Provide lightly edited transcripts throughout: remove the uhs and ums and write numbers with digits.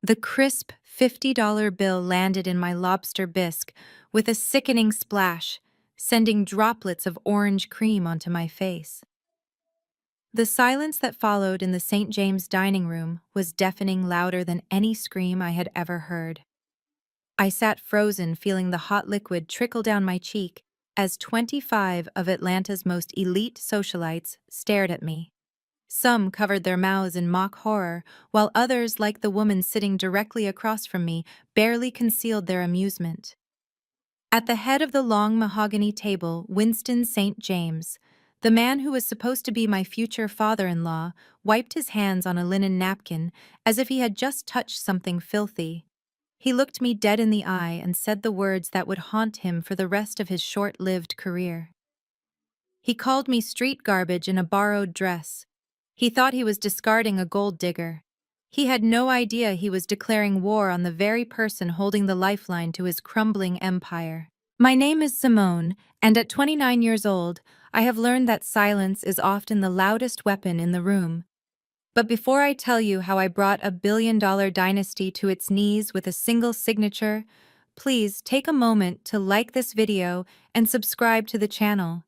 The crisp $50 bill landed in my lobster bisque with a sickening splash, sending droplets of orange cream onto my face. The silence that followed in the St. James dining room was deafening, louder than any scream I had ever heard. I sat frozen, feeling the hot liquid trickle down my cheek as 25 of Atlanta's most elite socialites stared at me. Some covered their mouths in mock horror, while others, like the woman sitting directly across from me, barely concealed their amusement. At the head of the long mahogany table, Winston St. James, the man who was supposed to be my future father-in-law, wiped his hands on a linen napkin as if he had just touched something filthy. He looked me dead in the eye and said the words that would haunt him for the rest of his short-lived career. He called me street garbage in a borrowed dress. He thought he was discarding a gold digger. He had no idea he was declaring war on the very person holding the lifeline to his crumbling empire. My name is Simone, and at 29 years old, I have learned that silence is often the loudest weapon in the room. But before I tell you how I brought a billion-dollar dynasty to its knees with a single signature, please take a moment to like this video and subscribe to the channel.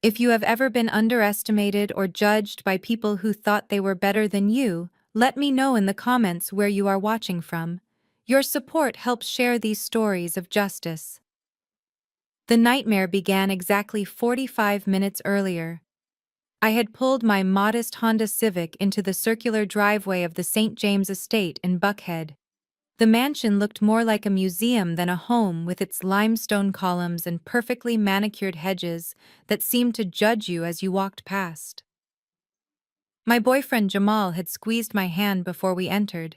If you have ever been underestimated or judged by people who thought they were better than you, let me know in the comments where you are watching from. Your support helps share these stories of justice. The nightmare began exactly 45 minutes earlier. I had pulled my modest Honda Civic into the circular driveway of the St. James estate in Buckhead. The mansion looked more like a museum than a home, with its limestone columns and perfectly manicured hedges that seemed to judge you as you walked past. My boyfriend Jamal had squeezed my hand before we entered.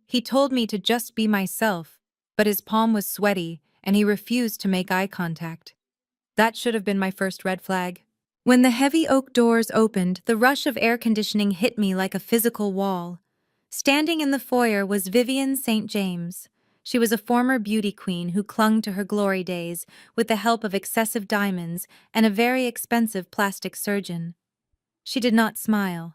He told me to just be myself, but his palm was sweaty and he refused to make eye contact. That should have been my first red flag. When the heavy oak doors opened, the rush of air conditioning hit me like a physical wall. Standing in the foyer was Vivian St. James. She was a former beauty queen who clung to her glory days with the help of excessive diamonds and a very expensive plastic surgeon. She did not smile.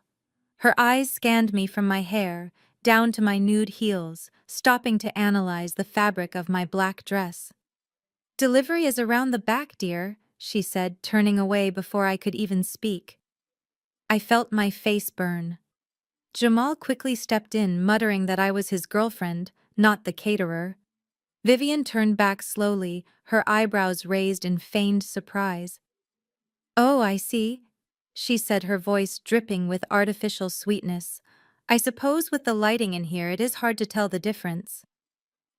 Her eyes scanned me from my hair down to my nude heels, stopping to analyze the fabric of my black dress. "Delivery is around the back, dear," she said, turning away before I could even speak. I felt my face burn. Jamal quickly stepped in, muttering that I was his girlfriend, not the caterer. Vivian turned back slowly, her eyebrows raised in feigned surprise. "Oh, I see," she said, her voice dripping with artificial sweetness. "I suppose with the lighting in here it is hard to tell the difference."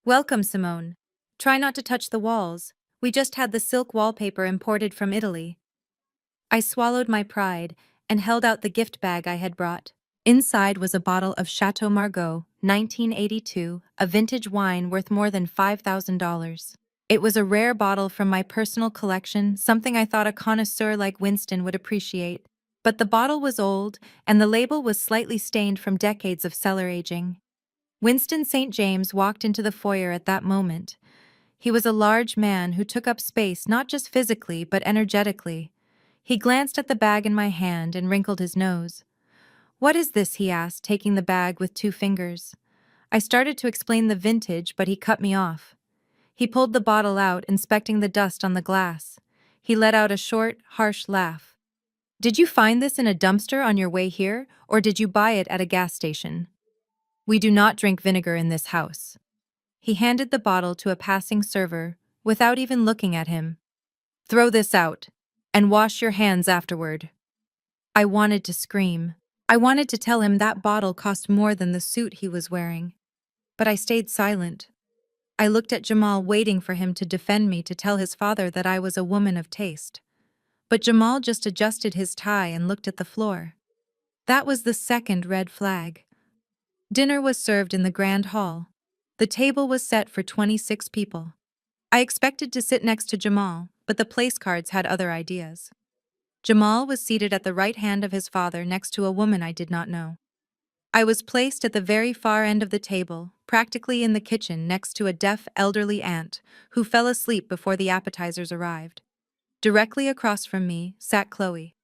"Welcome, Simone. Try not to touch the walls. We just had the silk wallpaper imported from Italy." I swallowed my pride and held out the gift bag I had brought. Inside was a bottle of Chateau Margaux, 1982, a vintage wine worth more than $5,000. It was a rare bottle from my personal collection, something I thought a connoisseur like Winston would appreciate. But the bottle was old, and the label was slightly stained from decades of cellar aging. Winston St. James walked into the foyer at that moment. He was a large man who took up space not just physically but energetically. He glanced at the bag in my hand and wrinkled his nose. "What is this?" he asked, taking the bag with 2 fingers. I started to explain the vintage, but he cut me off. He pulled the bottle out, inspecting the dust on the glass. He let out a short, harsh laugh. "Did you find this in a dumpster on your way here, or did you buy it at a gas station? We do not drink vinegar in this house." He handed the bottle to a passing server, without even looking at him. "Throw this out, and wash your hands afterward." I wanted to scream. I wanted to tell him that bottle cost more than the suit he was wearing. But I stayed silent. I looked at Jamal, waiting for him to defend me, to tell his father that I was a woman of taste. But Jamal just adjusted his tie and looked at the floor. That was the second red flag. Dinner was served in the grand hall. The table was set for 26 people. I expected to sit next to Jamal, but the place cards had other ideas. Jamal was seated at the right hand of his father, next to a woman I did not know. I was placed at the very far end of the table, practically in the kitchen, next to a deaf elderly aunt who fell asleep before the appetizers arrived. Directly across from me sat Chloe.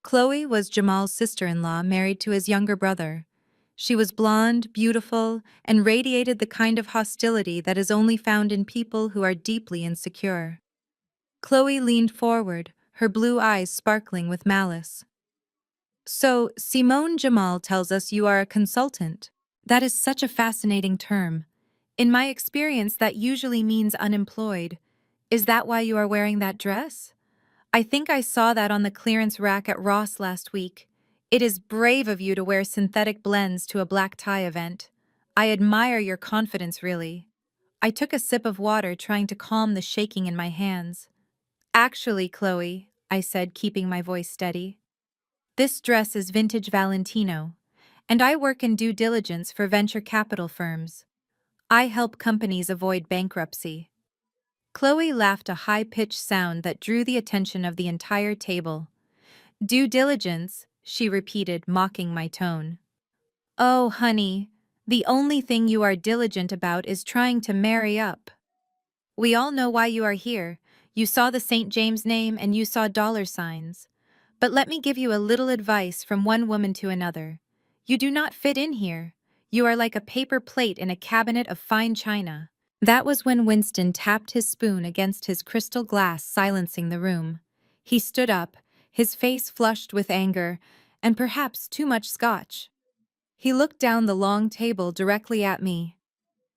Chloe was Jamal's sister-in-law, married to his younger brother. She was blonde, beautiful, and radiated the kind of hostility that is only found in people who are deeply insecure. Chloe leaned forward, her blue eyes sparkling with malice. So, Simone Jamal tells us you are a consultant. That is such a fascinating term. In my experience, that usually means unemployed. Is that why you are wearing that dress? I think I saw that on the clearance rack at Ross last week. It is brave of you to wear synthetic blends to a black tie event. I admire your confidence, really. I took a sip of water, trying to calm the shaking in my hands. Actually, Chloe, I said, keeping my voice steady, this dress is vintage Valentino, and I work in due diligence for venture capital firms. I help companies avoid bankruptcy. Chloe laughed, a high-pitched sound that drew the attention of the entire table. Due diligence, she repeated, mocking my tone. Oh, honey, the only thing you are diligent about is trying to marry up. We all know why you are here. You saw the St. James name and you saw dollar signs. But let me give you a little advice from one woman to another. You do not fit in here. You are like a paper plate in a cabinet of fine china. That was when Winston tapped his spoon against his crystal glass, silencing the room. He stood up, his face flushed with anger, and perhaps too much scotch. He looked down the long table directly at me.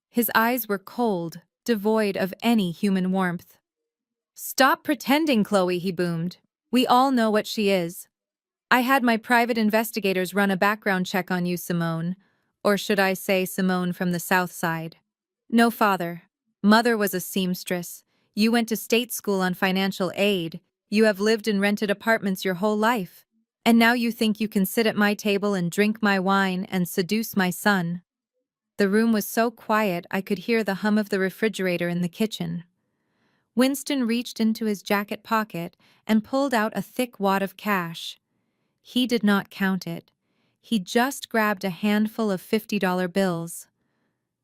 His eyes were cold, devoid of any human warmth. Stop pretending, Chloe, he boomed. We all know what she is. I had my private investigators run a background check on you, Simone. Or should I say Simone from the South Side? No father. Mother was a seamstress. You went to state school on financial aid. You have lived in rented apartments your whole life. And now you think you can sit at my table and drink my wine and seduce my son. The room was so quiet I could hear the hum of the refrigerator in the kitchen. Winston reached into his jacket pocket and pulled out a thick wad of cash. He did not count it. He just grabbed a handful of $50 bills.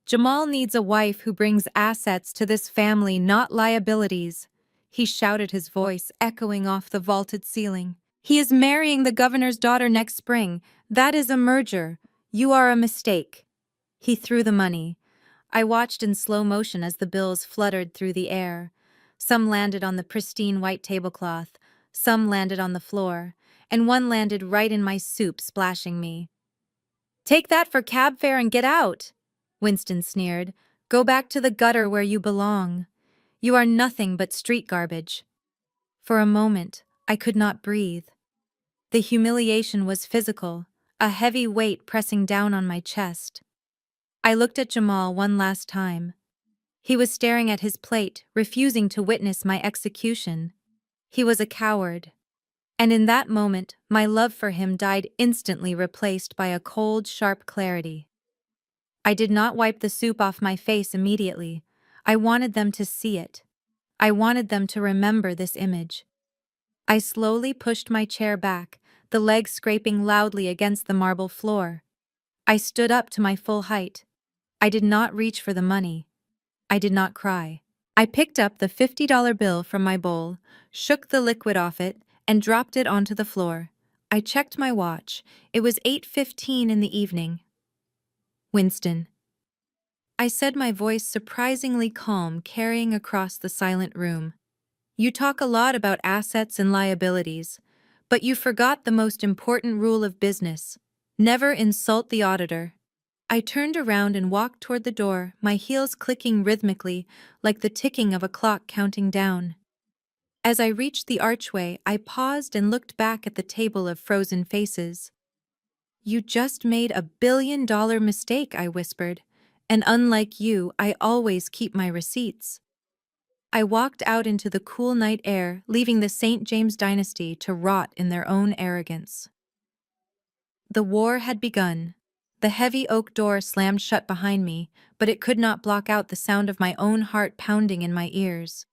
Jamal needs a wife who brings assets to this family, not liabilities. He shouted, his voice echoing off the vaulted ceiling. He is marrying the governor's daughter next spring. That is a merger. You are a mistake. He threw the money. I watched in slow motion as the bills fluttered through the air. Some landed on the pristine white tablecloth, some landed on the floor, and one landed right in my soup, splashing me. Take that for cab fare and get out, Winston sneered. Go back to the gutter where you belong. You are nothing but street garbage. For a moment, I could not breathe. The humiliation was physical, a heavy weight pressing down on my chest. I looked at Jamal one last time. He was staring at his plate, refusing to witness my execution. He was a coward. And in that moment, my love for him died, instantly replaced by a cold, sharp clarity. I did not wipe the soup off my face immediately. I wanted them to see it. I wanted them to remember this image. I slowly pushed my chair back, the legs scraping loudly against the marble floor. I stood up to my full height. I did not reach for the money. I did not cry. I picked up the $50 bill from my bowl, shook the liquid off it, and dropped it onto the floor. I checked my watch. It was 8:15 in the evening. Winston, I said, my voice surprisingly calm, carrying across the silent room. You talk a lot about assets and liabilities, but you forgot the most important rule of business. Never insult the auditor. I turned around and walked toward the door, my heels clicking rhythmically like the ticking of a clock counting down. As I reached the archway, I paused and looked back at the table of frozen faces. You just made a billion-dollar mistake, I whispered, and unlike you, I always keep my receipts. I walked out into the cool night air, leaving the St. James dynasty to rot in their own arrogance. The war had begun. The heavy oak door slammed shut behind me, but it could not block out the sound of my own heart pounding in my ears.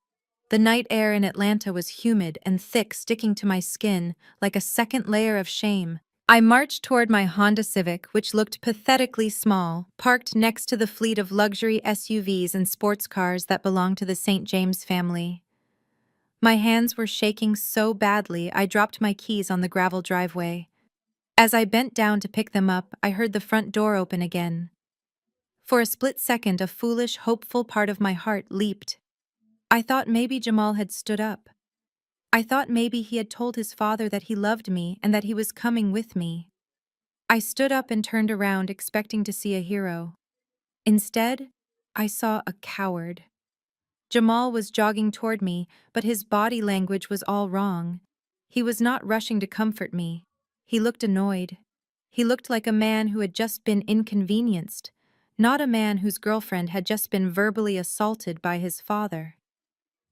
The night air in Atlanta was humid and thick, sticking to my skin like a second layer of shame. I marched toward my Honda Civic, which looked pathetically small, parked next to the fleet of luxury SUVs and sports cars that belonged to the St. James family. My hands were shaking so badly I dropped my keys on the gravel driveway. As I bent down to pick them up, I heard the front door open again. For a split second, a foolish, hopeful part of my heart leaped. I thought maybe Jamal had stood up. I thought maybe he had told his father that he loved me and that he was coming with me. I stood up and turned around, expecting to see a hero. Instead, I saw a coward. Jamal was jogging toward me, but his body language was all wrong. He was not rushing to comfort me. He looked annoyed. He looked like a man who had just been inconvenienced, not a man whose girlfriend had just been verbally assaulted by his father.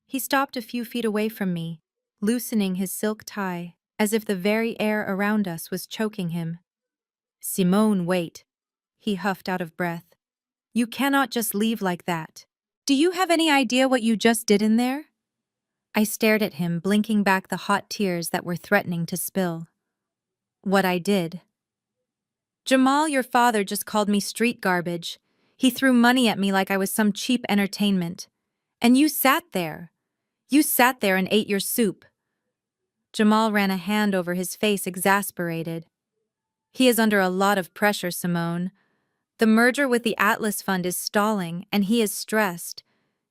He stopped a few feet away from me, loosening his silk tie, as if the very air around us was choking him. "Simone, wait," he huffed out of breath. "You cannot just leave like that. Do you have any idea what you just did in there?" I stared at him, blinking back the hot tears that were threatening to spill. What I did. Jamal, your father, just called me street garbage. He threw money at me like I was some cheap entertainment. And you sat there. You sat there and ate your soup. Jamal ran a hand over his face, exasperated. He is under a lot of pressure, Simone. The merger with the Atlas Fund is stalling, and he is stressed.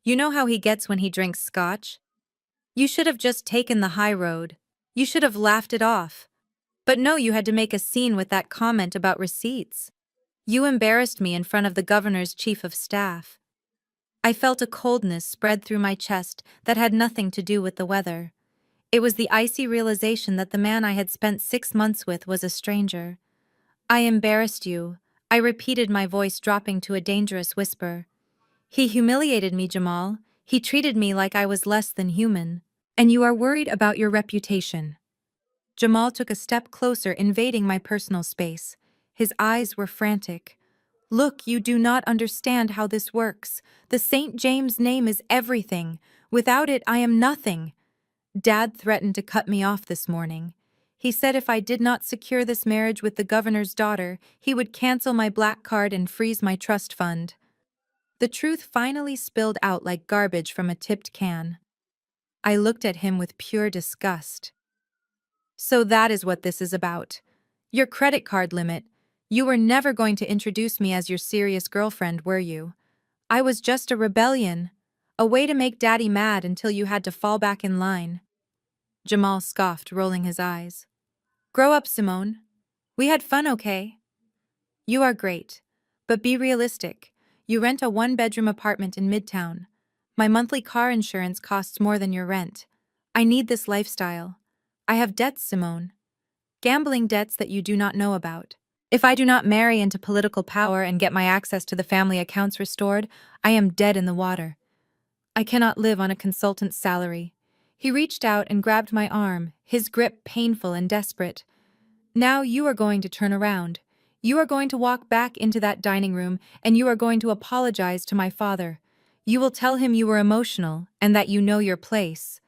You know how he gets when he drinks scotch? You should have just taken the high road. You should have laughed it off. But no, you had to make a scene with that comment about receipts. You embarrassed me in front of the governor's chief of staff. I felt a coldness spread through my chest that had nothing to do with the weather. It was the icy realization that the man I had spent 6 months with was a stranger. I embarrassed you, I repeated, my voice dropping to a dangerous whisper. He humiliated me, Jamal. He treated me like I was less than human. And you are worried about your reputation. Jamal took a step closer, invading my personal space. His eyes were frantic. Look, you do not understand how this works. The St. James name is everything. Without it, I am nothing. Dad threatened to cut me off this morning. He said if I did not secure this marriage with the governor's daughter, he would cancel my black card and freeze my trust fund. The truth finally spilled out like garbage from a tipped can. I looked at him with pure disgust. So that is what this is about. Your credit card limit. You were never going to introduce me as your serious girlfriend, were you? I was just a rebellion. A way to make Daddy mad until you had to fall back in line. Jamal scoffed, rolling his eyes. Grow up, Simone. We had fun, okay? You are great. But be realistic. You rent a one-bedroom apartment in Midtown. My monthly car insurance costs more than your rent. I need this lifestyle. I have debts, Simone. Gambling debts that you do not know about. If I do not marry into political power and get my access to the family accounts restored, I am dead in the water. I cannot live on a consultant's salary. He reached out and grabbed my arm, his grip painful and desperate. Now you are going to turn around. You are going to walk back into that dining room, and you are going to apologize to my father. You will tell him you were emotional and that you know your place.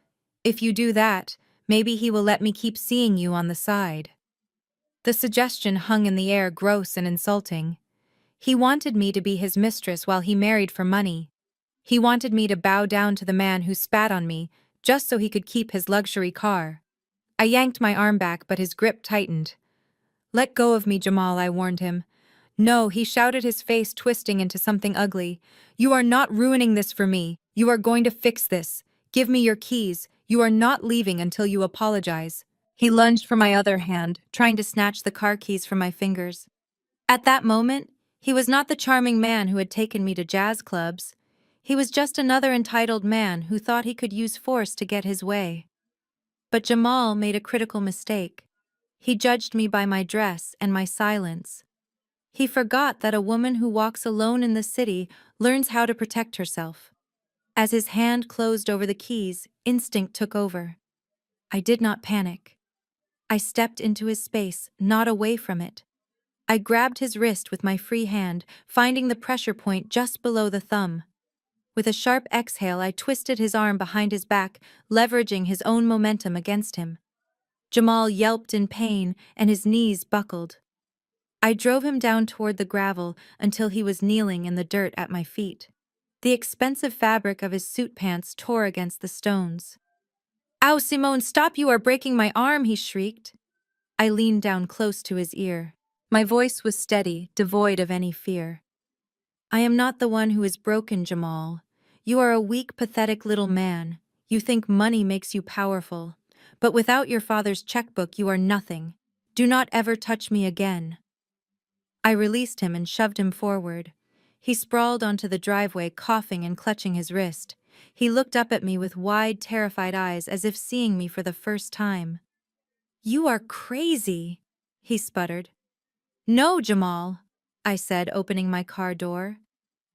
If you do that, maybe he will let me keep seeing you on the side. The suggestion hung in the air, gross and insulting. He wanted me to be his mistress while he married for money. He wanted me to bow down to the man who spat on me just so he could keep his luxury car. I yanked my arm back, but his grip tightened. Let go of me, Jamal, I warned him. No, he shouted, his face twisting into something ugly. You are not ruining this for me. You are going to fix this. Give me your keys. You are not leaving until you apologize. He lunged for my other hand, trying to snatch the car keys from my fingers. At that moment, he was not the charming man who had taken me to jazz clubs. He was just another entitled man who thought he could use force to get his way. But Jamal made a critical mistake. He judged me by my dress and my silence. He forgot that a woman who walks alone in the city learns how to protect herself. As his hand closed over the keys, instinct took over. I did not panic. I stepped into his space, not away from it. I grabbed his wrist with my free hand, finding the pressure point just below the thumb. With a sharp exhale, I twisted his arm behind his back, leveraging his own momentum against him. Jamal yelped in pain, and his knees buckled. I drove him down toward the gravel until he was kneeling in the dirt at my feet. The expensive fabric of his suit pants tore against the stones. Ow, Simone, stop, you are breaking my arm, he shrieked. I leaned down close to his ear. My voice was steady, devoid of any fear. I am not the one who is broken, Jamal. You are a weak, pathetic little man. You think money makes you powerful. But without your father's checkbook, you are nothing. Do not ever touch me again. I released him and shoved him forward. He sprawled onto the driveway, coughing and clutching his wrist. He looked up at me with wide, terrified eyes as if seeing me for the first time. You are crazy, he sputtered. No, Jamal, I said, opening my car door.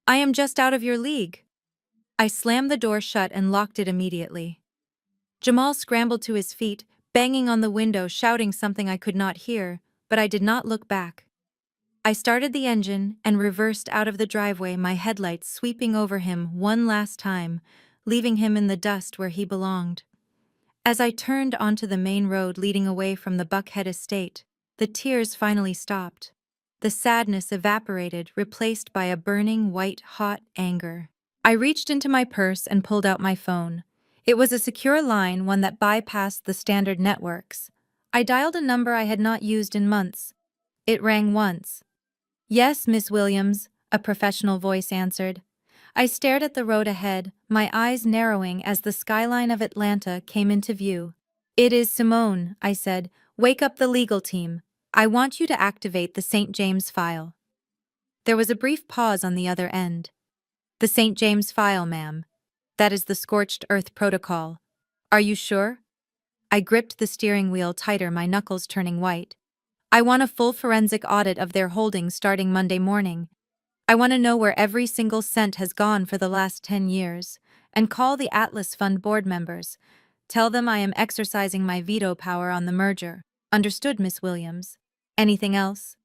I am just out of your league. I slammed the door shut and locked it immediately. Jamal scrambled to his feet, banging on the window, shouting something I could not hear, but I did not look back. I started the engine and reversed out of the driveway, my headlights sweeping over him one last time, leaving him in the dust where he belonged. As I turned onto the main road leading away from the Buckhead estate, the tears finally stopped. The sadness evaporated, replaced by a burning, white-hot anger. I reached into my purse and pulled out my phone. It was a secure line, one that bypassed the standard networks. I dialed a number I had not used in months. It rang once. Yes, Miss Williams, a professional voice answered. I stared at the road ahead, my eyes narrowing as the skyline of Atlanta came into view. It is Simone, I said. Wake up the legal team. I want you to activate the St. James file. There was a brief pause on the other end. The St. James file, ma'am. That is the scorched earth protocol. Are you sure? I gripped the steering wheel tighter, my knuckles turning white. I want a full forensic audit of their holdings starting Monday morning. I want to know where every single cent has gone for the last 10 years. And call the Atlas Fund board members. Tell them I am exercising my veto power on the merger. Understood, Miss Williams. Anything else?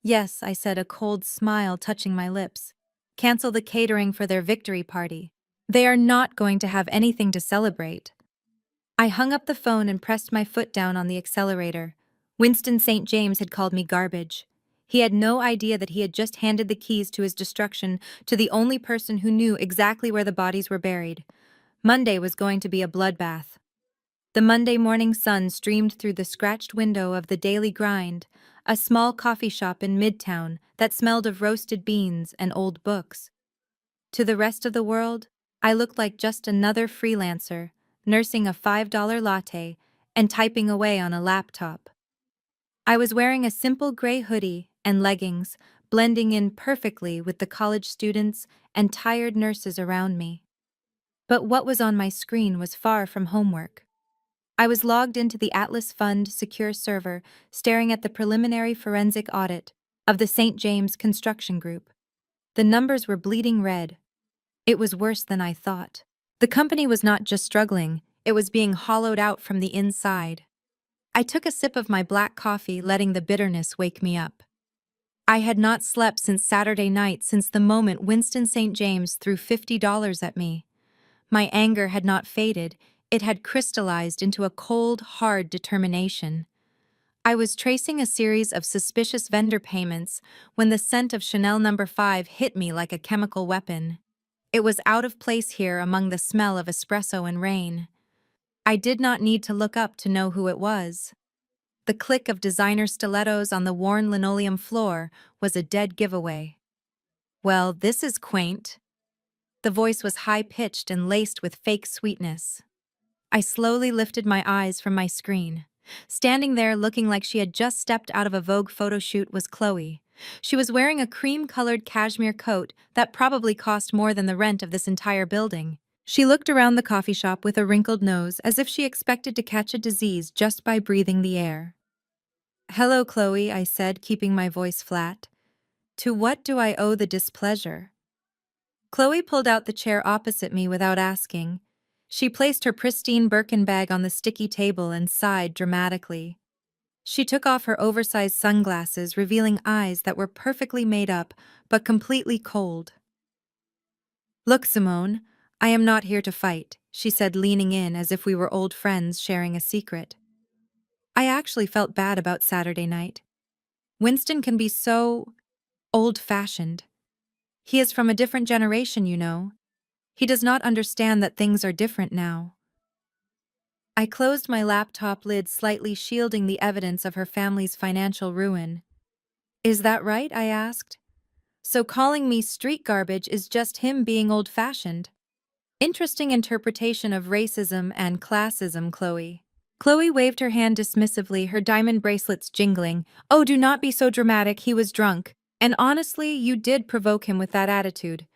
Yes, I said, a cold smile touching my lips. Cancel the catering for their victory party. They are not going to have anything to celebrate. I hung up the phone and pressed my foot down on the accelerator. Winston St. James had called me garbage. He had no idea that he had just handed the keys to his destruction to the only person who knew exactly where the bodies were buried. Monday was going to be a bloodbath. The Monday morning sun streamed through the scratched window of the Daily Grind, a small coffee shop in Midtown that smelled of roasted beans and old books. To the rest of the world, I looked like just another freelancer, nursing a $5 latte and typing away on a laptop. I was wearing a simple gray hoodie and leggings, blending in perfectly with the college students and tired nurses around me. But what was on my screen was far from homework. I was logged into the Atlas Fund secure server, staring at the preliminary forensic audit of the St. James Construction Group. The numbers were bleeding red. It was worse than I thought. The company was not just struggling, it was being hollowed out from the inside. I took a sip of my black coffee, letting the bitterness wake me up. I had not slept since Saturday night, since the moment Winston St. James threw $50 at me. My anger had not faded, it had crystallized into a cold, hard determination. I was tracing a series of suspicious vendor payments when the scent of Chanel No. 5 hit me like a chemical weapon. It was out of place here among the smell of espresso and rain. I did not need to look up to know who it was. The click of designer stilettos on the worn linoleum floor was a dead giveaway. Well, this is quaint. The voice was high-pitched and laced with fake sweetness. I slowly lifted my eyes from my screen. Standing there looking like she had just stepped out of a Vogue photo shoot was Chloe. She was wearing a cream-colored cashmere coat that probably cost more than the rent of this entire building. She looked around the coffee shop with a wrinkled nose as if she expected to catch a disease just by breathing the air. Hello, Chloe, I said, keeping my voice flat. To what do I owe the displeasure? Chloe pulled out the chair opposite me without asking. She placed her pristine Birkin bag on the sticky table and sighed dramatically. She took off her oversized sunglasses, revealing eyes that were perfectly made up, but completely cold. Look, Simone, I am not here to fight, she said, leaning in as if we were old friends sharing a secret. I actually felt bad about Saturday night. Winston can be so old-fashioned. He is from a different generation, you know. He does not understand that things are different now. I closed my laptop lid, slightly shielding the evidence of her family's financial ruin. Is that right? I asked. So calling me street garbage is just him being old-fashioned. Interesting interpretation of racism and classism, Chloe. Chloe waved her hand dismissively, her diamond bracelets jingling. Oh, do not be so dramatic, he was drunk. And honestly, you did provoke him with that attitude.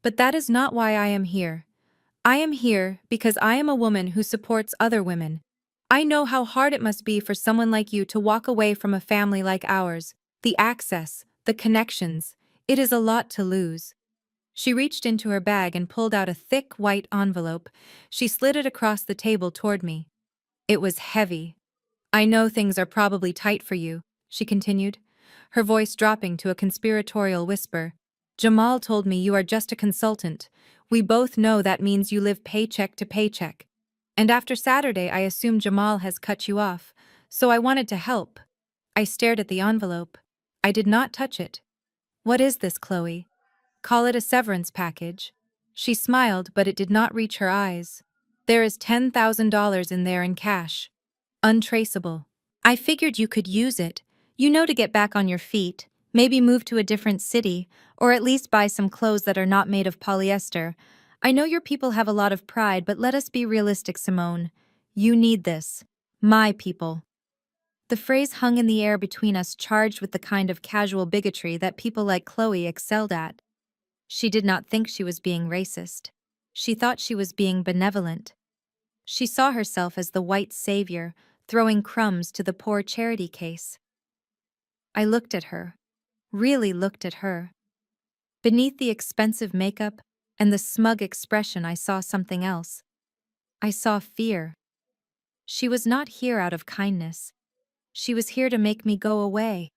But that is not why I am here. I am here because I am a woman who supports other women. I know how hard it must be for someone like you to walk away from a family like ours. The access, the connections. It is a lot to lose. She reached into her bag and pulled out a thick white envelope. She slid it across the table toward me. It was heavy. I know things are probably tight for you, she continued, her voice dropping to a conspiratorial whisper. Jamal told me you are just a consultant. We both know that means you live paycheck to paycheck. And after Saturday, I assume Jamal has cut you off, so I wanted to help. I stared at the envelope. I did not touch it. What is this, Chloe? Call it a severance package. She smiled, but it did not reach her eyes. There is $10,000 in there in cash. Untraceable. I figured you could use it, to get back on your feet, maybe move to a different city, or at least buy some clothes that are not made of polyester. I know your people have a lot of pride, but let us be realistic, Simone. You need this. My people. The phrase hung in the air between us, charged with the kind of casual bigotry that people like Chloe excelled at. She did not think she was being racist. She thought she was being benevolent. She saw herself as the white savior, throwing crumbs to the poor charity case. I looked at her, really looked at her. Beneath the expensive makeup and the smug expression, I saw something else. I saw fear. She was not here out of kindness. She was here to make me go away.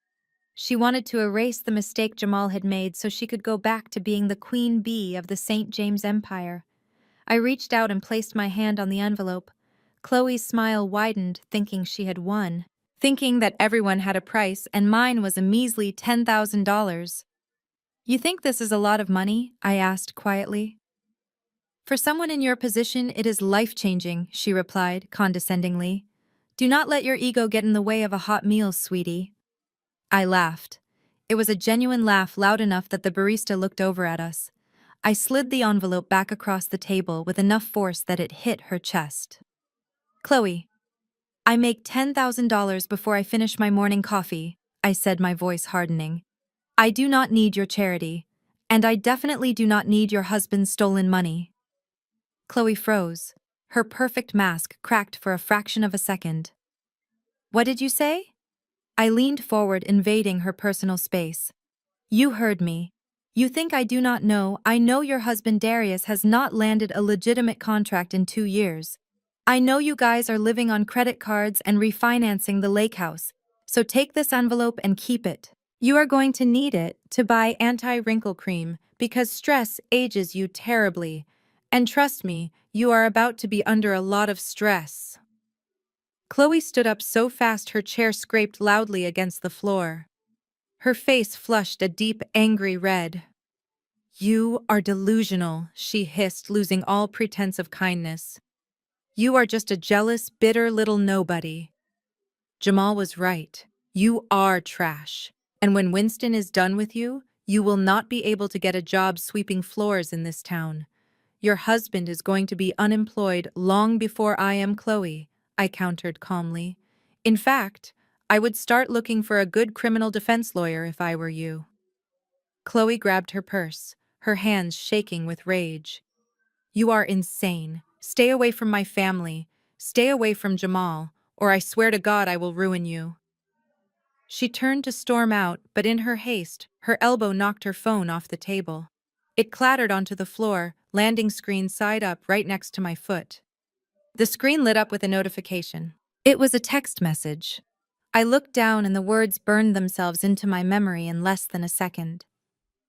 She wanted to erase the mistake Jamal had made so she could go back to being the queen bee of the St. James Empire. I reached out and placed my hand on the envelope. Chloe's smile widened, thinking she had won. Thinking that everyone had a price and mine was a measly $10,000. You think this is a lot of money? I asked quietly. For someone in your position, it is life-changing, she replied condescendingly. Do not let your ego get in the way of a hot meal, sweetie. I laughed. It was a genuine laugh, loud enough that the barista looked over at us. I slid the envelope back across the table with enough force that it hit her chest. Chloe, I make $10,000 before I finish my morning coffee, I said, my voice hardening. I do not need your charity, and I definitely do not need your husband's stolen money. Chloe froze. Her perfect mask cracked for a fraction of a second. What did you say? I leaned forward, invading her personal space. You heard me. You think I do not know? I know your husband Darius has not landed a legitimate contract in 2 years. I know you guys are living on credit cards and refinancing the lake house, so take this envelope and keep it. You are going to need it to buy anti-wrinkle cream because stress ages you terribly. And trust me, you are about to be under a lot of stress. Chloe stood up so fast her chair scraped loudly against the floor. Her face flushed a deep, angry red. You are delusional, she hissed, losing all pretense of kindness. You are just a jealous, bitter little nobody. Jamal was right. You are trash. And when Winston is done with you, you will not be able to get a job sweeping floors in this town. Your husband is going to be unemployed long before I am, Chloe, I countered calmly. In fact, I would start looking for a good criminal defense lawyer if I were you. Chloe grabbed her purse, her hands shaking with rage. You are insane. Stay away from my family. Stay away from Jamal, or I swear to God I will ruin you. She turned to storm out, but in her haste, her elbow knocked her phone off the table. It clattered onto the floor, landing screen side up right next to my foot. The screen lit up with a notification. It was a text message. I looked down and the words burned themselves into my memory in less than a second.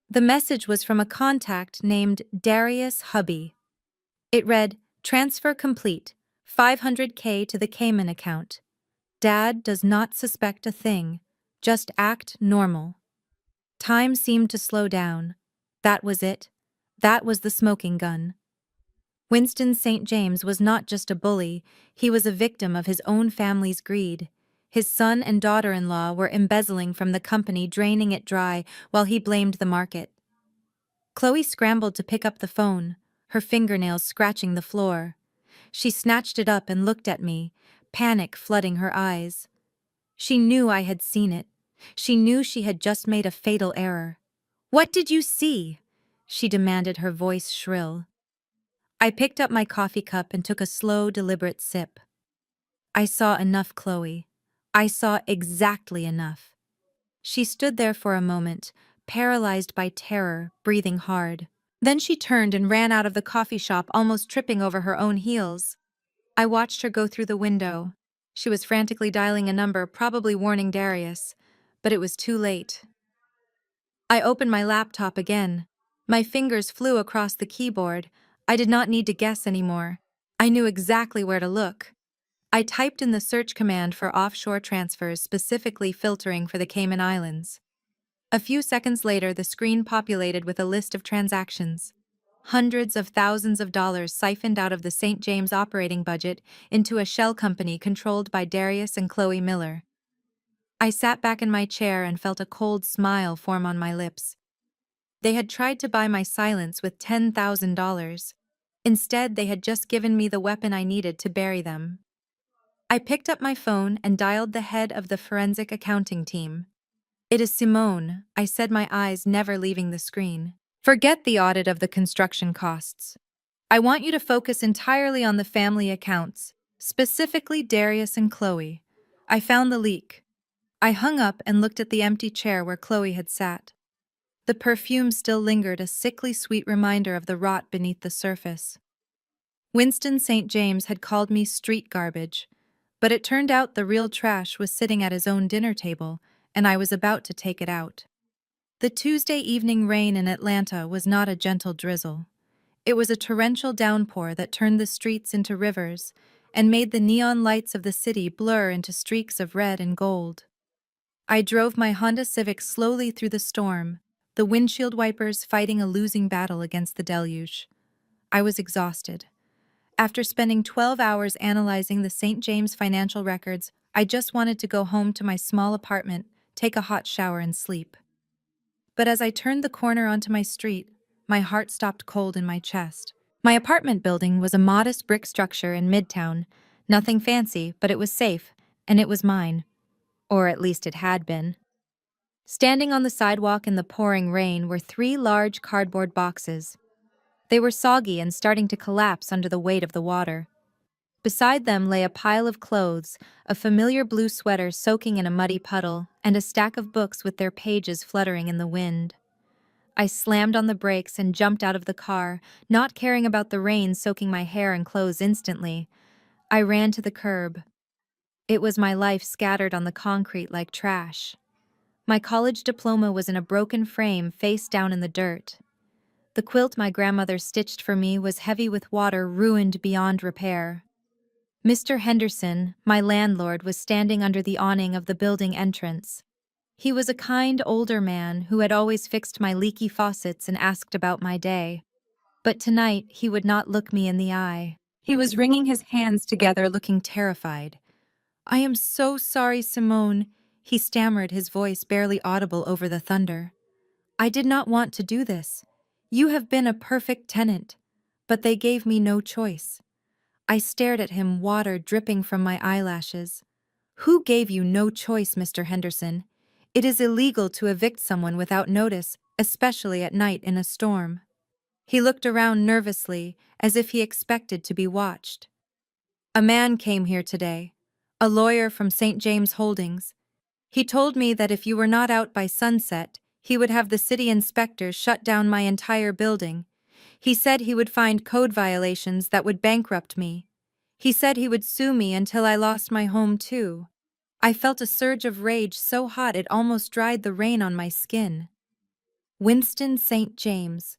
The message was from a contact named Darius Hubby. It read, "Transfer complete, $500K to the Cayman account. Dad does not suspect a thing. Just act normal." Time seemed to slow down. That was it. That was the smoking gun. Winston St. James was not just a bully, he was a victim of his own family's greed. His son and daughter-in-law were embezzling from the company, draining it dry, while he blamed the market. Chloe scrambled to pick up the phone, her fingernails scratching the floor. She snatched it up and looked at me, panic flooding her eyes. She knew I had seen it. She knew she had just made a fatal error. "What did you see?" she demanded, her voice shrill. I picked up my coffee cup and took a slow, deliberate sip. I saw enough, Chloe. I saw exactly enough. She stood there for a moment, paralyzed by terror, breathing hard. Then she turned and ran out of the coffee shop, almost tripping over her own heels. I watched her go through the window. She was frantically dialing a number, probably warning Darius, but it was too late. I opened my laptop again. My fingers flew across the keyboard. I did not need to guess anymore. I knew exactly where to look. I typed in the search command for offshore transfers, specifically filtering for the Cayman Islands. A few seconds later, the screen populated with a list of transactions. Hundreds of thousands of dollars siphoned out of the St. James operating budget into a shell company controlled by Darius and Chloe Miller. I sat back in my chair and felt a cold smile form on my lips. They had tried to buy my silence with $10,000. Instead, they had just given me the weapon I needed to bury them. I picked up my phone and dialed the head of the forensic accounting team. "It is Simone," I said, my eyes never leaving the screen. "Forget the audit of the construction costs. I want you to focus entirely on the family accounts, specifically Darius and Chloe. I found the leak." I hung up and looked at the empty chair where Chloe had sat. The perfume still lingered, a sickly sweet reminder of the rot beneath the surface. Winston St. James had called me street garbage, but it turned out the real trash was sitting at his own dinner table, and I was about to take it out. The Tuesday evening rain in Atlanta was not a gentle drizzle. It was a torrential downpour that turned the streets into rivers and made the neon lights of the city blur into streaks of red and gold. I drove my Honda Civic slowly through the storm, the windshield wipers fighting a losing battle against the deluge. I was exhausted. After spending 12 hours analyzing the St. James financial records, I just wanted to go home to my small apartment, take a hot shower, and sleep. But as I turned the corner onto my street, my heart stopped cold in my chest. My apartment building was a modest brick structure in Midtown. Nothing fancy, but it was safe, and it was mine. Or at least it had been. Standing on the sidewalk in the pouring rain were 3 large cardboard boxes. They were soggy and starting to collapse under the weight of the water. Beside them lay a pile of clothes, a familiar blue sweater soaking in a muddy puddle, and a stack of books with their pages fluttering in the wind. I slammed on the brakes and jumped out of the car, not caring about the rain soaking my hair and clothes instantly. I ran to the curb. It was my life scattered on the concrete like trash. My college diploma was in a broken frame face down in the dirt. The quilt my grandmother stitched for me was heavy with water, ruined beyond repair. Mr. Henderson, my landlord, was standing under the awning of the building entrance. He was a kind older man who had always fixed my leaky faucets and asked about my day. But tonight he would not look me in the eye. He was wringing his hands together, looking terrified. "I am so sorry, Simone," he stammered, his voice barely audible over the thunder. "I did not want to do this. You have been a perfect tenant, but they gave me no choice." I stared at him, water dripping from my eyelashes. "Who gave you no choice, Mr. Henderson? It is illegal to evict someone without notice, especially at night in a storm." He looked around nervously, as if he expected to be watched. "A man came here today, a lawyer from St. James Holdings. He told me that if you were not out by sunset, he would have the city inspectors shut down my entire building. He said he would find code violations that would bankrupt me. He said he would sue me until I lost my home too." I felt a surge of rage so hot it almost dried the rain on my skin. Winston St. James.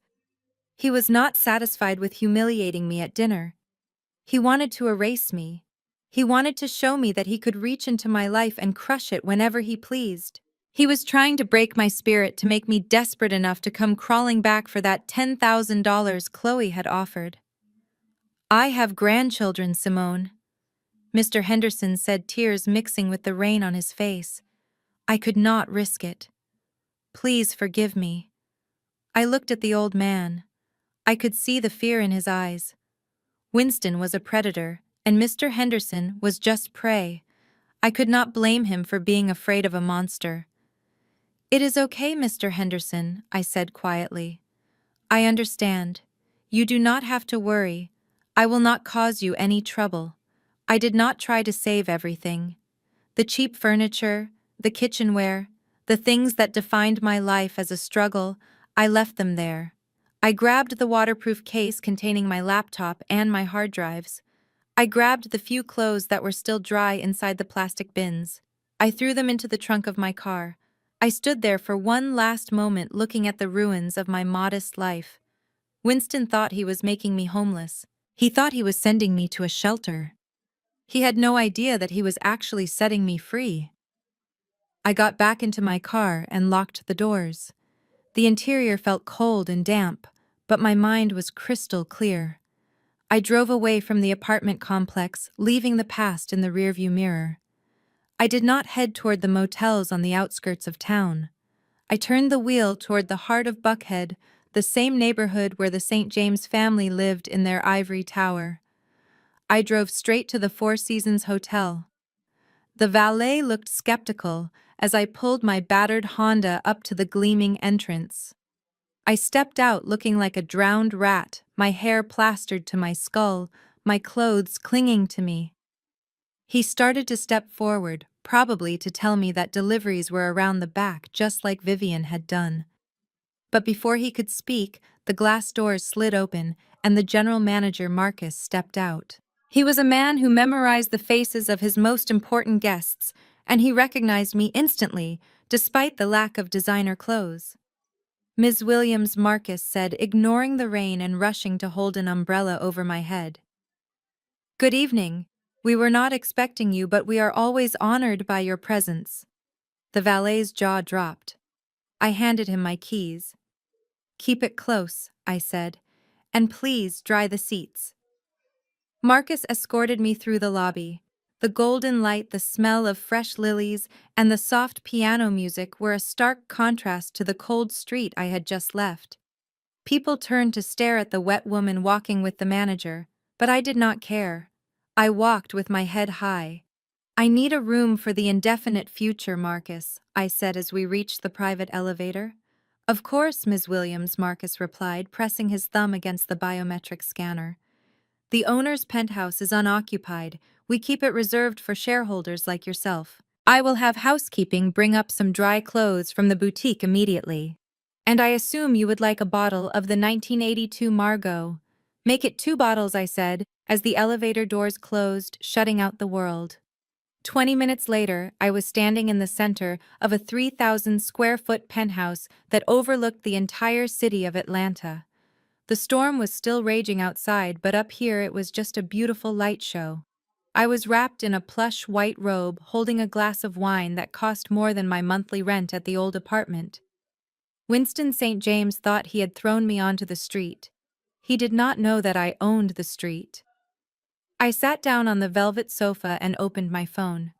He was not satisfied with humiliating me at dinner. He wanted to erase me. He wanted to show me that he could reach into my life and crush it whenever he pleased. He was trying to break my spirit to make me desperate enough to come crawling back for that $10,000 Chloe had offered. I have grandchildren, Simone, Mr. Henderson said, tears mixing with the rain on his face. I could not risk it. Please forgive me. I looked at the old man. I could see the fear in his eyes. Winston was a predator, and Mr. Henderson was just prey. I could not blame him for being afraid of a monster. It is okay, Mr. Henderson, I said quietly. I understand. You do not have to worry. I will not cause you any trouble. I did not try to save everything. The cheap furniture, the kitchenware, the things that defined my life as a struggle, I left them there. I grabbed the waterproof case containing my laptop and my hard drives. I grabbed the few clothes that were still dry inside the plastic bins. I threw them into the trunk of my car. I stood there for one last moment looking at the ruins of my modest life. Winston thought he was making me homeless. He thought he was sending me to a shelter. He had no idea that he was actually setting me free. I got back into my car and locked the doors. The interior felt cold and damp, but my mind was crystal clear. I drove away from the apartment complex, leaving the past in the rearview mirror. I did not head toward the motels on the outskirts of town. I turned the wheel toward the heart of Buckhead, the same neighborhood where the St. James family lived in their ivory tower. I drove straight to the Four Seasons Hotel. The valet looked skeptical as I pulled my battered Honda up to the gleaming entrance. I stepped out looking like a drowned rat, my hair plastered to my skull, my clothes clinging to me. He started to step forward, probably to tell me that deliveries were around the back just like Vivian had done. But before he could speak, the glass doors slid open and the general manager, Marcus, stepped out. He was a man who memorized the faces of his most important guests, and he recognized me instantly, despite the lack of designer clothes. Ms. Williams, Marcus said, ignoring the rain and rushing to hold an umbrella over my head. Good evening. We were not expecting you, but we are always honored by your presence. The valet's jaw dropped. I handed him my keys. Keep it close, I said, and please dry the seats. Marcus escorted me through the lobby. The golden light, the smell of fresh lilies, and the soft piano music were a stark contrast to the cold street I had just left. People turned to stare at the wet woman walking with the manager, but I did not care. I walked with my head high. I need a room for the indefinite future, Marcus, I said as we reached the private elevator. Of course, Ms. Williams, Marcus replied, pressing his thumb against the biometric scanner. The owner's penthouse is unoccupied. We keep it reserved for shareholders like yourself. I will have housekeeping bring up some dry clothes from the boutique immediately. And I assume you would like a bottle of the 1982 Margot. Make it 2 bottles, I said, as the elevator doors closed, shutting out the world. 20 minutes later, I was standing in the center of a 3,000-square-foot penthouse that overlooked the entire city of Atlanta. The storm was still raging outside, but up here it was just a beautiful light show. I was wrapped in a plush white robe, holding a glass of wine that cost more than my monthly rent at the old apartment. Winston St. James thought he had thrown me onto the street. He did not know that I owned the street. I sat down on the velvet sofa and opened my phone.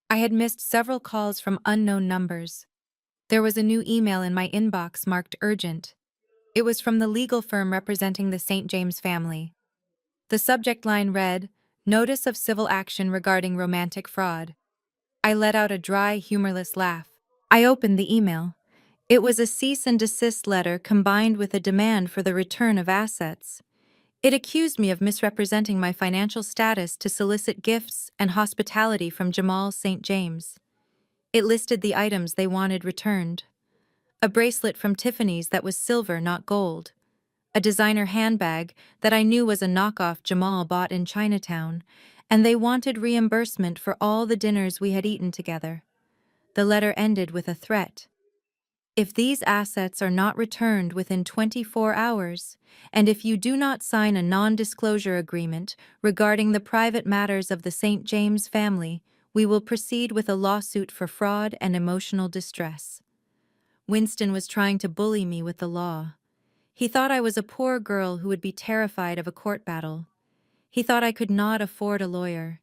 I had missed several calls from unknown numbers. There was a new email in my inbox marked urgent. It was from the legal firm representing the St. James family. The subject line read, "Notice of civil action regarding romantic fraud." I let out a dry, humorless laugh. I opened the email. It was a cease and desist letter combined with a demand for the return of assets. It accused me of misrepresenting my financial status to solicit gifts and hospitality from Jamal St. James. It listed the items they wanted returned. A bracelet from Tiffany's that was silver, not gold. A designer handbag that I knew was a knockoff Jamal bought in Chinatown, and they wanted reimbursement for all the dinners we had eaten together. The letter ended with a threat. If these assets are not returned within 24 hours, and if you do not sign a non-disclosure agreement regarding the private matters of the St. James family, we will proceed with a lawsuit for fraud and emotional distress. Winston was trying to bully me with the law. He thought I was a poor girl who would be terrified of a court battle. He thought I could not afford a lawyer.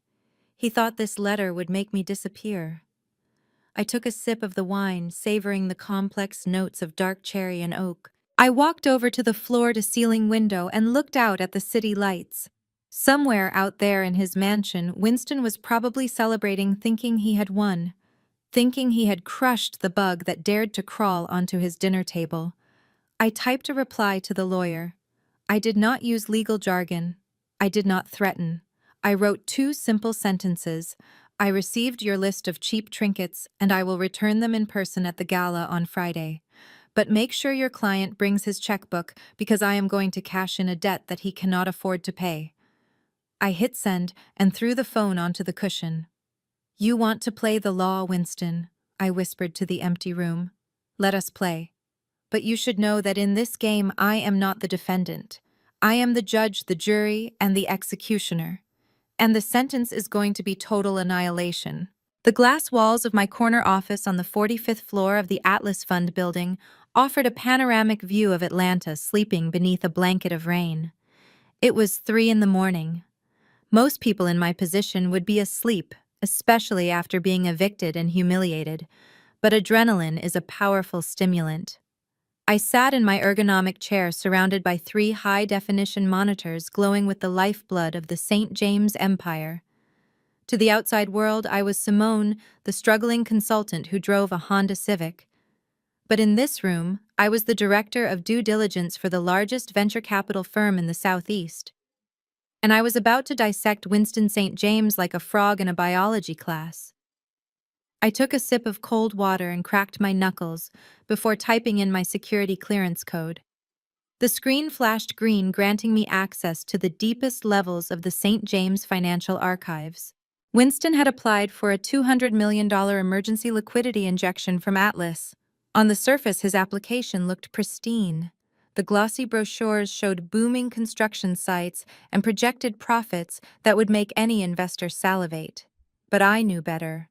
He thought this letter would make me disappear. I took a sip of the wine, savoring the complex notes of dark cherry and oak. I walked over to the floor-to-ceiling window and looked out at the city lights. Somewhere out there in his mansion, Winston was probably celebrating, thinking he had won, thinking he had crushed the bug that dared to crawl onto his dinner table. I typed a reply to the lawyer. I did not use legal jargon. I did not threaten. I wrote 2 simple sentences. I received your list of cheap trinkets, and I will return them in person at the gala on Friday. But make sure your client brings his checkbook because I am going to cash in a debt that he cannot afford to pay. I hit send and threw the phone onto the cushion. You want to play the law, Winston, I whispered to the empty room. Let us play. But you should know that in this game I am not the defendant. I am the judge, the jury, and the executioner. And the sentence is going to be total annihilation. The glass walls of my corner office on the 45th floor of the Atlas Fund building offered a panoramic view of Atlanta sleeping beneath a blanket of rain. It was 3 in the morning. Most people in my position would be asleep, especially after being evicted and humiliated, but adrenaline is a powerful stimulant. I sat in my ergonomic chair surrounded by 3 high-definition monitors glowing with the lifeblood of the St. James Empire. To the outside world, I was Simone, the struggling consultant who drove a Honda Civic. But in this room, I was the director of due diligence for the largest venture capital firm in the Southeast. And I was about to dissect Winston St. James like a frog in a biology class. I took a sip of cold water and cracked my knuckles before typing in my security clearance code. The screen flashed green, granting me access to the deepest levels of the St. James Financial Archives. Winston had applied for a $200 million emergency liquidity injection from Atlas. On the surface, his application looked pristine. The glossy brochures showed booming construction sites and projected profits that would make any investor salivate. But I knew better.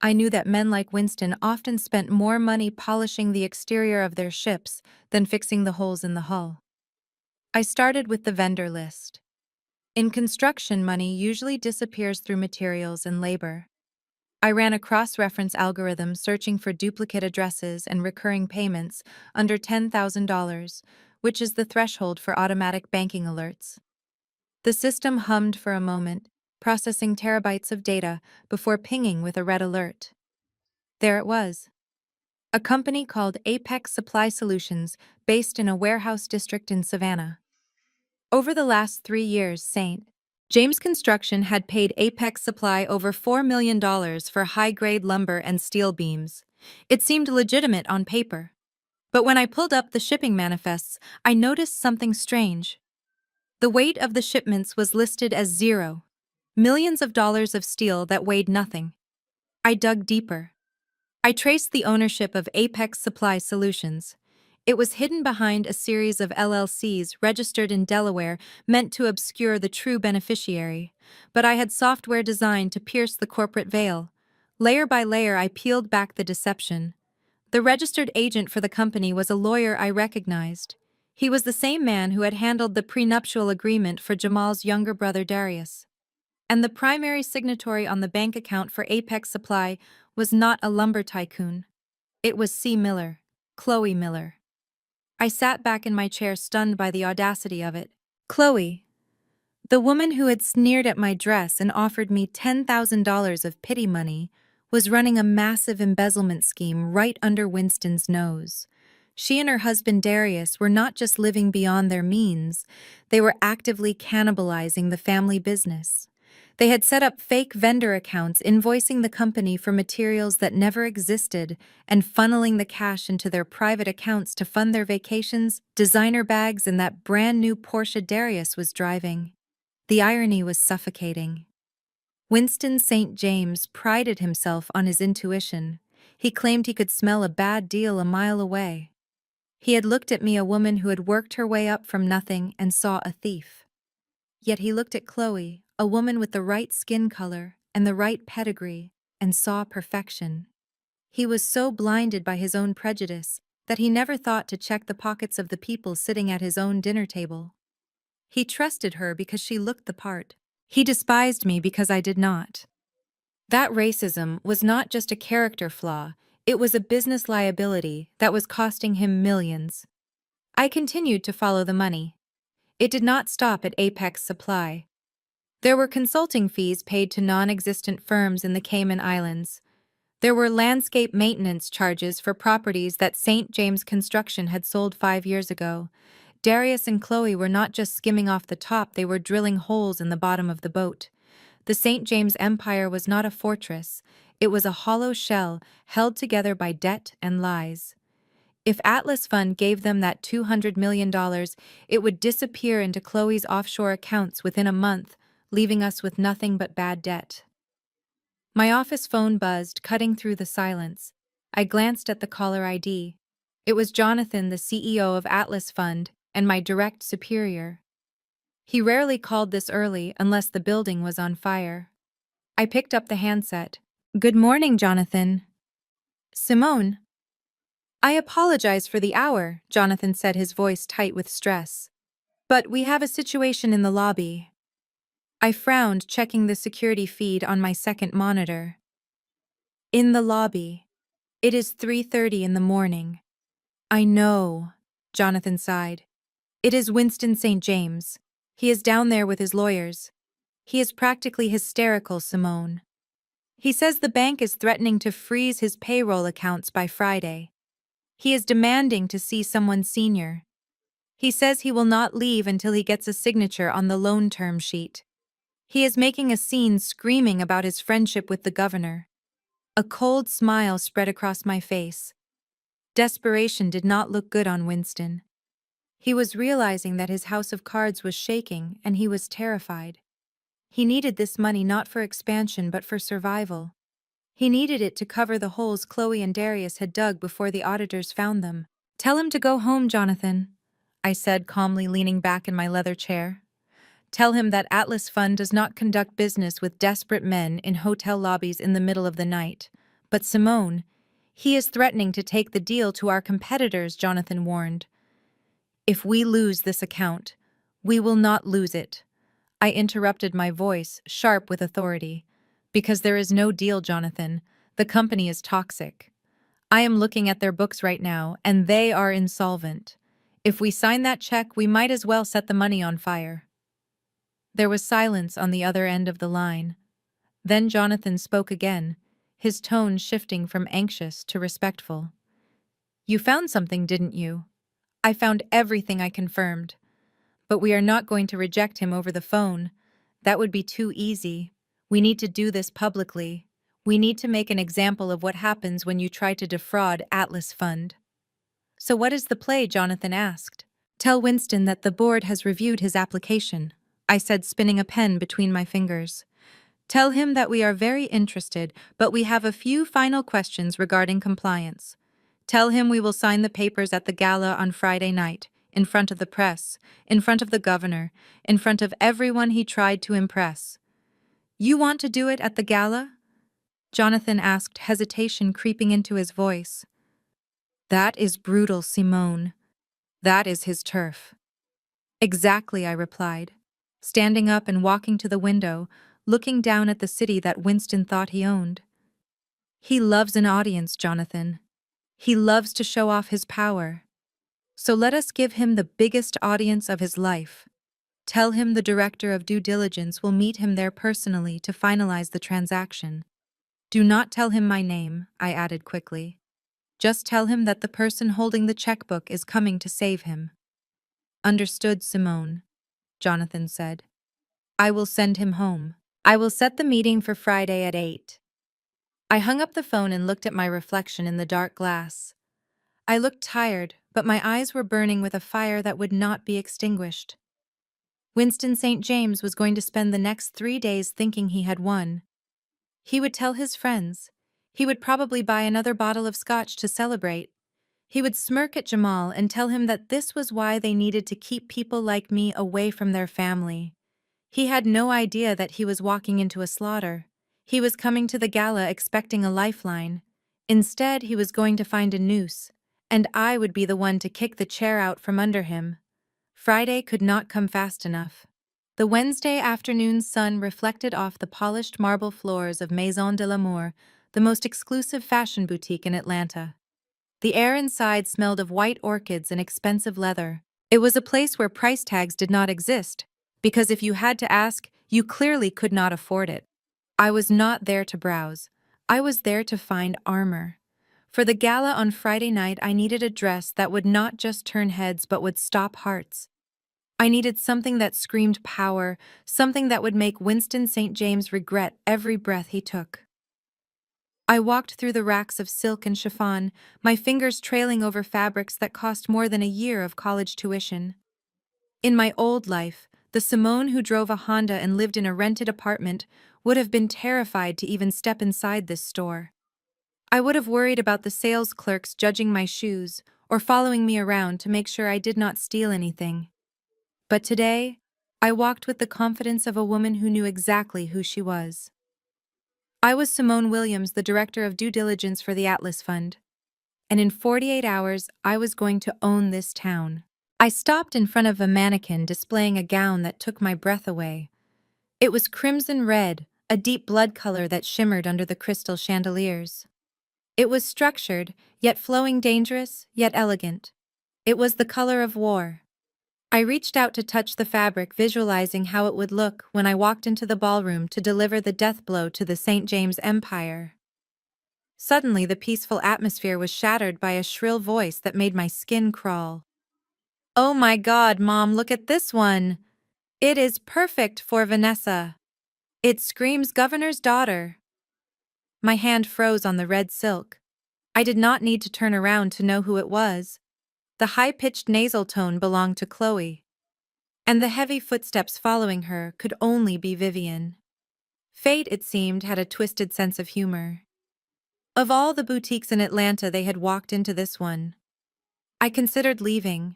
I knew that men like Winston often spent more money polishing the exterior of their ships than fixing the holes in the hull. I started with the vendor list. In construction, money usually disappears through materials and labor. I ran a cross-reference algorithm searching for duplicate addresses and recurring payments under $10,000, which is the threshold for automatic banking alerts. The system hummed for a moment, processing terabytes of data before pinging with a red alert. There it was. A company called Apex Supply Solutions, based in a warehouse district in Savannah. Over the last 3 years, St. James Construction had paid Apex Supply over $4 million for high-grade lumber and steel beams. It seemed legitimate on paper. But when I pulled up the shipping manifests, I noticed something strange. The weight of the shipments was listed as 0. Millions of dollars of steel that weighed nothing. I dug deeper. I traced the ownership of Apex Supply Solutions. It was hidden behind a series of LLCs registered in Delaware meant to obscure the true beneficiary. But I had software designed to pierce the corporate veil. Layer by layer, I peeled back the deception. The registered agent for the company was a lawyer I recognized. He was the same man who had handled the prenuptial agreement for Jamal's younger brother Darius. And the primary signatory on the bank account for Apex Supply was not a lumber tycoon. It was C. Miller, Chloe Miller. I sat back in my chair, stunned by the audacity of it. Chloe, the woman who had sneered at my dress and offered me $10,000 of pity money, was running a massive embezzlement scheme right under Winston's nose. She and her husband Darius were not just living beyond their means, they were actively cannibalizing the family business. They had set up fake vendor accounts invoicing the company for materials that never existed and funneling the cash into their private accounts to fund their vacations, designer bags, and that brand new Porsche Darius was driving. The irony was suffocating. Winston St. James prided himself on his intuition. He claimed he could smell a bad deal a mile away. He had looked at me, a woman who had worked her way up from nothing, and saw a thief. Yet he looked at Chloe, a woman with the right skin color and the right pedigree, and saw perfection. He was so blinded by his own prejudice that he never thought to check the pockets of the people sitting at his own dinner table. He trusted her because she looked the part. He despised me because I did not. That racism was not just a character flaw, it was a business liability that was costing him millions. I continued to follow the money. It did not stop at Apex Supply. There were consulting fees paid to non-existent firms in the Cayman Islands. There were landscape maintenance charges for properties that St. James Construction had sold 5 years ago. Darius and Chloe were not just skimming off the top, they were drilling holes in the bottom of the boat. The St. James Empire was not a fortress, it was a hollow shell held together by debt and lies. If Atlas Fund gave them that $200 million, it would disappear into Chloe's offshore accounts within a month, leaving us with nothing but bad debt. My office phone buzzed, cutting through the silence. I glanced at the caller ID. It was Jonathan, the CEO of Atlas Fund, and my direct superior. He rarely called this early unless the building was on fire. I picked up the handset. "Good morning, Jonathan." "Simone." "I apologize for the hour," Jonathan said, his voice tight with stress. "But we have a situation in the lobby." I frowned, checking the security feed on my second monitor. "In the lobby. It is 3:30 in the morning." "I know," Jonathan sighed. "It is Winston St. James. He is down there with his lawyers. He is practically hysterical, Simone. He says the bank is threatening to freeze his payroll accounts by Friday. He is demanding to see someone senior. He says he will not leave until he gets a signature on the loan term sheet. He is making a scene, screaming about his friendship with the governor." A cold smile spread across my face. Desperation did not look good on Winston. He was realizing that his house of cards was shaking, and he was terrified. He needed this money not for expansion but for survival. He needed it to cover the holes Chloe and Darius had dug before the auditors found them. "Tell him to go home, Jonathan," I said, calmly leaning back in my leather chair. "Tell him that Atlas Fund does not conduct business with desperate men in hotel lobbies in the middle of the night. But Simone, he is threatening to take the deal to our competitors," Jonathan warned. "If we lose this account, we will not lose it." I interrupted, my voice sharp with authority. "Because there is no deal, Jonathan. The company is toxic. I am looking at their books right now, and they are insolvent. If we sign that check, we might as well set the money on fire." There was silence on the other end of the line. Then Jonathan spoke again, his tone shifting from anxious to respectful. "You found something, didn't you?" "I found everything," I confirmed. "But we are not going to reject him over the phone. That would be too easy. We need to do this publicly. We need to make an example of what happens when you try to defraud Atlas Fund." "So what is the play?" Jonathan asked. "Tell Winston that the board has reviewed his application," I said, spinning a pen between my fingers. "Tell him that we are very interested, but we have a few final questions regarding compliance. Tell him we will sign the papers at the gala on Friday night, in front of the press, in front of the governor, in front of everyone he tried to impress." "You want to do it at the gala?" Jonathan asked, hesitation creeping into his voice. "That is brutal, Simone. That is his turf." "Exactly," I replied, standing up and walking to the window, looking down at the city that Winston thought he owned. "He loves an audience, Jonathan. He loves to show off his power. So let us give him the biggest audience of his life. Tell him the director of due diligence will meet him there personally to finalize the transaction. Do not tell him my name," I added quickly. "Just tell him that the person holding the checkbook is coming to save him." "Understood, Simone," Jonathan said. "I will send him home. I will set the meeting for Friday at 8. I hung up the phone and looked at my reflection in the dark glass. I looked tired, but my eyes were burning with a fire that would not be extinguished. Winston St. James was going to spend the next 3 days thinking he had won. He would tell his friends. He would probably buy another bottle of scotch to celebrate. He would smirk at Jamal and tell him that this was why they needed to keep people like me away from their family. He had no idea that he was walking into a slaughter. He was coming to the gala expecting a lifeline. Instead, he was going to find a noose, and I would be the one to kick the chair out from under him. Friday could not come fast enough. The Wednesday afternoon sun reflected off the polished marble floors of Maison de l'Amour, the most exclusive fashion boutique in Atlanta. The air inside smelled of white orchids and expensive leather. It was a place where price tags did not exist, because if you had to ask, you clearly could not afford it. I was not there to browse. I was there to find armor. For the gala on Friday night, I needed a dress that would not just turn heads but would stop hearts. I needed something that screamed power, something that would make Winston St. James regret every breath he took. I walked through the racks of silk and chiffon, my fingers trailing over fabrics that cost more than a year of college tuition. In my old life, the Simone who drove a Honda and lived in a rented apartment would have been terrified to even step inside this store. I would have worried about the sales clerks judging my shoes or following me around to make sure I did not steal anything. But today, I walked with the confidence of a woman who knew exactly who she was. I was Simone Williams, the director of due diligence for the Atlas Fund. And in 48 hours, I was going to own this town. I stopped in front of a mannequin displaying a gown that took my breath away. It was crimson red, a deep blood color that shimmered under the crystal chandeliers. It was structured, yet flowing, dangerous, yet elegant. It was the color of war. I reached out to touch the fabric, visualizing how it would look when I walked into the ballroom to deliver the death blow to the St. James Empire. Suddenly, the peaceful atmosphere was shattered by a shrill voice that made my skin crawl. "Oh my God, Mom, look at this one! It is perfect for Vanessa. It screams governor's daughter." My hand froze on the red silk. I did not need to turn around to know who it was. The high-pitched nasal tone belonged to Chloe. And the heavy footsteps following her could only be Vivian. Fate, it seemed, had a twisted sense of humor. Of all the boutiques in Atlanta, they had walked into this one. I considered leaving.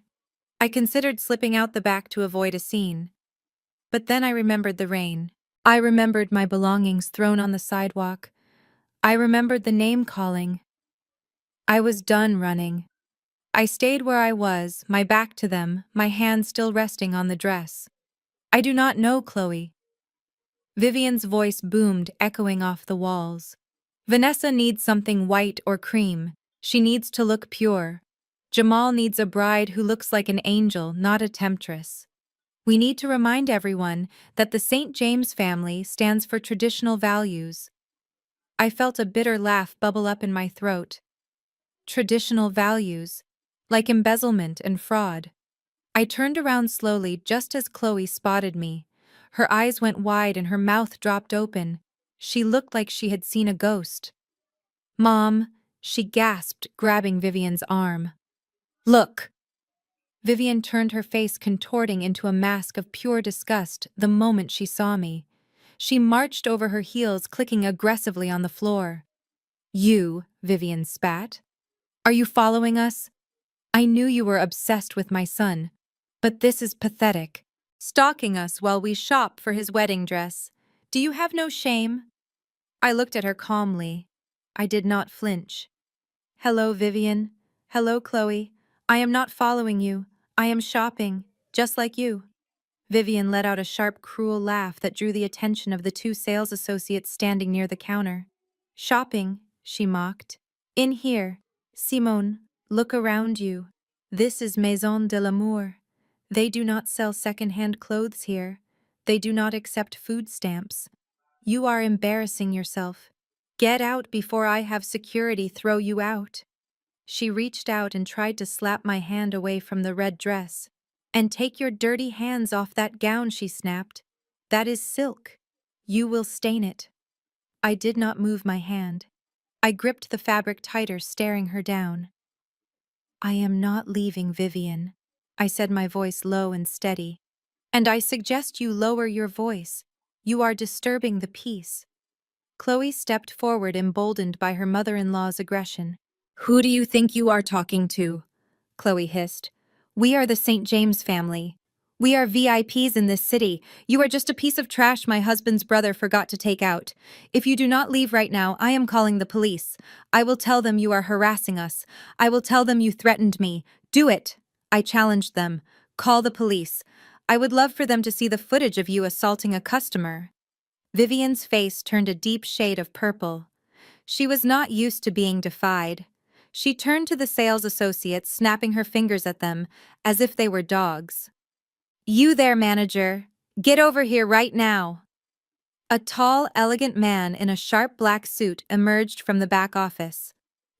I considered slipping out the back to avoid a scene. But then I remembered the rain. I remembered my belongings thrown on the sidewalk. I remembered the name-calling. I was done running. I stayed where I was, my back to them, my hand still resting on the dress. "I do not know, Chloe." Vivian's voice boomed, echoing off the walls. "Vanessa needs something white or cream. She needs to look pure. Jamal needs a bride who looks like an angel, not a temptress. We need to remind everyone that the St. James family stands for traditional values." I felt a bitter laugh bubble up in my throat. Traditional values, like embezzlement and fraud. I turned around slowly just as Chloe spotted me. Her eyes went wide and her mouth dropped open. She looked like she had seen a ghost. "Mom," she gasped, grabbing Vivian's arm. "Look." Vivian turned, her face contorting into a mask of pure disgust the moment she saw me. She marched over her heels, clicking aggressively on the floor. "You," Vivian spat. "Are you following us? I knew you were obsessed with my son, but this is pathetic. Stalking us while we shop for his wedding dress. Do you have no shame?" I looked at her calmly. I did not flinch. "Hello, Vivian. Hello, Chloe. I am not following you. I am shopping, just like you." Vivian let out a sharp, cruel laugh that drew the attention of the two sales associates standing near the counter. "Shopping," she mocked. "In here. Simone, look around you. This is Maison de l'Amour. They do not sell second-hand clothes here. They do not accept food stamps. You are embarrassing yourself. Get out before I have security throw you out." She reached out and tried to slap my hand away from the red dress. "And take your dirty hands off that gown," she snapped. "That is silk. You will stain it." I did not move my hand. I gripped the fabric tighter, staring her down. "I am not leaving, Vivian," I said, my voice low and steady. "And I suggest you lower your voice. You are disturbing the peace." Chloe stepped forward, emboldened by her mother-in-law's aggression. "Who do you think you are talking to?" Chloe hissed. "We are the St. James family. We are VIPs in this city. You are just a piece of trash my husband's brother forgot to take out. If you do not leave right now, I am calling the police. I will tell them you are harassing us. I will tell them you threatened me. Do it!" I challenged them. "Call the police. I would love for them to see the footage of you assaulting a customer. Vivian's face turned a deep shade of purple. She was not used to being defied. She turned to the sales associates, snapping her fingers at them, as if they were dogs. You there, manager. Get over here right now. A tall, elegant man in a sharp black suit emerged from the back office.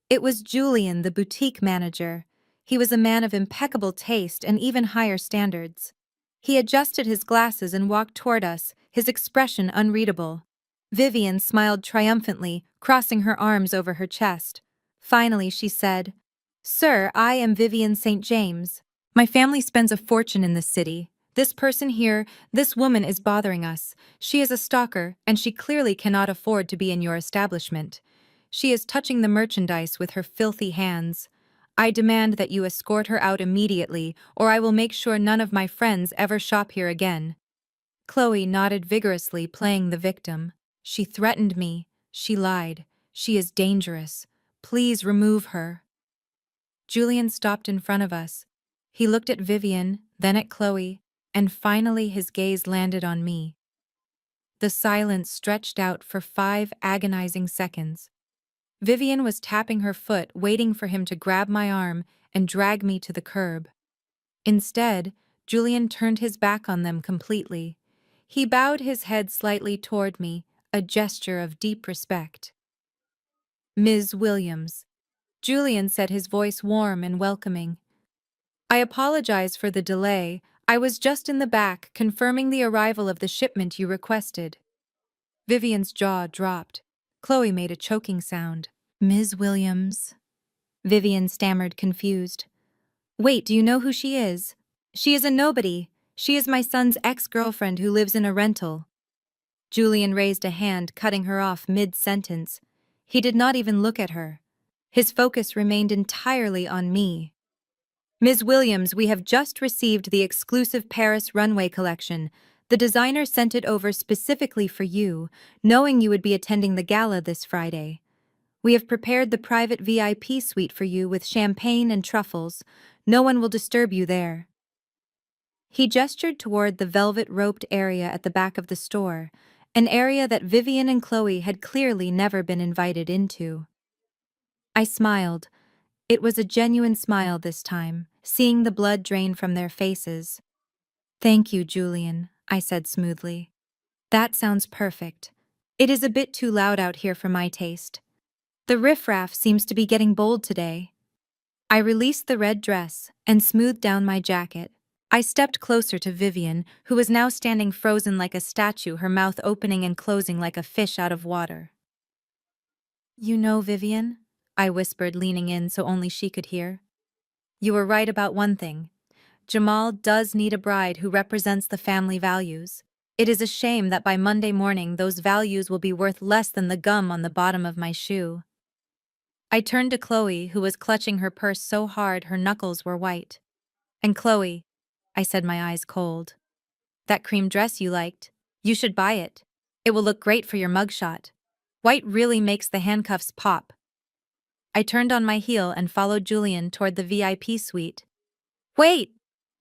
It was Julian, the boutique manager. He was a man of impeccable taste and even higher standards. He adjusted his glasses and walked toward us, his expression unreadable. Vivian smiled triumphantly, crossing her arms over her chest. Finally, she said, "Sir, I am Vivian St. James. My family spends a fortune in this city. This person here, this woman is bothering us. She is a stalker, and she clearly cannot afford to be in your establishment. She is touching the merchandise with her filthy hands. I demand that you escort her out immediately, or I will make sure none of my friends ever shop here again." Chloe nodded vigorously, playing the victim. "She threatened me. She lied. She is dangerous. Please remove her." Julian stopped in front of us. He looked at Vivian, then at Chloe, and finally his gaze landed on me. The silence stretched out for 5 agonizing seconds. Vivian was tapping her foot, waiting for him to grab my arm and drag me to the curb. Instead, Julian turned his back on them completely. He bowed his head slightly toward me, a gesture of deep respect. "Ms. Williams," Julian said, his voice warm and welcoming. "I apologize for the delay. I was just in the back confirming the arrival of the shipment you requested." Vivian's jaw dropped. Chloe made a choking sound. "Ms. Williams?" Vivian stammered, confused. "Wait, do you know who she is?" "She is a nobody. She is my son's ex-girlfriend who lives in a rental." Julian raised a hand, cutting her off mid-sentence. He did not even look at her. His focus remained entirely on me. "Ms. Williams, we have just received the exclusive Paris runway collection. The designer sent it over specifically for you, knowing you would be attending the gala this Friday. We have prepared the private VIP suite for you with champagne and truffles. No one will disturb you there." He gestured toward the velvet-roped area at the back of the store, an area that Vivian and Chloe had clearly never been invited into. I smiled. It was a genuine smile this time, seeing the blood drain from their faces. "Thank you, Julian," I said smoothly. "That sounds perfect. It is a bit too loud out here for my taste. The riffraff seems to be getting bold today." I released the red dress and smoothed down my jacket. I stepped closer to Vivian, who was now standing frozen like a statue, her mouth opening and closing like a fish out of water. "You know, Vivian?" I whispered, leaning in so only she could hear. "You were right about one thing. Jamal does need a bride who represents the family values. It is a shame that by Monday morning those values will be worth less than the gum on the bottom of my shoe." I turned to Chloe, who was clutching her purse so hard her knuckles were white. "And Chloe," I said, my eyes cold, "that cream dress you liked, you should buy it. It will look great for your mugshot. White really makes the handcuffs pop." I turned on my heel and followed Julian toward the VIP suite. "Wait!"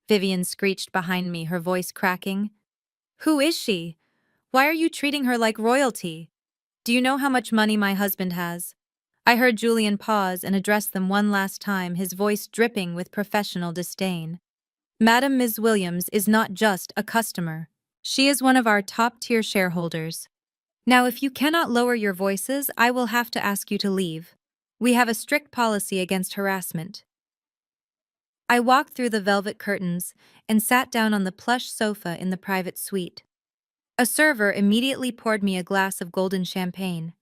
Vivian screeched behind me, her voice cracking. "Who is she? Why are you treating her like royalty? Do you know how much money my husband has?" I heard Julian pause and address them one last time, his voice dripping with professional disdain. "Madam Ms. Williams is not just a customer. She is one of our top-tier shareholders. Now, if you cannot lower your voices, I will have to ask you to leave. We have a strict policy against harassment." I walked through the velvet curtains and sat down on the plush sofa in the private suite. A server immediately poured me a glass of golden champagne.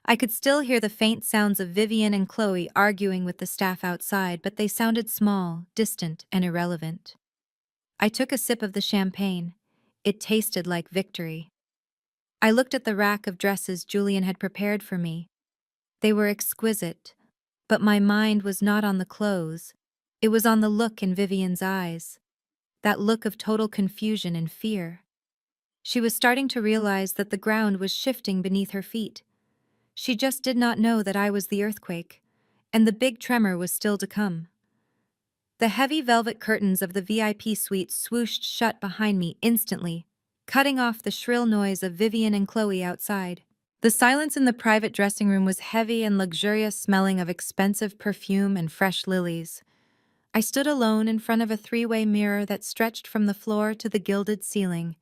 I could still hear the faint sounds of Vivian and Chloe arguing with the staff outside, but they sounded small, distant, and irrelevant. I took a sip of the champagne. It tasted like victory. I looked at the rack of dresses Julian had prepared for me. They were exquisite, but my mind was not on the clothes. It was on the look in Vivian's eyes, that look of total confusion and fear. She was starting to realize that the ground was shifting beneath her feet. She just did not know that I was the earthquake, and the big tremor was still to come. The heavy velvet curtains of the VIP suite swooshed shut behind me instantly, cutting off the shrill noise of Vivian and Chloe outside. The silence in the private dressing room was heavy and luxurious, smelling of expensive perfume and fresh lilies. I stood alone in front of a three-way mirror that stretched from the floor to the gilded ceiling.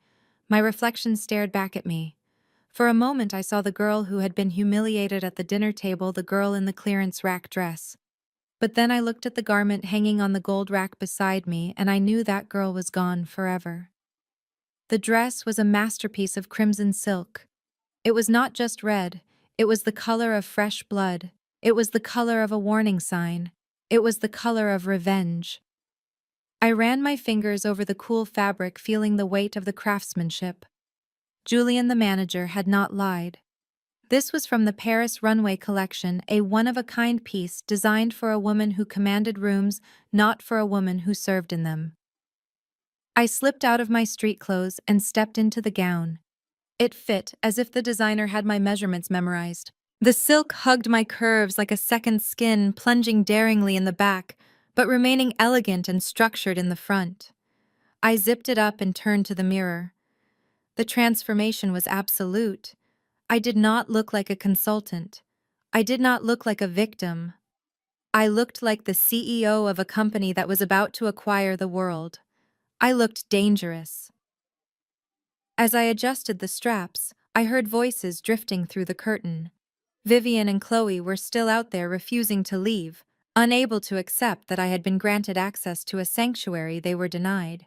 My reflection stared back at me. For a moment I saw the girl who had been humiliated at the dinner table, the girl in the clearance rack dress. But then I looked at the garment hanging on the gold rack beside me, and I knew that girl was gone forever. The dress was a masterpiece of crimson silk. It was not just red, it was the color of fresh blood. It was the color of a warning sign. It was the color of revenge. I ran my fingers over the cool fabric, feeling the weight of the craftsmanship. Julian, the manager, had not lied. This was from the Paris runway collection, a one-of-a-kind piece designed for a woman who commanded rooms, not for a woman who served in them. I slipped out of my street clothes and stepped into the gown. It fit as if the designer had my measurements memorized. The silk hugged my curves like a second skin, plunging daringly in the back, but remaining elegant and structured in the front. I zipped it up and turned to the mirror. The transformation was absolute. I did not look like a consultant. I did not look like a victim. I looked like the CEO of a company that was about to acquire the world. I looked dangerous. As I adjusted the straps, I heard voices drifting through the curtain. Vivian and Chloe were still out there, refusing to leave, unable to accept that I had been granted access to a sanctuary they were denied.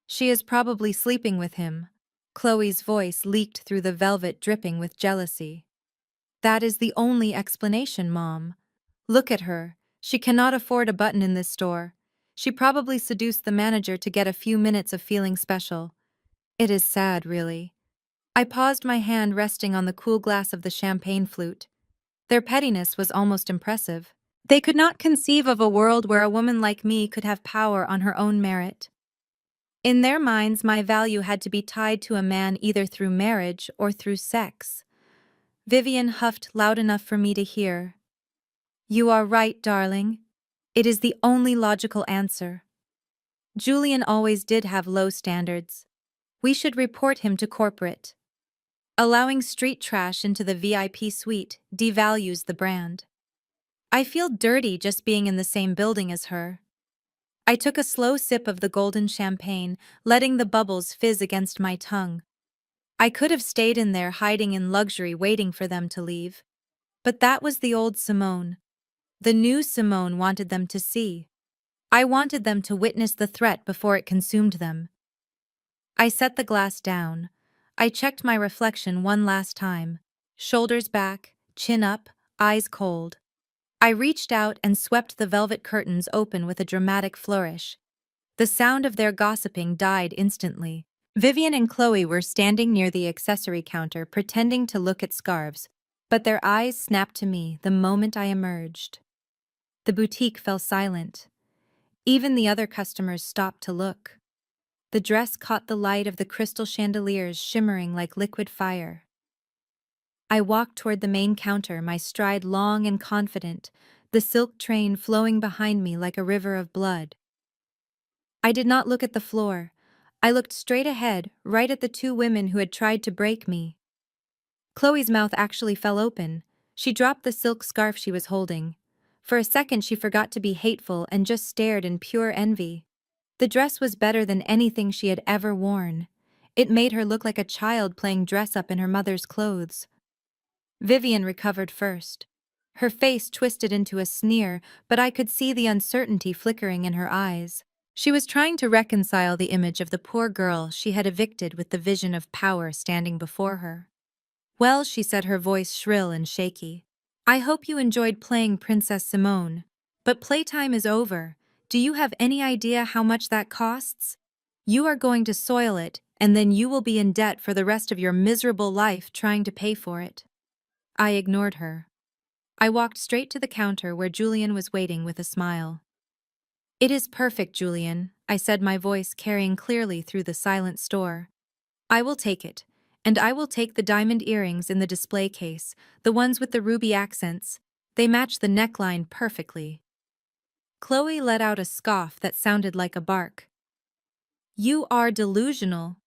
"She is probably sleeping with him." Chloe's voice leaked through the velvet, dripping with jealousy. "That is the only explanation, Mom. Look at her. She cannot afford a button in this store. She probably seduced the manager to get a few minutes of feeling special. It is sad, really." I paused, my hand resting on the cool glass of the champagne flute. Their pettiness was almost impressive. They could not conceive of a world where a woman like me could have power on her own merit. In their minds, my value had to be tied to a man either through marriage or through sex. Vivian huffed loud enough for me to hear. "You are right, darling. It is the only logical answer. Julian always did have low standards. We should report him to corporate. Allowing street trash into the VIP suite devalues the brand. I feel dirty just being in the same building as her." I took a slow sip of the golden champagne, letting the bubbles fizz against my tongue. I could have stayed in there, hiding in luxury, waiting for them to leave. But that was the old Simone. The new Simone wanted them to see. I wanted them to witness the threat before it consumed them. I set the glass down. I checked my reflection one last time. Shoulders back, chin up, eyes cold. I reached out and swept the velvet curtains open with a dramatic flourish. The sound of their gossiping died instantly. Vivian and Chloe were standing near the accessory counter, pretending to look at scarves, but their eyes snapped to me the moment I emerged. The boutique fell silent. Even the other customers stopped to look. The dress caught the light of the crystal chandeliers, shimmering like liquid fire. I walked toward the main counter, my stride long and confident, the silk train flowing behind me like a river of blood. I did not look at the floor. I looked straight ahead, right at the two women who had tried to break me. Chloe's mouth actually fell open. She dropped the silk scarf she was holding. For a second she forgot to be hateful and just stared in pure envy. The dress was better than anything she had ever worn. It made her look like a child playing dress-up in her mother's clothes. Vivian recovered first. Her face twisted into a sneer, but I could see the uncertainty flickering in her eyes. She was trying to reconcile the image of the poor girl she had evicted with the vision of power standing before her. "Well," she said, her voice shrill and shaky, "I hope you enjoyed playing Princess Simone. But playtime is over. Do you have any idea how much that costs? You are going to soil it, and then you will be in debt for the rest of your miserable life trying to pay for it." I ignored her. I walked straight to the counter where Julian was waiting with a smile. "It is perfect, Julian," I said, my voice carrying clearly through the silent store. "I will take it, and I will take the diamond earrings in the display case, the ones with the ruby accents. They match the neckline perfectly." Chloe let out a scoff that sounded like a bark. You are delusional.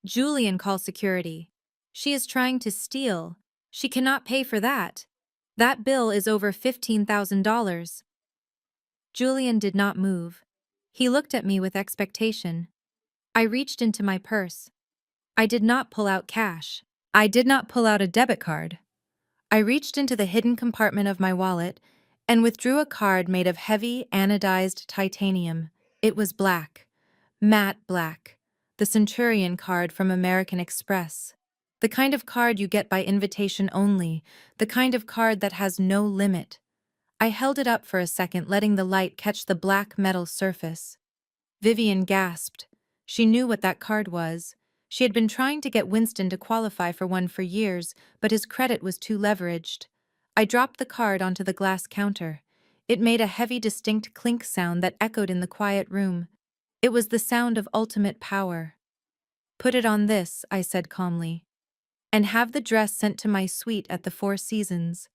Julian, call security. She is trying to steal. She cannot pay for that. That bill is over $15,000. Julian did not move. He looked at me with expectation. I reached into my purse. I did not pull out cash. I did not pull out a debit card. I reached into the hidden compartment of my wallet and withdrew a card made of heavy anodized titanium. It was black. Matte black. The Centurion card from American Express. The kind of card you get by invitation only. The kind of card that has no limit. I held it up for a second, letting the light catch the black metal surface. Vivian gasped. She knew what that card was. She had been trying to get Winston to qualify for one for years, but his credit was too leveraged. I dropped the card onto the glass counter. It made a heavy, distinct clink sound that echoed in the quiet room. It was the sound of ultimate power. Put it on this, I said calmly, and have the dress sent to my suite at the Four Seasons.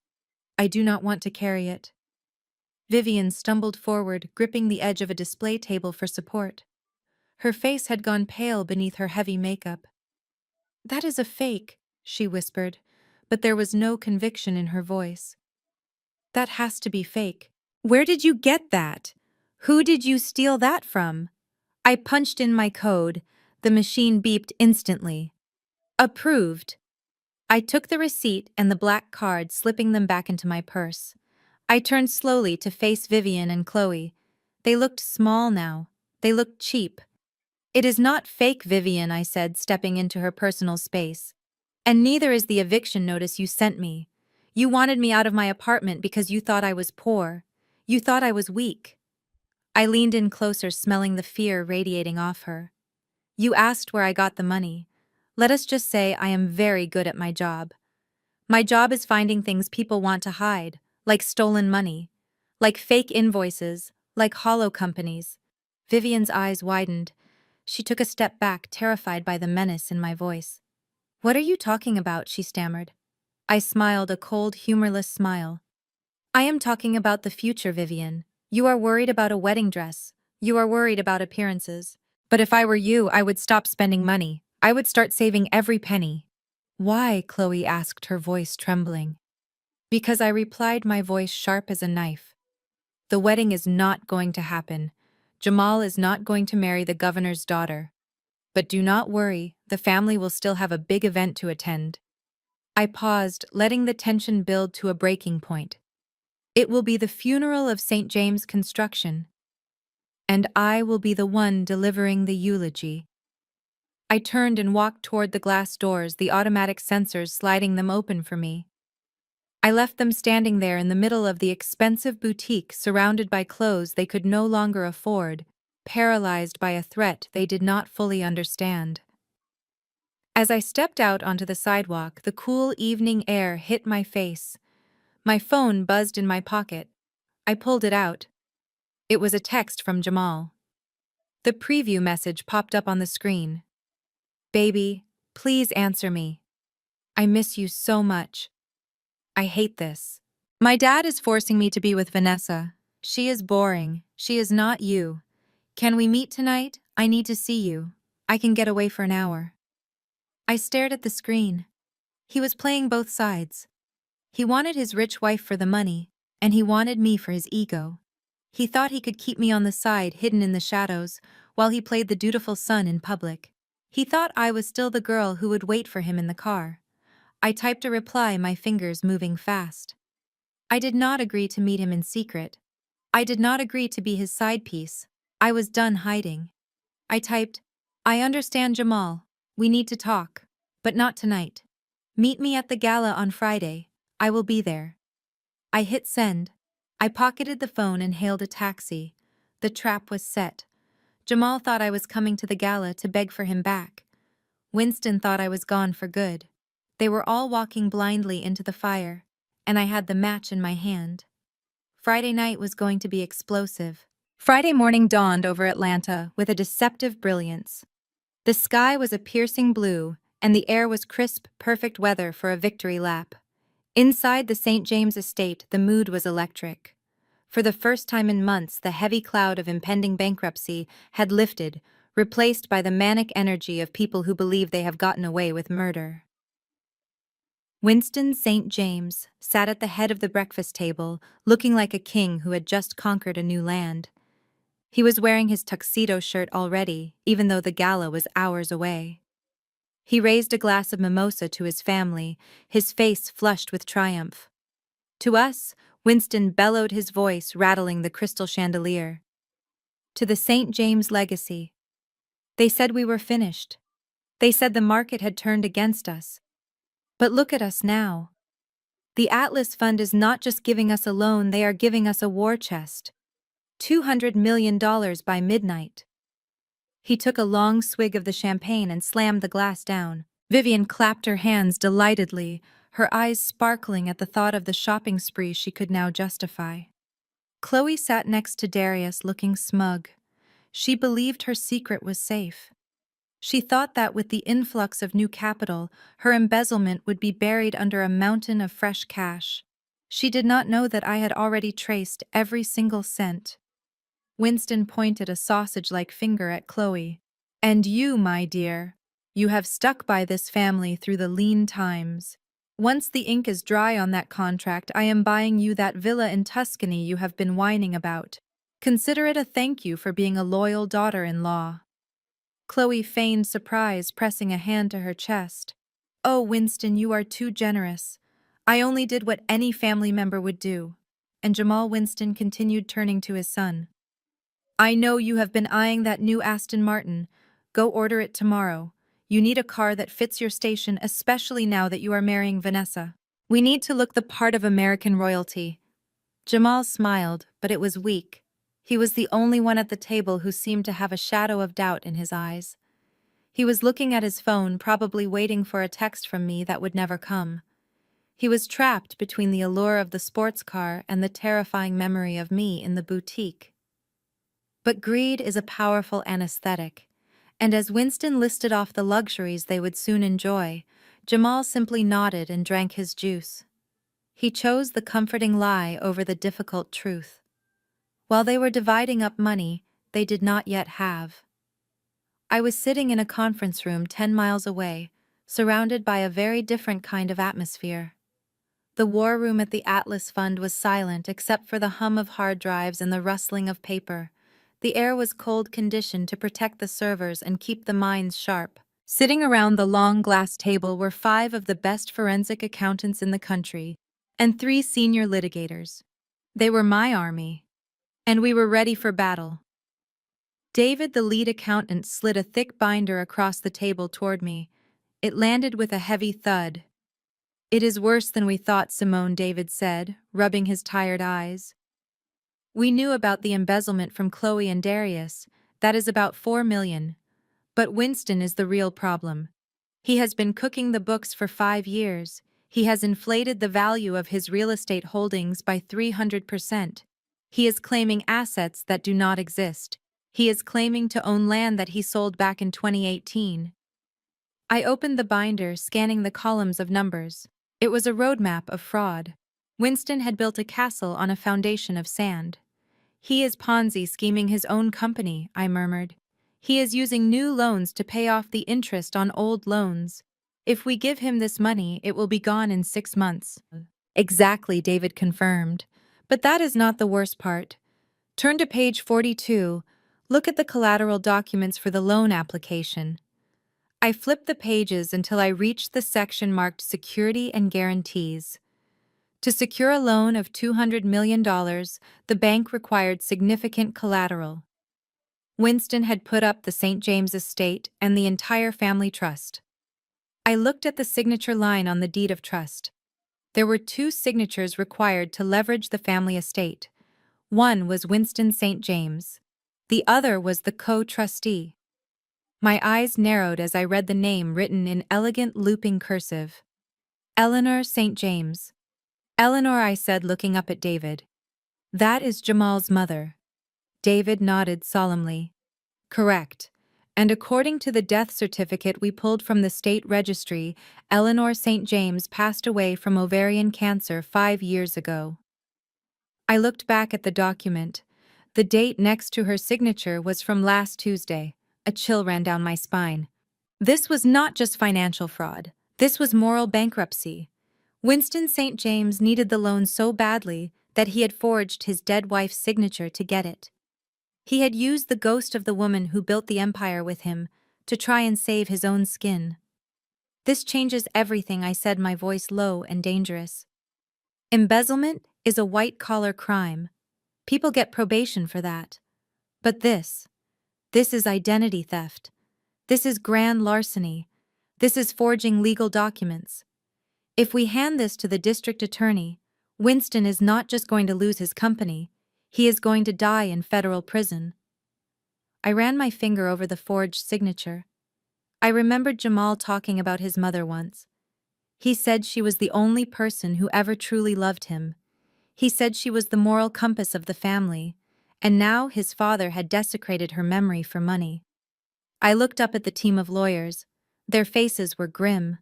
I do not want to carry it. Vivian stumbled forward, gripping the edge of a display table for support. Her face had gone pale beneath her heavy makeup. That is a fake, she whispered, but there was no conviction in her voice. That has to be fake. Where did you get that? Who did you steal that from? I punched in my code. The machine beeped instantly. Approved. I took the receipt and the black card, slipping them back into my purse. I turned slowly to face Vivian and Chloe. They looked small now. They looked cheap. It is not fake, Vivian, I said, stepping into her personal space. And neither is the eviction notice you sent me. You wanted me out of my apartment because you thought I was poor. You thought I was weak. I leaned in closer, smelling the fear radiating off her. You asked where I got the money. Let us just say I am very good at my job. My job is finding things people want to hide, like stolen money, like fake invoices, like hollow companies. Vivian's eyes widened. She took a step back, terrified by the menace in my voice. What are you talking about? She stammered. I smiled, a cold, humorless smile. I am talking about the future, Vivian. You are worried about a wedding dress. You are worried about appearances. But if I were you, I would stop spending money. I would start saving every penny. Why? Chloe asked, her voice trembling. Because I replied, my voice sharp as a knife. The wedding is not going to happen. Jamal is not going to marry the governor's daughter. But do not worry, the family will still have a big event to attend. I paused, letting the tension build to a breaking point. It will be the funeral of St. James Construction. And I will be the one delivering the eulogy. I turned and walked toward the glass doors, the automatic sensors sliding them open for me. I left them standing there in the middle of the expensive boutique, surrounded by clothes they could no longer afford, paralyzed by a threat they did not fully understand. As I stepped out onto the sidewalk, the cool evening air hit my face. My phone buzzed in my pocket. I pulled it out. It was a text from Jamal. The preview message popped up on the screen. Baby, please answer me. I miss you so much. I hate this. My dad is forcing me to be with Vanessa. She is boring. She is not you. Can we meet tonight? I need to see you. I can get away for an hour. I stared at the screen. He was playing both sides. He wanted his rich wife for the money, and he wanted me for his ego. He thought he could keep me on the side, hidden in the shadows, while he played the dutiful son in public. He thought I was still the girl who would wait for him in the car. I typed a reply, my fingers moving fast. I did not agree to meet him in secret. I did not agree to be his side piece. I was done hiding. I typed, I understand, Jamal. We need to talk. But not tonight. Meet me at the gala on Friday. I will be there. I hit send. I pocketed the phone and hailed a taxi. The trap was set. Jamal thought I was coming to the gala to beg for him back. Winston thought I was gone for good. They were all walking blindly into the fire, and I had the match in my hand. Friday night was going to be explosive. Friday morning dawned over Atlanta with a deceptive brilliance. The sky was a piercing blue, and the air was crisp, perfect weather for a victory lap. Inside the St. James estate, the mood was electric. For the first time in months, the heavy cloud of impending bankruptcy had lifted, replaced by the manic energy of people who believe they have gotten away with murder. Winston St. James sat at the head of the breakfast table, looking like a king who had just conquered a new land. He was wearing his tuxedo shirt already, even though the gala was hours away. He raised a glass of mimosa to his family, his face flushed with triumph. To us, Winston bellowed his voice, rattling the crystal chandelier. To the St. James legacy. They said we were finished. They said the market had turned against us. But look at us now. The Atlas Fund is not just giving us a loan, they are giving us a war chest. $200 million by midnight. He took a long swig of the champagne and slammed the glass down. Vivian clapped her hands delightedly, her eyes sparkling at the thought of the shopping spree she could now justify. Chloe sat next to Darius, looking smug. She believed her secret was safe. She thought that with the influx of new capital, her embezzlement would be buried under a mountain of fresh cash. She did not know that I had already traced every single cent. Winston pointed a sausage-like finger at Chloe. And you, my dear, you have stuck by this family through the lean times. Once the ink is dry on that contract, I am buying you that villa in Tuscany you have been whining about. Consider it a thank you for being a loyal daughter-in-law. Chloe feigned surprise, pressing a hand to her chest. Oh, Winston, you are too generous. I only did what any family member would do. And Jamal Winston continued, turning to his son. I know you have been eyeing that new Aston Martin. Go order it tomorrow. You need a car that fits your station, especially now that you are marrying Vanessa. We need to look the part of American royalty. Jamal smiled, but it was weak. He was the only one at the table who seemed to have a shadow of doubt in his eyes. He was looking at his phone, probably waiting for a text from me that would never come. He was trapped between the allure of the sports car and the terrifying memory of me in the boutique. But greed is a powerful anesthetic, and as Winston listed off the luxuries they would soon enjoy, Jamal simply nodded and drank his juice. He chose the comforting lie over the difficult truth. While they were dividing up money they did not yet have. I was sitting in a conference room 10 miles away, surrounded by a very different kind of atmosphere. The war room at the Atlas Fund was silent except for the hum of hard drives and the rustling of paper. The air was cold-conditioned to protect the servers and keep the minds sharp. Sitting around the long glass table were 5 of the best forensic accountants in the country and 3 senior litigators. They were my army, and we were ready for battle. David, the lead accountant, slid a thick binder across the table toward me. It landed with a heavy thud. It is worse than we thought, Simone, David said, rubbing his tired eyes. We knew about the embezzlement from Chloe and Darius. That is about $4 million. But Winston is the real problem. He has been cooking the books for 5 years. He has inflated the value of his real estate holdings by 300%. He is claiming assets that do not exist. He is claiming to own land that he sold back in 2018. I opened the binder, scanning the columns of numbers. It was a roadmap of fraud. Winston had built a castle on a foundation of sand. He is Ponzi scheming his own company, I murmured. He is using new loans to pay off the interest on old loans. If we give him this money, it will be gone in 6 months. Exactly, David confirmed. But that is not the worst part. Turn to page 42. Look at the collateral documents for the loan application. I flipped the pages until I reached the section marked Security and Guarantees. To secure a loan of $200 million, the bank required significant collateral. Winston had put up the St. James estate and the entire family trust. I looked at the signature line on the deed of trust. There were 2 signatures required to leverage the family estate. One was Winston St. James. The other was the co-trustee. My eyes narrowed as I read the name written in elegant looping cursive. Eleanor St. James. Eleanor, I said, looking up at David. That is Jamal's mother. David nodded solemnly. Correct. And according to the death certificate we pulled from the state registry, Eleanor St. James passed away from ovarian cancer 5 years ago. I looked back at the document. The date next to her signature was from last Tuesday. A chill ran down my spine. This was not just financial fraud. This was moral bankruptcy. Winston St. James needed the loan so badly that he had forged his dead wife's signature to get it. He had used the ghost of the woman who built the empire with him to try and save his own skin. This changes everything, I said, my voice low and dangerous. Embezzlement is a white-collar crime. People get probation for that. But this is identity theft. This is grand larceny. This is forging legal documents. If we hand this to the district attorney, Winston is not just going to lose his company, he is going to die in federal prison. I ran my finger over the forged signature. I remembered Jamal talking about his mother once. He said she was the only person who ever truly loved him. He said she was the moral compass of the family, and now his father had desecrated her memory for money. I looked up at the team of lawyers. Their faces were grim.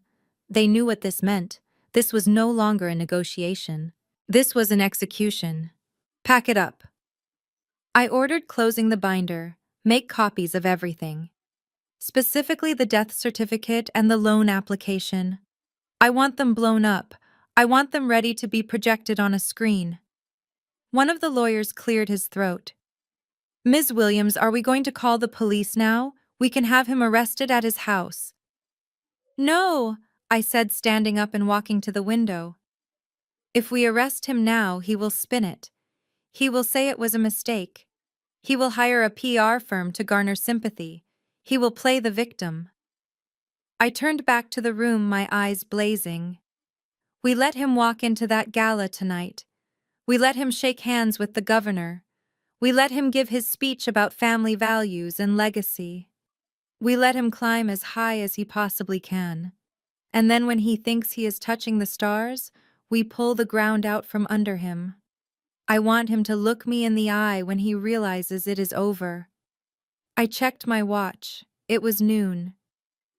They knew what this meant. This was no longer a negotiation. This was an execution. Pack it up. I ordered, closing the binder. Make copies of everything. Specifically the death certificate and the loan application. I want them blown up. I want them ready to be projected on a screen. One of the lawyers cleared his throat. Ms. Williams, are we going to call the police now? We can have him arrested at his house. No, I said, standing up and walking to the window. If we arrest him now, he will spin it. He will say it was a mistake. He will hire a PR firm to garner sympathy. He will play the victim. I turned back to the room, my eyes blazing. We let him walk into that gala tonight. We let him shake hands with the governor. We let him give his speech about family values and legacy. We let him climb as high as he possibly can. And then when he thinks he is touching the stars, we pull the ground out from under him. I want him to look me in the eye when he realizes it is over. I checked my watch. It was noon.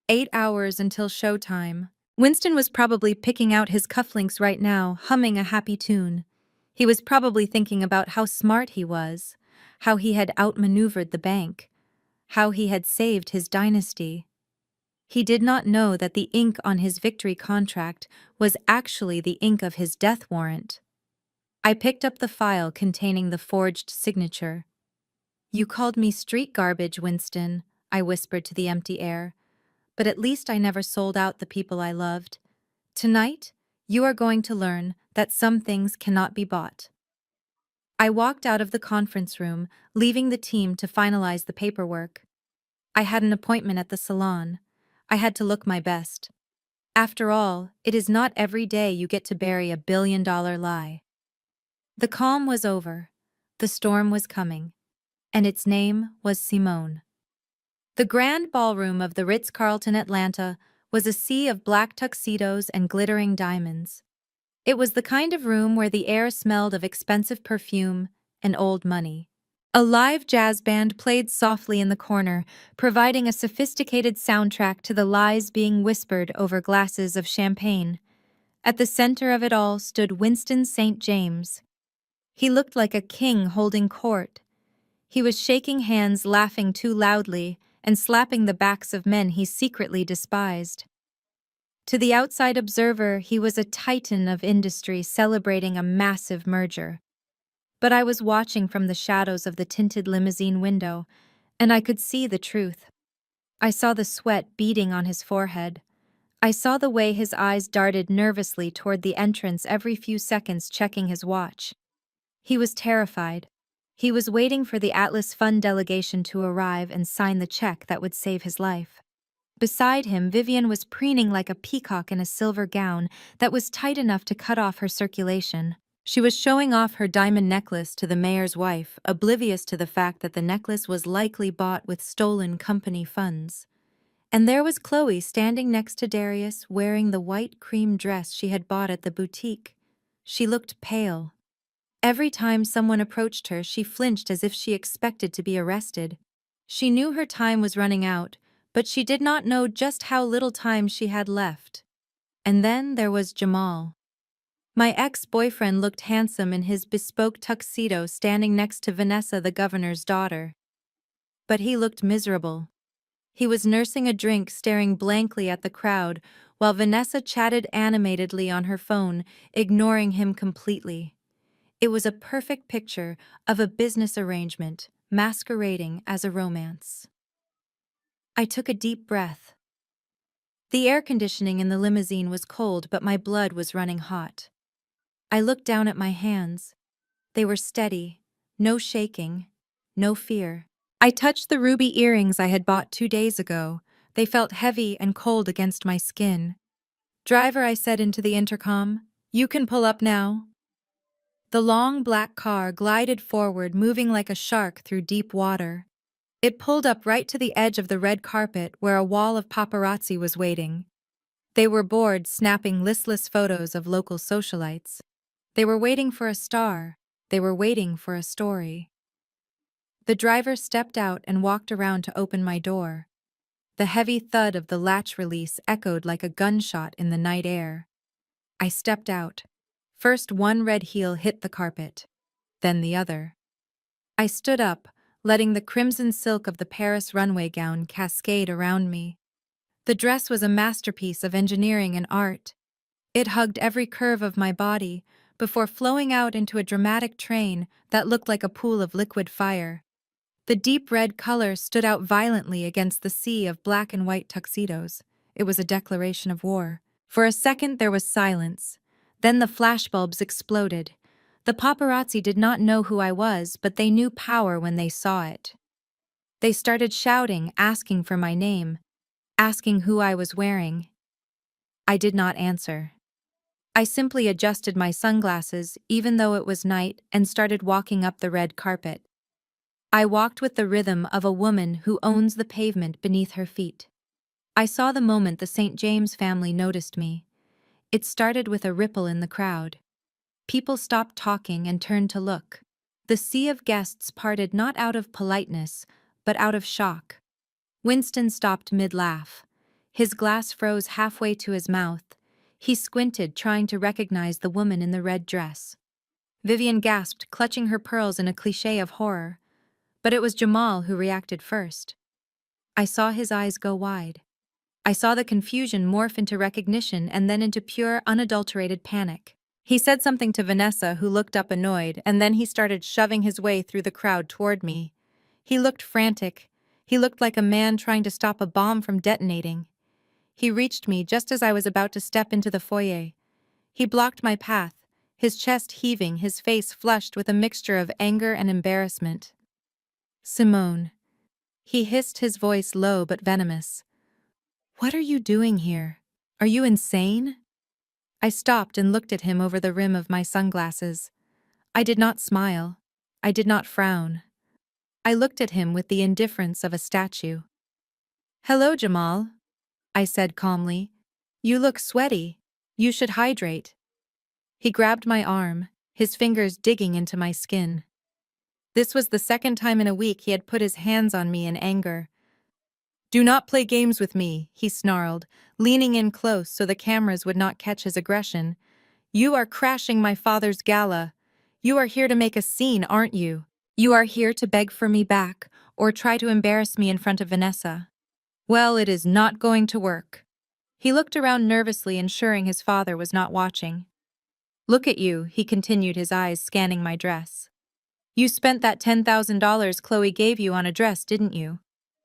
8 hours until showtime. Winston was probably picking out his cufflinks right now, humming a happy tune. He was probably thinking about how smart he was, how he had outmaneuvered the bank, how he had saved his dynasty. He did not know that the ink on his victory contract was actually the ink of his death warrant. I picked up the file containing the forged signature. You called me street garbage, Winston, I whispered to the empty air. But at least I never sold out the people I loved. Tonight, you are going to learn that some things cannot be bought. I walked out of the conference room, leaving the team to finalize the paperwork. I had an appointment at the salon. I had to look my best. After all, it is not every day you get to bury a billion-dollar lie. The calm was over. The storm was coming. And its name was Simone. The grand ballroom of the Ritz-Carlton Atlanta was a sea of black tuxedos and glittering diamonds. It was the kind of room where the air smelled of expensive perfume and old money. A live jazz band played softly in the corner, providing a sophisticated soundtrack to the lies being whispered over glasses of champagne. At the center of it all stood Winston St. James. He looked like a king holding court. He was shaking hands, laughing too loudly, and slapping the backs of men he secretly despised. To the outside observer, he was a titan of industry celebrating a massive merger. But I was watching from the shadows of the tinted limousine window, and I could see the truth. I saw the sweat beading on his forehead. I saw the way his eyes darted nervously toward the entrance every few seconds, checking his watch. He was terrified. He was waiting for the Atlas Fund delegation to arrive and sign the check that would save his life. Beside him, Vivian was preening like a peacock in a silver gown that was tight enough to cut off her circulation. She was showing off her diamond necklace to the mayor's wife, oblivious to the fact that the necklace was likely bought with stolen company funds. And there was Chloe standing next to Darius, wearing the white cream dress she had bought at the boutique. She looked pale. Every time someone approached her, she flinched as if she expected to be arrested. She knew her time was running out, but she did not know just how little time she had left. And then there was Jamal. My ex-boyfriend looked handsome in his bespoke tuxedo standing next to Vanessa, the governor's daughter. But he looked miserable. He was nursing a drink, staring blankly at the crowd, while Vanessa chatted animatedly on her phone, ignoring him completely. It was a perfect picture of a business arrangement masquerading as a romance. I took a deep breath. The air conditioning in the limousine was cold, but my blood was running hot. I looked down at my hands. They were steady, no shaking, no fear. I touched the ruby earrings I had bought 2 days ago. They felt heavy and cold against my skin. "Driver," I said into the intercom, "you can pull up now." The long black car glided forward, moving like a shark through deep water. It pulled up right to the edge of the red carpet where a wall of paparazzi was waiting. They were bored, snapping listless photos of local socialites. They were waiting for a star. They were waiting for a story. The driver stepped out and walked around to open my door. The heavy thud of the latch release echoed like a gunshot in the night air. I stepped out. First one red heel hit the carpet, then the other. I stood up, letting the crimson silk of the Paris runway gown cascade around me. The dress was a masterpiece of engineering and art. It hugged every curve of my body before flowing out into a dramatic train that looked like a pool of liquid fire. The deep red color stood out violently against the sea of black and white tuxedos. It was a declaration of war. For a second there was silence. Then the flashbulbs exploded. The paparazzi did not know who I was, but they knew power when they saw it. They started shouting, asking for my name, asking who I was wearing. I did not answer. I simply adjusted my sunglasses, even though it was night, and started walking up the red carpet. I walked with the rhythm of a woman who owns the pavement beneath her feet. I saw the moment the St. James family noticed me. It started with a ripple in the crowd. People stopped talking and turned to look. The sea of guests parted not out of politeness, but out of shock. Winston stopped mid-laugh. His glass froze halfway to his mouth. He squinted, trying to recognize the woman in the red dress. Vivian gasped, clutching her pearls in a cliché of horror. But it was Jamal who reacted first. I saw his eyes go wide. I saw the confusion morph into recognition and then into pure, unadulterated panic. He said something to Vanessa, who looked up annoyed, and then he started shoving his way through the crowd toward me. He looked frantic. He looked like a man trying to stop a bomb from detonating. He reached me just as I was about to step into the foyer. He blocked my path, his chest heaving, his face flushed with a mixture of anger and embarrassment. "Simone." He hissed, his voice low but venomous. "What are you doing here? Are you insane?" I stopped and looked at him over the rim of my sunglasses. I did not smile. I did not frown. I looked at him with the indifference of a statue. "Hello, Jamal," I said calmly. "You look sweaty. You should hydrate." He grabbed my arm, his fingers digging into my skin. This was the second time in a week he had put his hands on me in anger. "Do not play games with me," he snarled, leaning in close so the cameras would not catch his aggression. "You are crashing my father's gala. You are here to make a scene, aren't you? You are here to beg for me back, or try to embarrass me in front of Vanessa. Well, it is not going to work." He looked around nervously, ensuring his father was not watching. "Look at you," he continued, his eyes scanning my dress. "You spent that $10,000 Chloe gave you on a dress, didn't you?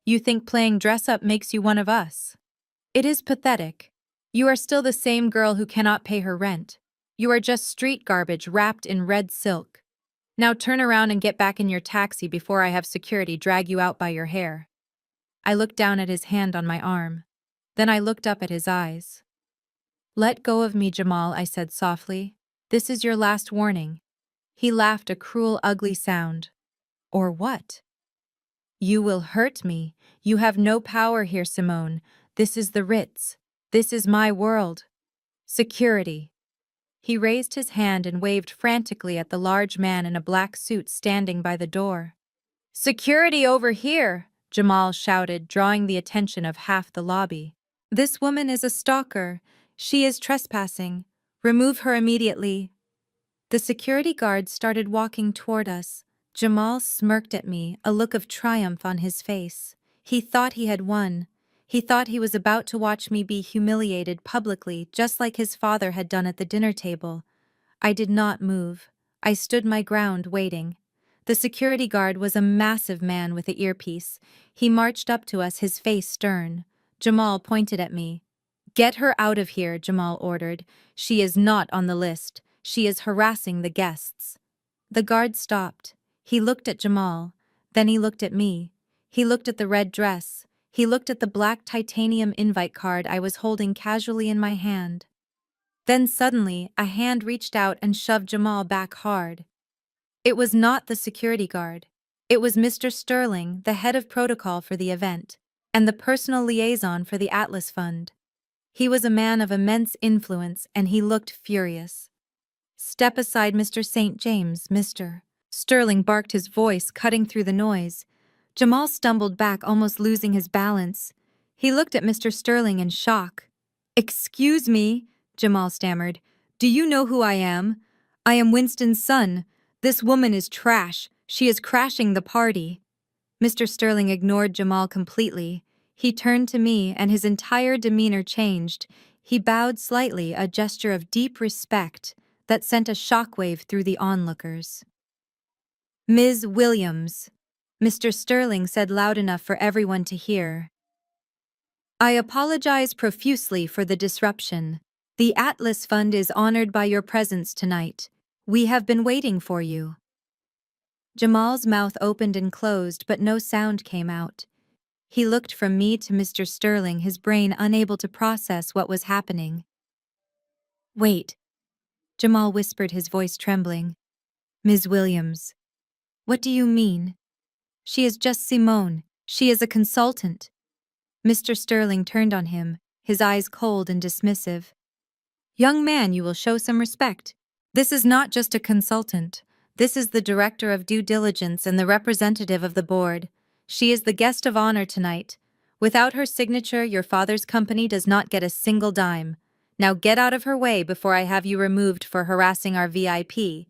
You think playing dress-up makes you one of us? It is pathetic. You are still the same girl who cannot pay her rent. You are just street garbage wrapped in red silk. Now turn around and get back in your taxi before I have security drag you out by your hair." I looked down at his hand on my arm. Then I looked up at his eyes. "Let go of me, Jamal," I said softly. "This is your last warning." He laughed, a cruel, ugly sound. "Or what?" "You will hurt me. You have no power here, Simone. This is the Ritz. This is my world. Security." He raised his hand and waved frantically at the large man in a black suit standing by the door. "Security over here!" Jamal shouted, drawing the attention of half the lobby. "This woman is a stalker. She is trespassing. Remove her immediately. The security guard started walking toward us. Jamal smirked at me, a look of triumph on his face. He thought he had won. He thought he was about to watch me be humiliated publicly, just like his father had done at the dinner table. I did not move. I stood my ground, waiting. The security guard was a massive man with an earpiece. He marched up to us, his face stern. Jamal pointed at me. "Get her out of here," Jamal ordered. "She is not on the list. She is harassing the guests." The guard stopped. He looked at Jamal. Then he looked at me. He looked at the red dress. He looked at the black titanium invite card I was holding casually in my hand. Then suddenly, a hand reached out and shoved Jamal back hard. It was not the security guard. It was Mr. Sterling, the head of protocol for the event, and the personal liaison for the Atlas Fund. He was a man of immense influence, and he looked furious. "Step aside, Mr. St. James, Mr." Sterling barked, his voice cutting through the noise. Jamal stumbled back, almost losing his balance. He looked at Mr. Sterling in shock. "Excuse me," Jamal stammered. "Do you know who I am? I am Winston's son. This woman is trash. She is crashing the party." Mr. Sterling ignored Jamal completely. He turned to me, and his entire demeanor changed. He bowed slightly, a gesture of deep respect that sent a shockwave through the onlookers. "Ms. Williams," Mr. Sterling said loud enough for everyone to hear. "I apologize profusely for the disruption. The Atlas Fund is honored by your presence tonight. We have been waiting for you." Jamal's mouth opened and closed, but no sound came out. He looked from me to Mr. Sterling, his brain unable to process what was happening. "Wait," Jamal whispered, his voice trembling. "Ms. Williams. What do you mean?" "She is just Simone. She is a consultant." Mr. Sterling turned on him, his eyes cold and dismissive. "Young man, you will show some respect. This is not just a consultant. This is the director of due diligence and the representative of the board. She is the guest of honor tonight. Without her signature, your father's company does not get a single dime. Now get out of her way before I have you removed for harassing our VIP."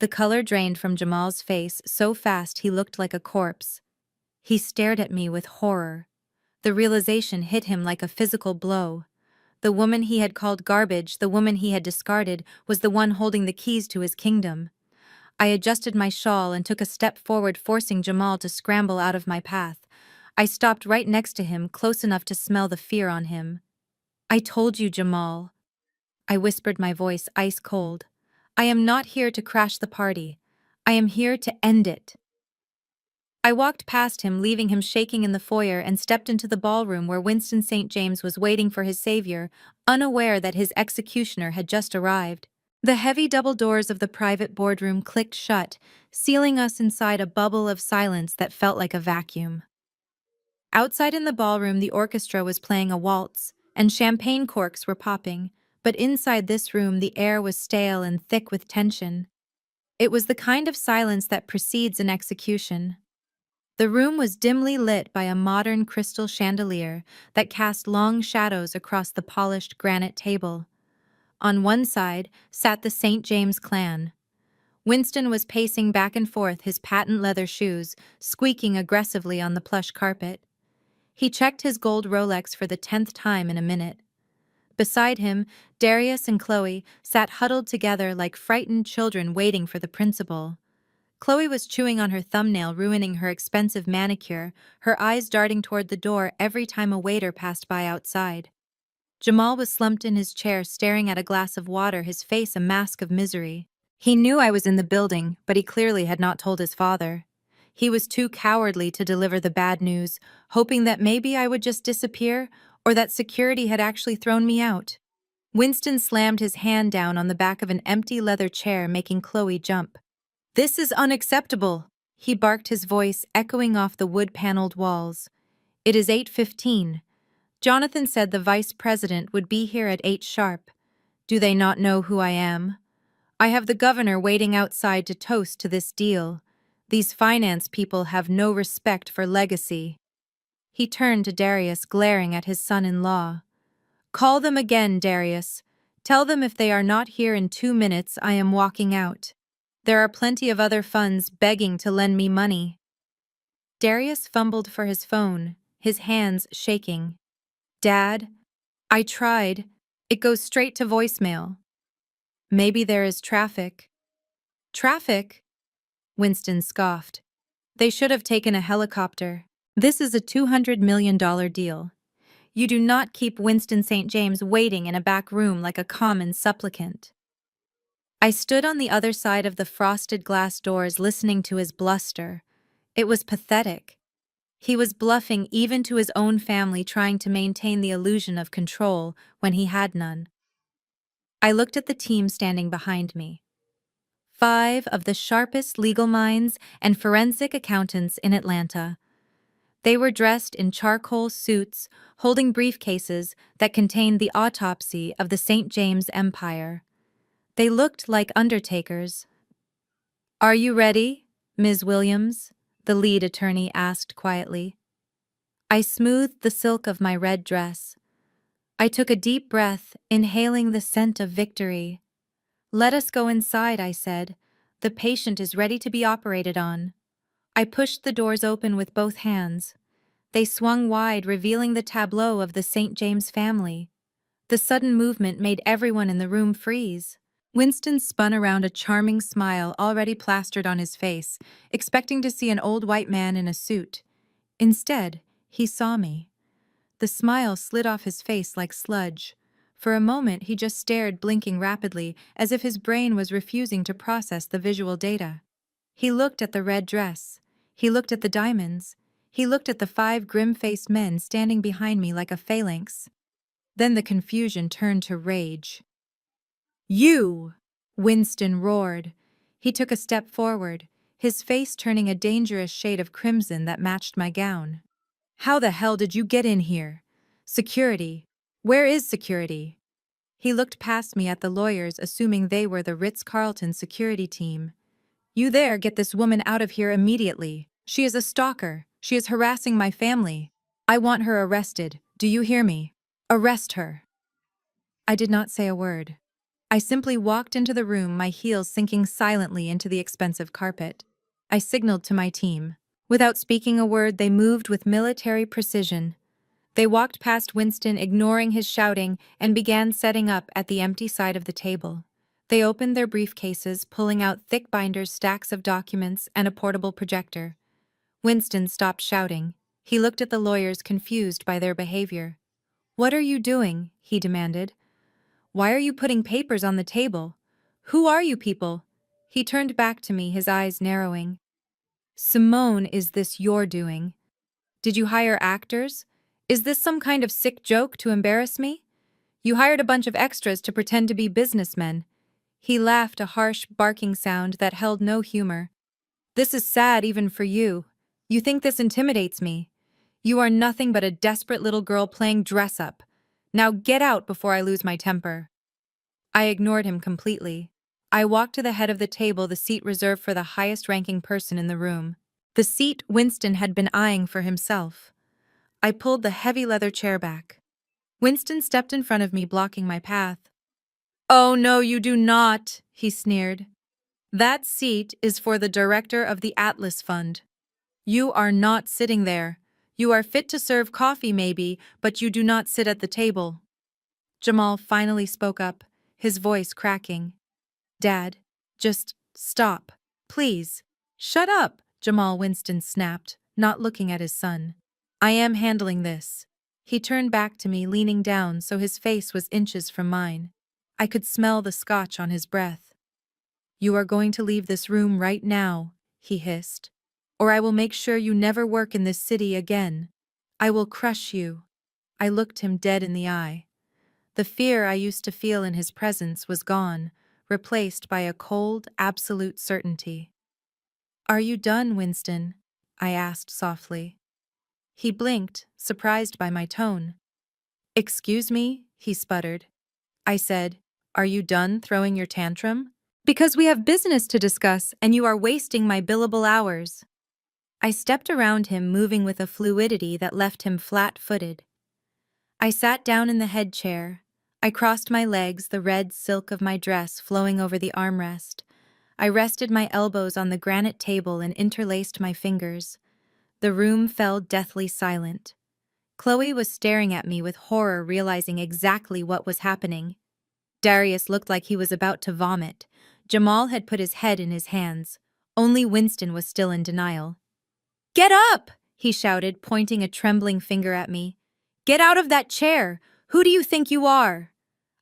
The color drained from Jamal's face so fast he looked like a corpse. He stared at me with horror. The realization hit him like a physical blow. The woman he had called garbage, the woman he had discarded, was the one holding the keys to his kingdom. I adjusted my shawl and took a step forward, forcing Jamal to scramble out of my path. I stopped right next to him, close enough to smell the fear on him. "I told you, Jamal," I whispered, my voice ice cold. "I am not here to crash the party. I am here to end it." I walked past him, leaving him shaking in the foyer, and stepped into the ballroom where Winston St. James was waiting for his savior, unaware that his executioner had just arrived. The heavy double doors of the private boardroom clicked shut, sealing us inside a bubble of silence that felt like a vacuum. Outside in the ballroom, the orchestra was playing a waltz, and champagne corks were popping, but inside this room the air was stale and thick with tension. It was the kind of silence that precedes an execution. The room was dimly lit by a modern crystal chandelier that cast long shadows across the polished granite table. On one side sat the St. James clan. Winston was pacing back and forth, his patent leather shoes squeaking aggressively on the plush carpet. He checked his gold Rolex for the 10th time in a minute. Beside him, Darius and Chloe sat huddled together like frightened children waiting for the principal. Chloe was chewing on her thumbnail, ruining her expensive manicure, her eyes darting toward the door every time a waiter passed by outside. Jamal was slumped in his chair, staring at a glass of water, his face a mask of misery. He knew I was in the building, but he clearly had not told his father. He was too cowardly to deliver the bad news, hoping that maybe I would just disappear, or that security had actually thrown me out. Winston slammed his hand down on the back of an empty leather chair, making Chloe jump. "This is unacceptable," he barked, his voice echoing off the wood-paneled walls. "It is 8:15. Jonathan said the vice president would be here at 8 sharp. Do they not know who I am? I have the governor waiting outside to toast to this deal. These finance people have no respect for legacy." He turned to Darius, glaring at his son-in-law. "Call them again, Darius. Tell them if they are not here in 2 minutes, I am walking out. There are plenty of other funds begging to lend me money. Darius fumbled for his phone, his hands shaking. Dad, I tried. It goes straight to voicemail. Maybe there is traffic. Traffic? Winston scoffed. They should have taken a helicopter. This is a $200 million deal. You do not keep Winston St. James waiting in a back room like a common supplicant. I stood on the other side of the frosted glass doors listening to his bluster. It was pathetic. He was bluffing even to his own family, trying to maintain the illusion of control when he had none. I looked at the team standing behind me. 5 of the sharpest legal minds and forensic accountants in Atlanta. They were dressed in charcoal suits, holding briefcases that contained the autopsy of the St. James Empire. They looked like undertakers. Are you ready, Ms. Williams? The lead attorney asked quietly. I smoothed the silk of my red dress. I took a deep breath, inhaling the scent of victory. Let us go inside, I said. The patient is ready to be operated on. I pushed the doors open with both hands. They swung wide, revealing the tableau of the St. James family. The sudden movement made everyone in the room freeze. Winston spun around, a charming smile already plastered on his face, expecting to see an old white man in a suit. Instead, he saw me. The smile slid off his face like sludge. For a moment, he just stared, blinking rapidly, as if his brain was refusing to process the visual data. He looked at the red dress. He looked at the diamonds. He looked at the 5 grim-faced men standing behind me like a phalanx. Then the confusion turned to rage. You! Winston roared. He took a step forward, his face turning a dangerous shade of crimson that matched my gown. How the hell did you get in here? Security. Where is security? He looked past me at the lawyers, assuming they were the Ritz-Carlton security team. You there, get this woman out of here immediately. She is a stalker. She is harassing my family. I want her arrested. Do you hear me? Arrest her. I did not say a word. I simply walked into the room, my heels sinking silently into the expensive carpet. I signaled to my team. Without speaking a word, they moved with military precision. They walked past Winston, ignoring his shouting, and began setting up at the empty side of the table. They opened their briefcases, pulling out thick binders, stacks of documents, and a portable projector. Winston stopped shouting. He looked at the lawyers, confused by their behavior. What are you doing? He demanded. Why are you putting papers on the table? Who are you people? He turned back to me, his eyes narrowing. Simone, is this your doing? Did you hire actors? Is this some kind of sick joke to embarrass me? You hired a bunch of extras to pretend to be businessmen. He laughed, a harsh, barking sound that held no humor. This is sad even for you. You think this intimidates me. You are nothing but a desperate little girl playing dress-up. Now get out before I lose my temper. I ignored him completely. I walked to the head of the table, the seat reserved for the highest-ranking person in the room. The seat Winston had been eyeing for himself. I pulled the heavy leather chair back. Winston stepped in front of me, blocking my path. Oh, no, you do not, he sneered. That seat is for the director of the Atlas Fund. You are not sitting there. You are fit to serve coffee, maybe, but you do not sit at the table. Jamal finally spoke up, his voice cracking. Dad, just stop, please. Shut up, Jamal, Winston snapped, not looking at his son. I am handling this. He turned back to me, leaning down so his face was inches from mine. I could smell the scotch on his breath. You are going to leave this room right now, he hissed, or I will make sure you never work in this city again. I will crush you. I looked him dead in the eye. The fear I used to feel in his presence was gone, replaced by a cold, absolute certainty. Are you done, Winston? I asked softly. He blinked, surprised by my tone. Excuse me, he sputtered. I said, are you done throwing your tantrum? Because we have business to discuss and you are wasting my billable hours. I stepped around him, moving with a fluidity that left him flat-footed. I sat down in the head chair. I crossed my legs, the red silk of my dress flowing over the armrest. I rested my elbows on the granite table and interlaced my fingers. The room fell deathly silent. Chloe was staring at me with horror, realizing exactly what was happening. Darius looked like he was about to vomit. Jamal had put his head in his hands. Only Winston was still in denial. "Get up!" he shouted, pointing a trembling finger at me. "Get out of that chair! Who do you think you are?"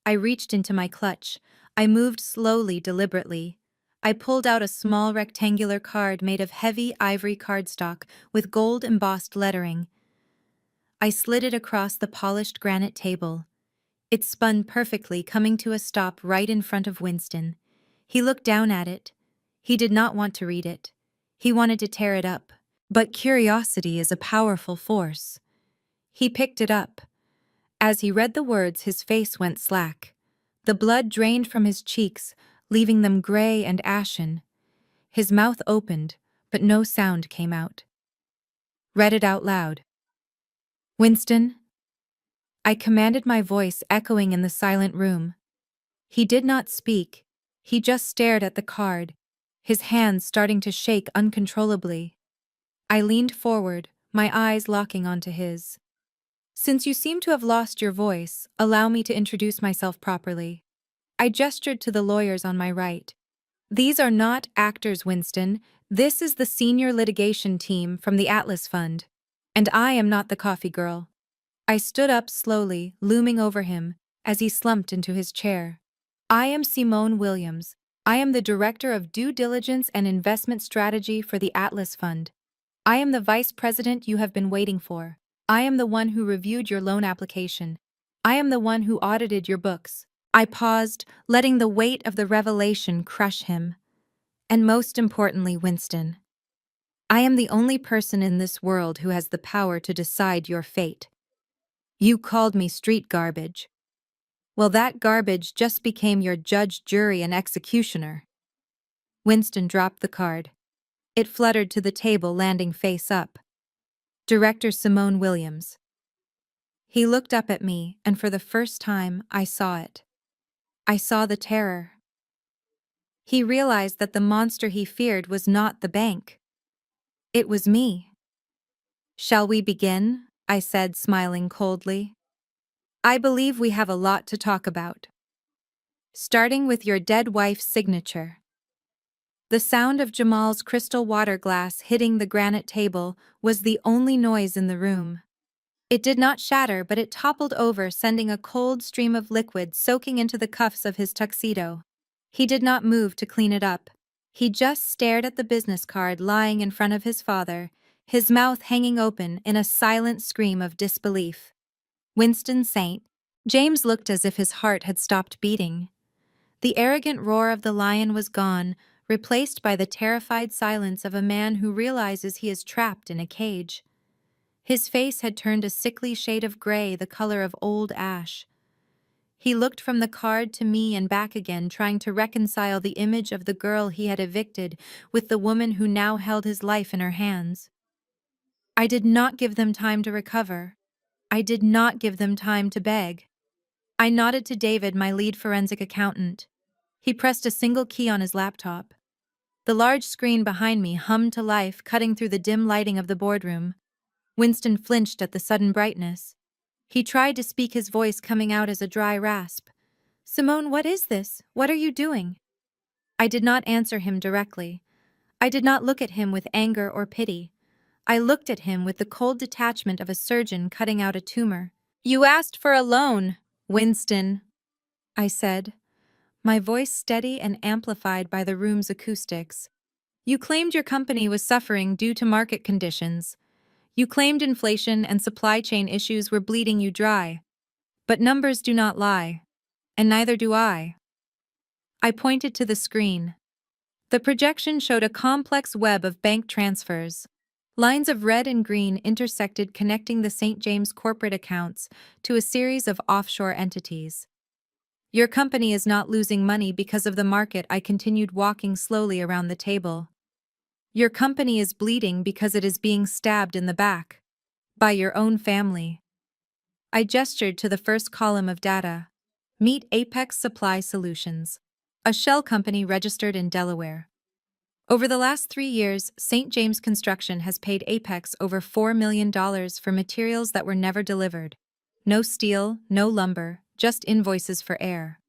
I reached into my clutch. I moved slowly, deliberately. I pulled out a small rectangular card made of heavy ivory cardstock with gold embossed lettering. I slid it across the polished granite table. It spun perfectly, coming to a stop right in front of Winston. He looked down at it. He did not want to read it. He wanted to tear it up. But curiosity is a powerful force. He picked it up. As he read the words, his face went slack. The blood drained from his cheeks, leaving them gray and ashen. His mouth opened, but no sound came out. Read it out loud. "Winston," I commanded, my voice echoing in the silent room. He did not speak. He just stared at the card, his hands starting to shake uncontrollably. I leaned forward, my eyes locking onto his. "Since you seem to have lost your voice, allow me to introduce myself properly." I gestured to the lawyers on my right. "These are not actors, Winston. This is the senior litigation team from the Atlas Fund. And I am not the coffee girl." I stood up slowly, looming over him, as he slumped into his chair. "I am Simone Williams. I am the Director of Due Diligence and Investment Strategy for the Atlas Fund. I am the Vice President you have been waiting for. I am the one who reviewed your loan application. I am the one who audited your books." I paused, letting the weight of the revelation crush him. "And most importantly, Winston, I am the only person in this world who has the power to decide your fate. You called me street garbage. Well, that garbage just became your judge, jury, and executioner." Winston dropped the card. It fluttered to the table, landing face up. "Director Simone Williams." He looked up at me, and for the first time, I saw it. I saw the terror. He realized that the monster he feared was not the bank. It was me. "Shall we begin?" I said, smiling coldly. "I believe we have a lot to talk about. Starting with your dead wife's signature." The sound of Jamal's crystal water glass hitting the granite table was the only noise in the room. It did not shatter, but it toppled over, sending a cold stream of liquid soaking into the cuffs of his tuxedo. He did not move to clean it up. He just stared at the business card lying in front of his father, his mouth hanging open in a silent scream of disbelief. Winston St. James looked as if his heart had stopped beating. The arrogant roar of the lion was gone, replaced by the terrified silence of a man who realizes he is trapped in a cage. His face had turned a sickly shade of gray, the color of old ash. He looked from the card to me and back again, trying to reconcile the image of the girl he had evicted with the woman who now held his life in her hands. I did not give them time to recover. I did not give them time to beg. I nodded to David, my lead forensic accountant. He pressed a single key on his laptop. The large screen behind me hummed to life, cutting through the dim lighting of the boardroom. Winston flinched at the sudden brightness. He tried to speak, his voice coming out as a dry rasp. "Simone, what is this? What are you doing?" I did not answer him directly. I did not look at him with anger or pity. I looked at him with the cold detachment of a surgeon cutting out a tumor. "You asked for a loan, Winston," I said, my voice steady and amplified by the room's acoustics. "You claimed your company was suffering due to market conditions. You claimed inflation and supply chain issues were bleeding you dry. But numbers do not lie. And neither do I." I pointed to the screen. The projection showed a complex web of bank transfers. Lines of red and green intersected, connecting the St. James corporate accounts to a series of offshore entities. "Your company is not losing money because of the market," I continued, walking slowly around the table. "Your company is bleeding because it is being stabbed in the back. By your own family." I gestured to the first column of data. Meet Apex Supply Solutions, a shell company registered in Delaware. Over the last 3 years, St. James Construction has paid Apex over $4 million for materials that were never delivered. No steel, no lumber, just invoices for air.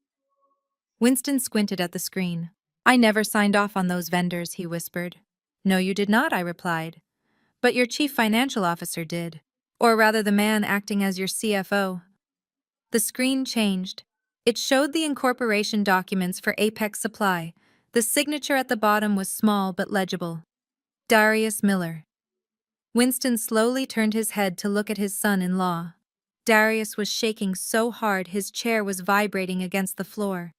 Winston squinted at the screen. I never signed off on those vendors, he whispered. No, you did not, I replied. But your chief financial officer did. Or rather, the man acting as your CFO. The screen changed. It showed the incorporation documents for Apex Supply. The signature at the bottom was small but legible. Darius Miller. Winston slowly turned his head to look at his son-in-law. Darius was shaking so hard his chair was vibrating against the floor.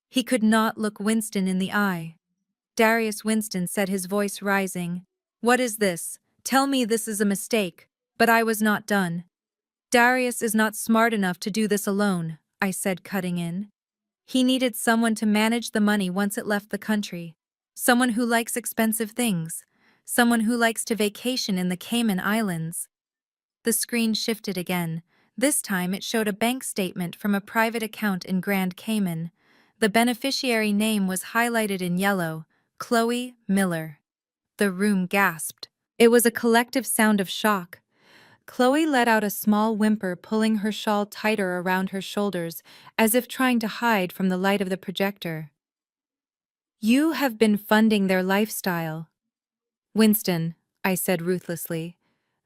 He could not look Winston in the eye. Darius Winston said, his voice rising. What is this? Tell me this is a mistake. But I was not done. Darius is not smart enough to do this alone, I said, cutting in. He needed someone to manage the money once it left the country. Someone who likes expensive things. Someone who likes to vacation in the Cayman Islands. The screen shifted again. This time it showed a bank statement from a private account in Grand Cayman. The beneficiary name was highlighted in yellow, Chloe Miller. The room gasped. It was a collective sound of shock. Chloe let out a small whimper, pulling her shawl tighter around her shoulders, as if trying to hide from the light of the projector. You have been funding their lifestyle. Winston, I said ruthlessly.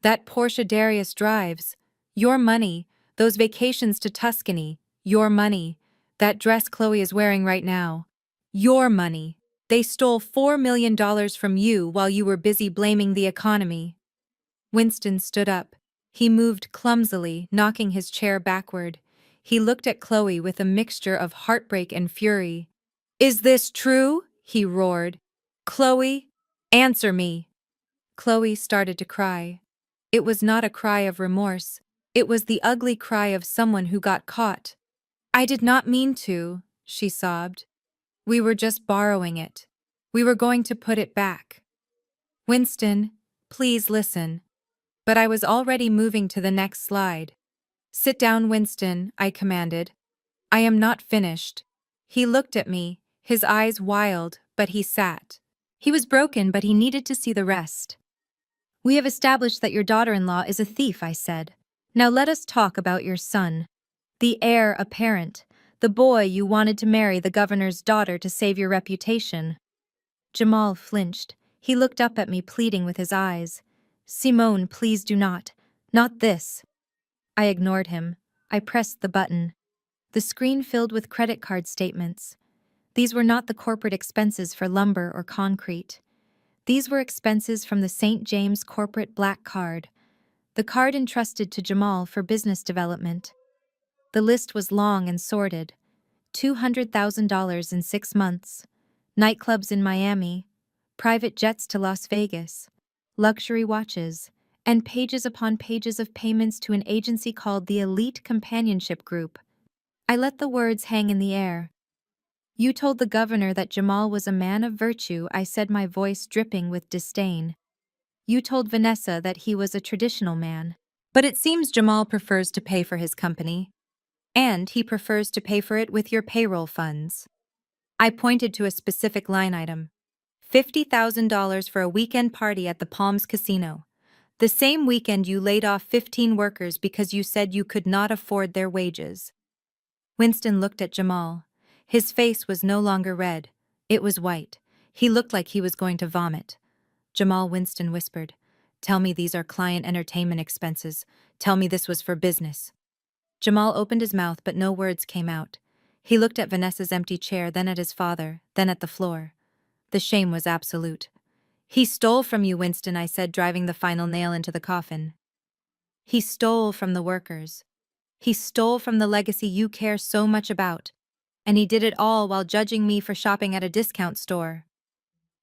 That Porsche Darius drives. Your money. Those vacations to Tuscany. Your money. That dress Chloe is wearing right now. Your money. They stole $4 million from you while you were busy blaming the economy. Winston stood up. He moved clumsily, knocking his chair backward. He looked at Chloe with a mixture of heartbreak and fury. Is this true? He roared. Chloe, answer me. Chloe started to cry. It was not a cry of remorse. It was the ugly cry of someone who got caught. I did not mean to, she sobbed. We were just borrowing it. We were going to put it back. Winston, please listen. But I was already moving to the next slide. Sit down, Winston, I commanded. I am not finished. He looked at me, his eyes wild, but he sat. He was broken, but he needed to see the rest. We have established that your daughter-in-law is a thief, I said. Now let us talk about your son. The heir apparent. The boy you wanted to marry the governor's daughter to save your reputation. Jamal flinched. He looked up at me, pleading with his eyes. Simone, please do not. Not this. I ignored him. I pressed the button. The screen filled with credit card statements. These were not the corporate expenses for lumber or concrete. These were expenses from the St. James corporate black card, the card entrusted to Jamal for business development. The list was long and sordid. $200,000 in 6 months. Nightclubs in Miami. Private jets to Las Vegas. Luxury watches, and pages upon pages of payments to an agency called the Elite Companionship Group. I let the words hang in the air. You told the governor that Jamal was a man of virtue, I said, my voice dripping with disdain. You told Vanessa that he was a traditional man. But it seems Jamal prefers to pay for his company. And he prefers to pay for it with your payroll funds. I pointed to a specific line item. $50,000 for a weekend party at the Palms Casino. The same weekend you laid off 15 workers because you said you could not afford their wages. Winston looked at Jamal. His face was no longer red. It was white. He looked like he was going to vomit. Jamal, Winston whispered, Tell me these are client entertainment expenses. Tell me this was for business. Jamal opened his mouth, but no words came out. He looked at Vanessa's empty chair, then at his father, then at the floor. The shame was absolute. He stole from you, Winston, I said, driving the final nail into the coffin. He stole from the workers. He stole from the legacy you care so much about. And he did it all while judging me for shopping at a discount store.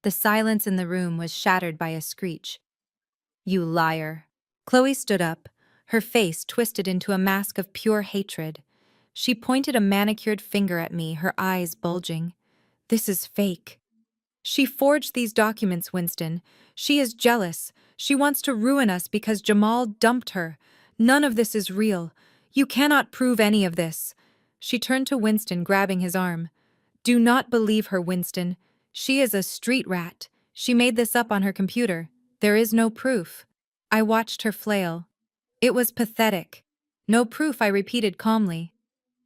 The silence in the room was shattered by a screech. You liar. Chloe stood up, her face twisted into a mask of pure hatred. She pointed a manicured finger at me, her eyes bulging. This is fake. She forged these documents, Winston. She is jealous. She wants to ruin us because Jamal dumped her. None of this is real. You cannot prove any of this. She turned to Winston, grabbing his arm. Do not believe her, Winston. She is a street rat. She made this up on her computer. There is no proof. I watched her flail. It was pathetic. No proof, I repeated calmly.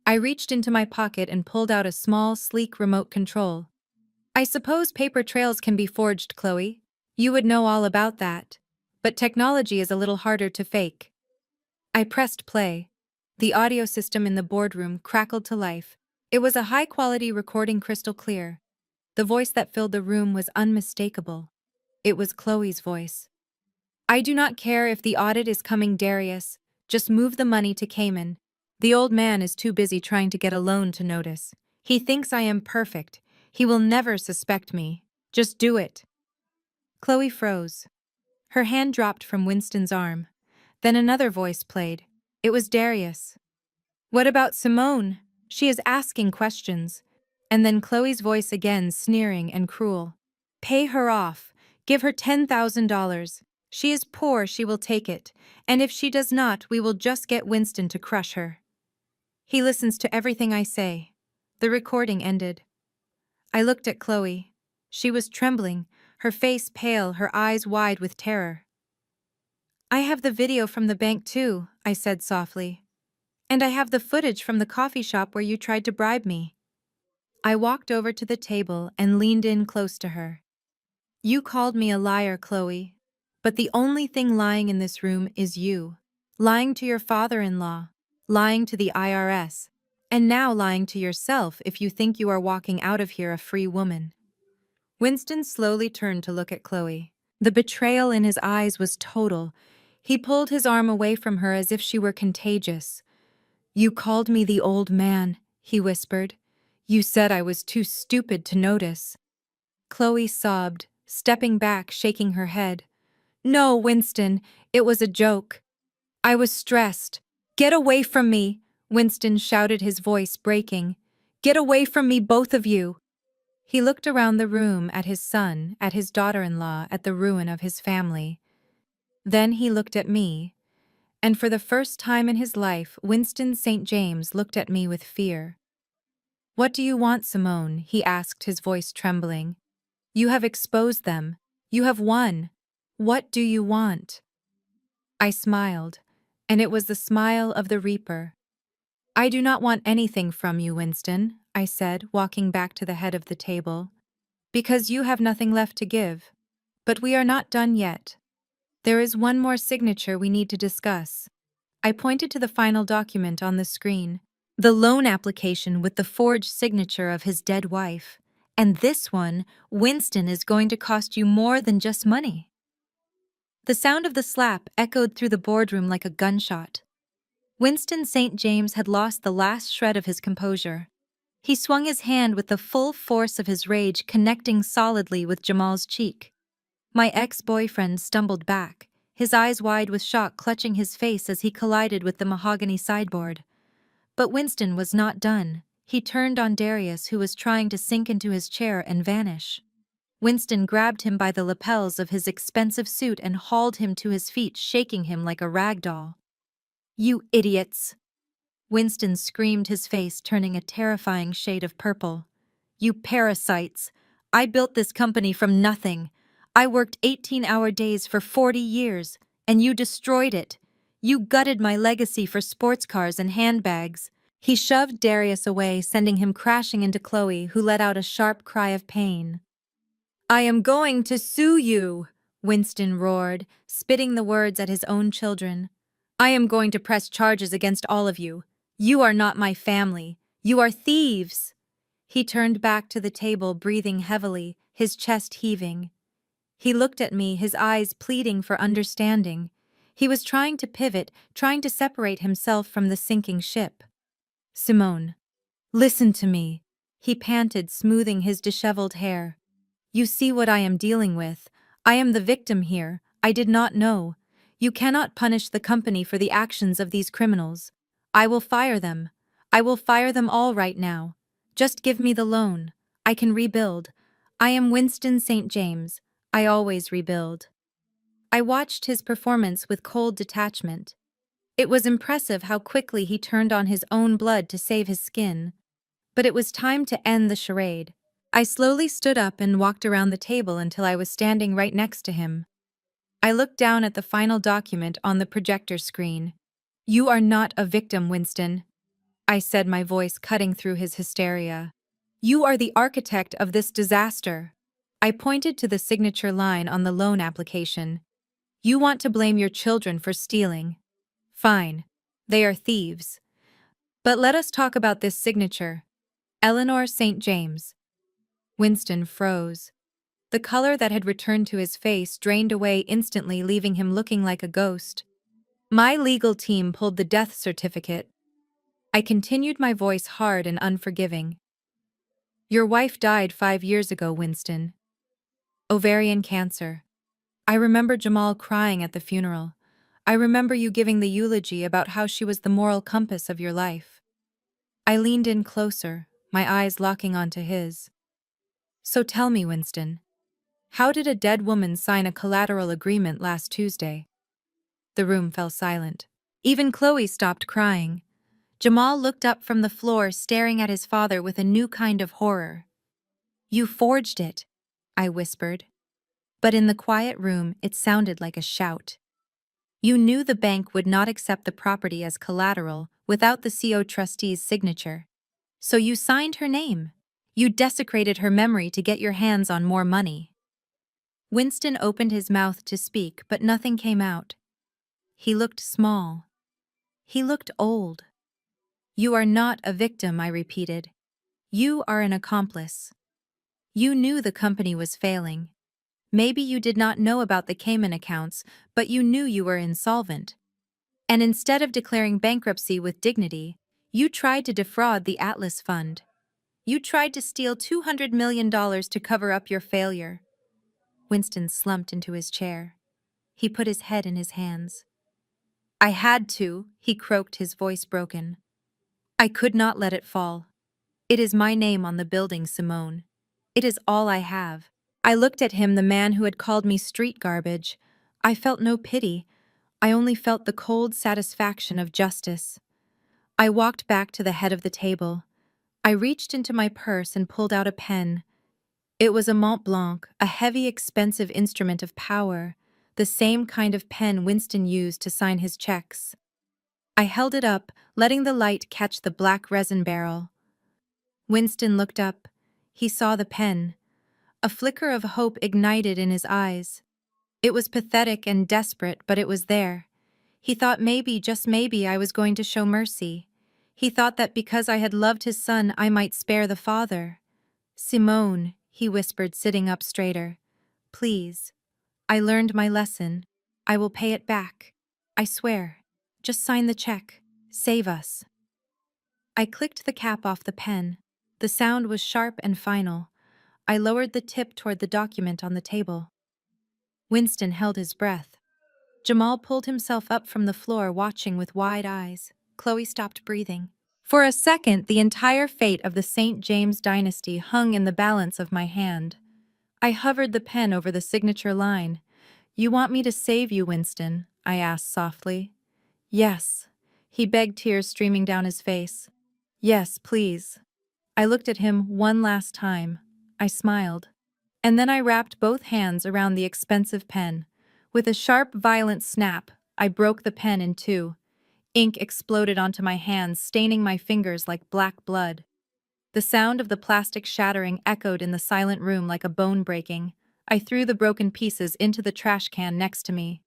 I reached into my pocket and pulled out a small, sleek remote control. I suppose paper trails can be forged, Chloe. You would know all about that. But technology is a little harder to fake. I pressed play. The audio system in the boardroom crackled to life. It was a high-quality recording, crystal clear. The voice that filled the room was unmistakable. It was Chloe's voice. I do not care if the audit is coming, Darius. Just move the money to Cayman. The old man is too busy trying to get a loan to notice. He thinks I am perfect. He will never suspect me. Just do it. Chloe froze. Her hand dropped from Winston's arm. Then another voice played. It was Darius. What about Simone? She is asking questions. And then Chloe's voice again, sneering and cruel. Pay her off. Give her $10,000. She is poor, she will take it. And if she does not, we will just get Winston to crush her. He listens to everything I say. The recording ended. I looked at Chloe. She was trembling, her face pale, her eyes wide with terror. I have the video from the bank too, I said softly. And I have the footage from the coffee shop where you tried to bribe me. I walked over to the table and leaned in close to her. You called me a liar, Chloe. But the only thing lying in this room is you. Lying to your father-in-law, lying to the IRS, and now lying to yourself if you think you are walking out of here a free woman. Winston slowly turned to look at Chloe. The betrayal in his eyes was total. He pulled his arm away from her as if she were contagious. You called me the old man, he whispered. You said I was too stupid to notice. Chloe sobbed, stepping back, shaking her head. No, Winston, it was a joke. I was stressed. Get away from me, Winston shouted, his voice breaking. Get away from me, both of you. He looked around the room at his son, at his daughter-in-law, at the ruin of his family. Then he looked at me, and for the first time in his life, Winston St. James looked at me with fear. What do you want, Simone? He asked, his voice trembling. You have exposed them. You have won. What do you want? I smiled, and it was the smile of the reaper. I do not want anything from you, Winston, I said, walking back to the head of the table. Because you have nothing left to give. But we are not done yet. There is one more signature we need to discuss. I pointed to the final document on the screen, the loan application with the forged signature of his dead wife. And this one, Winston, is going to cost you more than just money. The sound of the slap echoed through the boardroom like a gunshot. Winston St. James had lost the last shred of his composure. He swung his hand with the full force of his rage, connecting solidly with Jamal's cheek. My ex-boyfriend stumbled back, his eyes wide with shock, clutching his face as he collided with the mahogany sideboard. But Winston was not done. He turned on Darius, who was trying to sink into his chair and vanish. Winston grabbed him by the lapels of his expensive suit and hauled him to his feet, shaking him like a rag doll. You idiots! Winston screamed, his face turning a terrifying shade of purple. You parasites! I built this company from nothing. I worked 18-hour days for 40 years, and you destroyed it. You gutted my legacy for sports cars and handbags. He shoved Darius away, sending him crashing into Chloe, who let out a sharp cry of pain. I am going to sue you, Winston roared, spitting the words at his own children. I am going to press charges against all of you. You are not my family. You are thieves. He turned back to the table, breathing heavily, his chest heaving. He looked at me, his eyes pleading for understanding. He was trying to pivot, trying to separate himself from the sinking ship. Simone, listen to me, he panted, smoothing his disheveled hair. You see what I am dealing with. I am the victim here. I did not know. You cannot punish the company for the actions of these criminals. I will fire them. I will fire them all right now. Just give me the loan. I can rebuild. I am Winston St. James. I always rebuild. I watched his performance with cold detachment. It was impressive how quickly he turned on his own blood to save his skin. But it was time to end the charade. I slowly stood up and walked around the table until I was standing right next to him. I looked down at the final document on the projector screen. "You are not a victim, Winston," I said, my voice cutting through his hysteria. "You are the architect of this disaster." I pointed to the signature line on the loan application. "You want to blame your children for stealing. Fine. They are thieves. But let us talk about this signature. Eleanor St. James." Winston froze. The color that had returned to his face drained away instantly, leaving him looking like a ghost. "My legal team pulled the death certificate." I continued, my voice hard and unforgiving. "Your wife died 5 years ago, Winston. Ovarian cancer. I remember Jamal crying at the funeral. I remember you giving the eulogy about how she was the moral compass of your life." I leaned in closer, my eyes locking onto his. "So tell me, Winston, how did a dead woman sign a collateral agreement last Tuesday?" The room fell silent. Even Chloe stopped crying. Jamal looked up from the floor, staring at his father with a new kind of horror. "You forged it," I whispered. But in the quiet room, it sounded like a shout. "You knew the bank would not accept the property as collateral without the CO trustee's signature. So you signed her name. You desecrated her memory to get your hands on more money." Winston opened his mouth to speak, but nothing came out. He looked small. He looked old. "You are not a victim," I repeated. "You are an accomplice. You knew the company was failing. Maybe you did not know about the Cayman accounts, but you knew you were insolvent. And instead of declaring bankruptcy with dignity, you tried to defraud the Atlas Fund. You tried to steal $200 million to cover up your failure." Winston slumped into his chair. He put his head in his hands. "I had to," he croaked, his voice broken. "I could not let it fall. It is my name on the building, Simone. It is all I have." I looked at him, the man who had called me street garbage. I felt no pity. I only felt the cold satisfaction of justice. I walked back to the head of the table. I reached into my purse and pulled out a pen. It was a Mont Blanc, a heavy, expensive instrument of power, the same kind of pen Winston used to sign his checks. I held it up, letting the light catch the black resin barrel. Winston looked up. He saw the pen. A flicker of hope ignited in his eyes. It was pathetic and desperate, but it was there. He thought maybe, just maybe, I was going to show mercy. He thought that because I had loved his son, I might spare the father. "Simone," he whispered, sitting up straighter. "Please. I learned my lesson. I will pay it back. I swear. Just sign the check. Save us." I clicked the cap off the pen. The sound was sharp and final. I lowered the tip toward the document on the table. Winston held his breath. Jamal pulled himself up from the floor, watching with wide eyes. Chloe stopped breathing. For a second, the entire fate of the St. James dynasty hung in the balance of my hand. I hovered the pen over the signature line. "You want me to save you, Winston?" I asked softly. "Yes." He begged, tears streaming down his face. "Yes, please." I looked at him one last time. I smiled. And then I wrapped both hands around the expensive pen. With a sharp, violent snap, I broke the pen in two. Ink exploded onto my hands, staining my fingers like black blood. The sound of the plastic shattering echoed in the silent room like a bone breaking. I threw the broken pieces into the trash can next to me.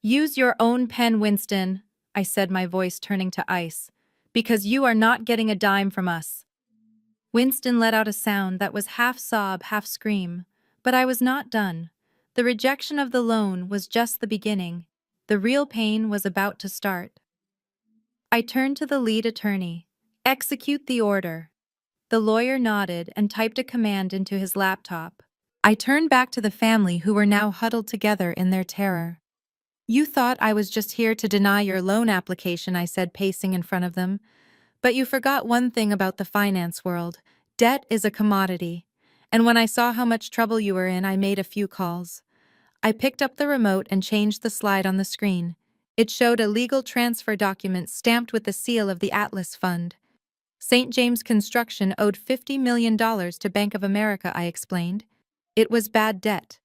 "Use your own pen, Winston," I said, my voice turning to ice, "because you are not getting a dime from us." Winston let out a sound that was half sob, half scream. But I was not done. The rejection of the loan was just the beginning. The real pain was about to start. I turned to the lead attorney. "Execute the order." The lawyer nodded and typed a command into his laptop. I turned back to the family, who were now huddled together in their terror. "You thought I was just here to deny your loan application," I said, pacing in front of them. "But you forgot one thing about the finance world. Debt is a commodity. And when I saw how much trouble you were in, I made a few calls." I picked up the remote and changed the slide on the screen. It showed a legal transfer document stamped with the seal of the Atlas Fund. St. James Construction owed $50 million to Bank of America, I explained. It was bad debt.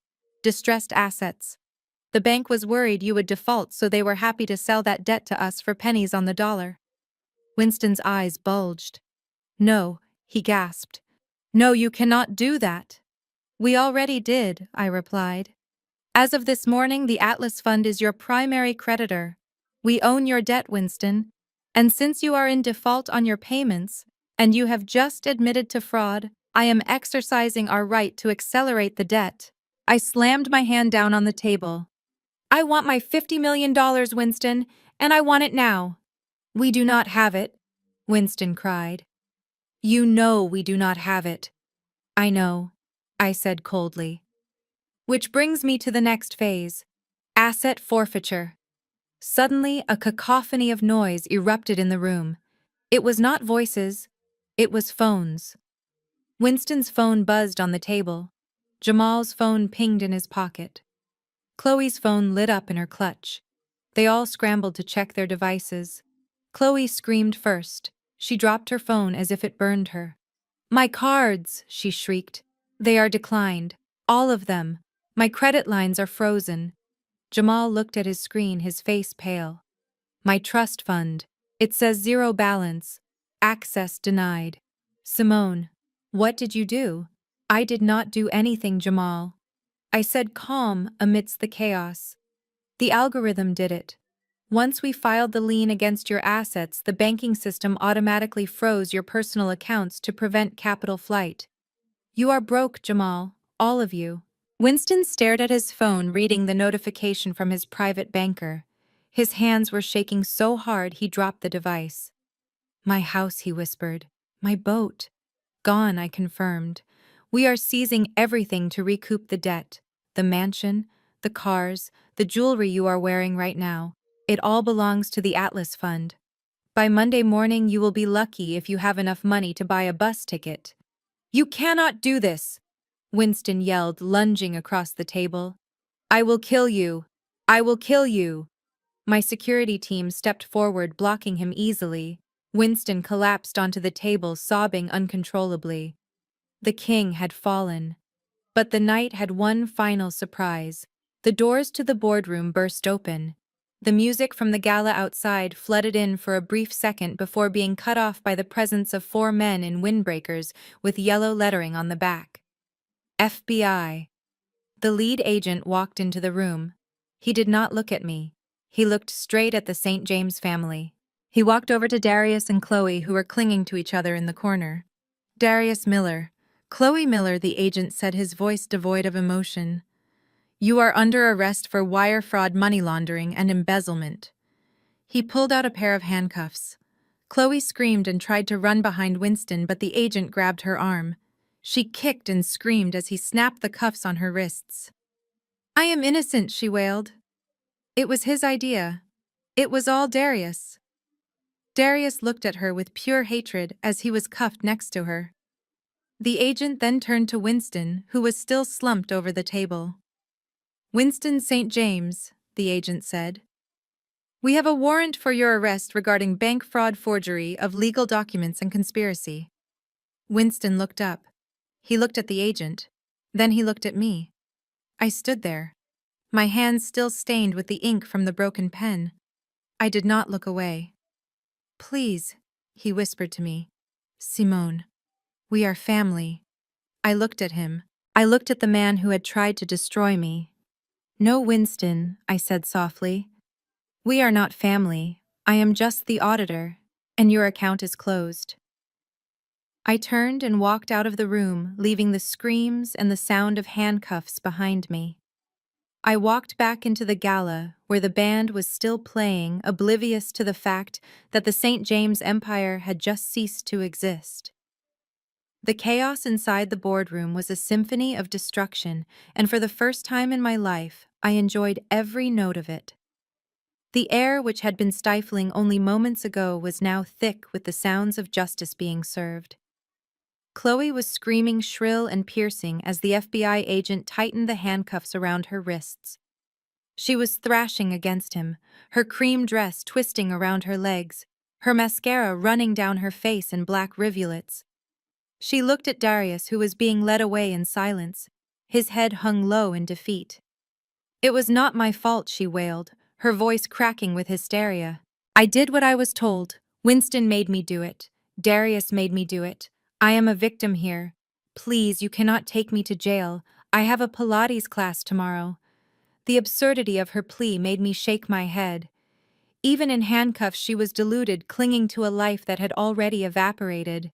Distressed assets. The bank was worried you would default, so they were happy to sell that debt to us for pennies on the dollar. Winston's eyes bulged. No, he gasped. No, you cannot do that. We already did, I replied. As of this morning, the Atlas Fund is your primary creditor. We own your debt, Winston. And since you are in default on your payments, and you have just admitted to fraud, I am exercising our right to accelerate the debt. I slammed my hand down on the table. I want my $50 million, Winston, and I want it now. We do not have it, Winston cried. You know we do not have it. I know, I said coldly. Which brings me to the next phase, asset forfeiture. Suddenly, a cacophony of noise erupted in the room. It was not voices, it was phones. Winston's phone buzzed on the table. Jamal's phone pinged in his pocket. Chloe's phone lit up in her clutch. They all scrambled to check their devices. Chloe screamed first. She dropped her phone as if it burned her. My cards, she shrieked. They are declined. All of them. My credit lines are frozen. Jamal looked at his screen, his face pale. My trust fund. It says zero balance. Access denied. Simone, what did you do? I did not do anything, Jamal. I said calm amidst the chaos. The algorithm did it. Once we filed the lien against your assets, the banking system automatically froze your personal accounts to prevent capital flight. You are broke, Jamal, all of you. Winston stared at his phone, reading the notification from his private banker. His hands were shaking so hard he dropped the device. My house, he whispered. My boat. Gone, I confirmed. We are seizing everything to recoup the debt. The mansion, the cars, the jewelry you are wearing right now. It all belongs to the Atlas Fund. By Monday morning, you will be lucky if you have enough money to buy a bus ticket. You cannot do this, Winston yelled, lunging across the table. I will kill you. I will kill you. My security team stepped forward, blocking him easily. Winston collapsed onto the table, sobbing uncontrollably. The king had fallen. But the night had one final surprise. The doors to the boardroom burst open. The music from the gala outside flooded in for a brief second before being cut off by the presence of 4 men in windbreakers with yellow lettering on the back. FBI. The lead agent walked into the room. He did not look at me. He looked straight at the St. James family. He walked over to Darius and Chloe, who were clinging to each other in the corner. Darius Miller. Chloe Miller, the agent said, his voice devoid of emotion. You are under arrest for wire fraud, money laundering, and embezzlement. He pulled out a pair of handcuffs. Chloe screamed and tried to run behind Winston, but the agent grabbed her arm. She kicked and screamed as he snapped the cuffs on her wrists. I am innocent, she wailed. It was his idea. It was all Darius. Darius looked at her with pure hatred as he was cuffed next to her. The agent then turned to Winston, who was still slumped over the table. Winston St. James, the agent said. We have a warrant for your arrest regarding bank fraud, forgery of legal documents, and conspiracy. Winston looked up. He looked at the agent. Then he looked at me. I stood there, my hands still stained with the ink from the broken pen. I did not look away. Please, he whispered to me. Simone. We are family. I looked at him. I looked at the man who had tried to destroy me. No, Winston, I said softly. We are not family. I am just the auditor, and your account is closed. I turned and walked out of the room, leaving the screams and the sound of handcuffs behind me. I walked back into the gala, where the band was still playing, oblivious to the fact that the St. James Empire had just ceased to exist. The chaos inside the boardroom was a symphony of destruction, and for the first time in my life, I enjoyed every note of it. The air, which had been stifling only moments ago, was now thick with the sounds of justice being served. Chloe was screaming shrill and piercing as the FBI agent tightened the handcuffs around her wrists. She was thrashing against him, her cream dress twisting around her legs, her mascara running down her face in black rivulets. She looked at Darius, who was being led away in silence. His head hung low in defeat. "It was not my fault," she wailed, her voice cracking with hysteria. "I did what I was told. Winston made me do it. Darius made me do it. I am a victim here. Please, you cannot take me to jail. I have a Pilates class tomorrow." The absurdity of her plea made me shake my head. Even in handcuffs, she was deluded, clinging to a life that had already evaporated.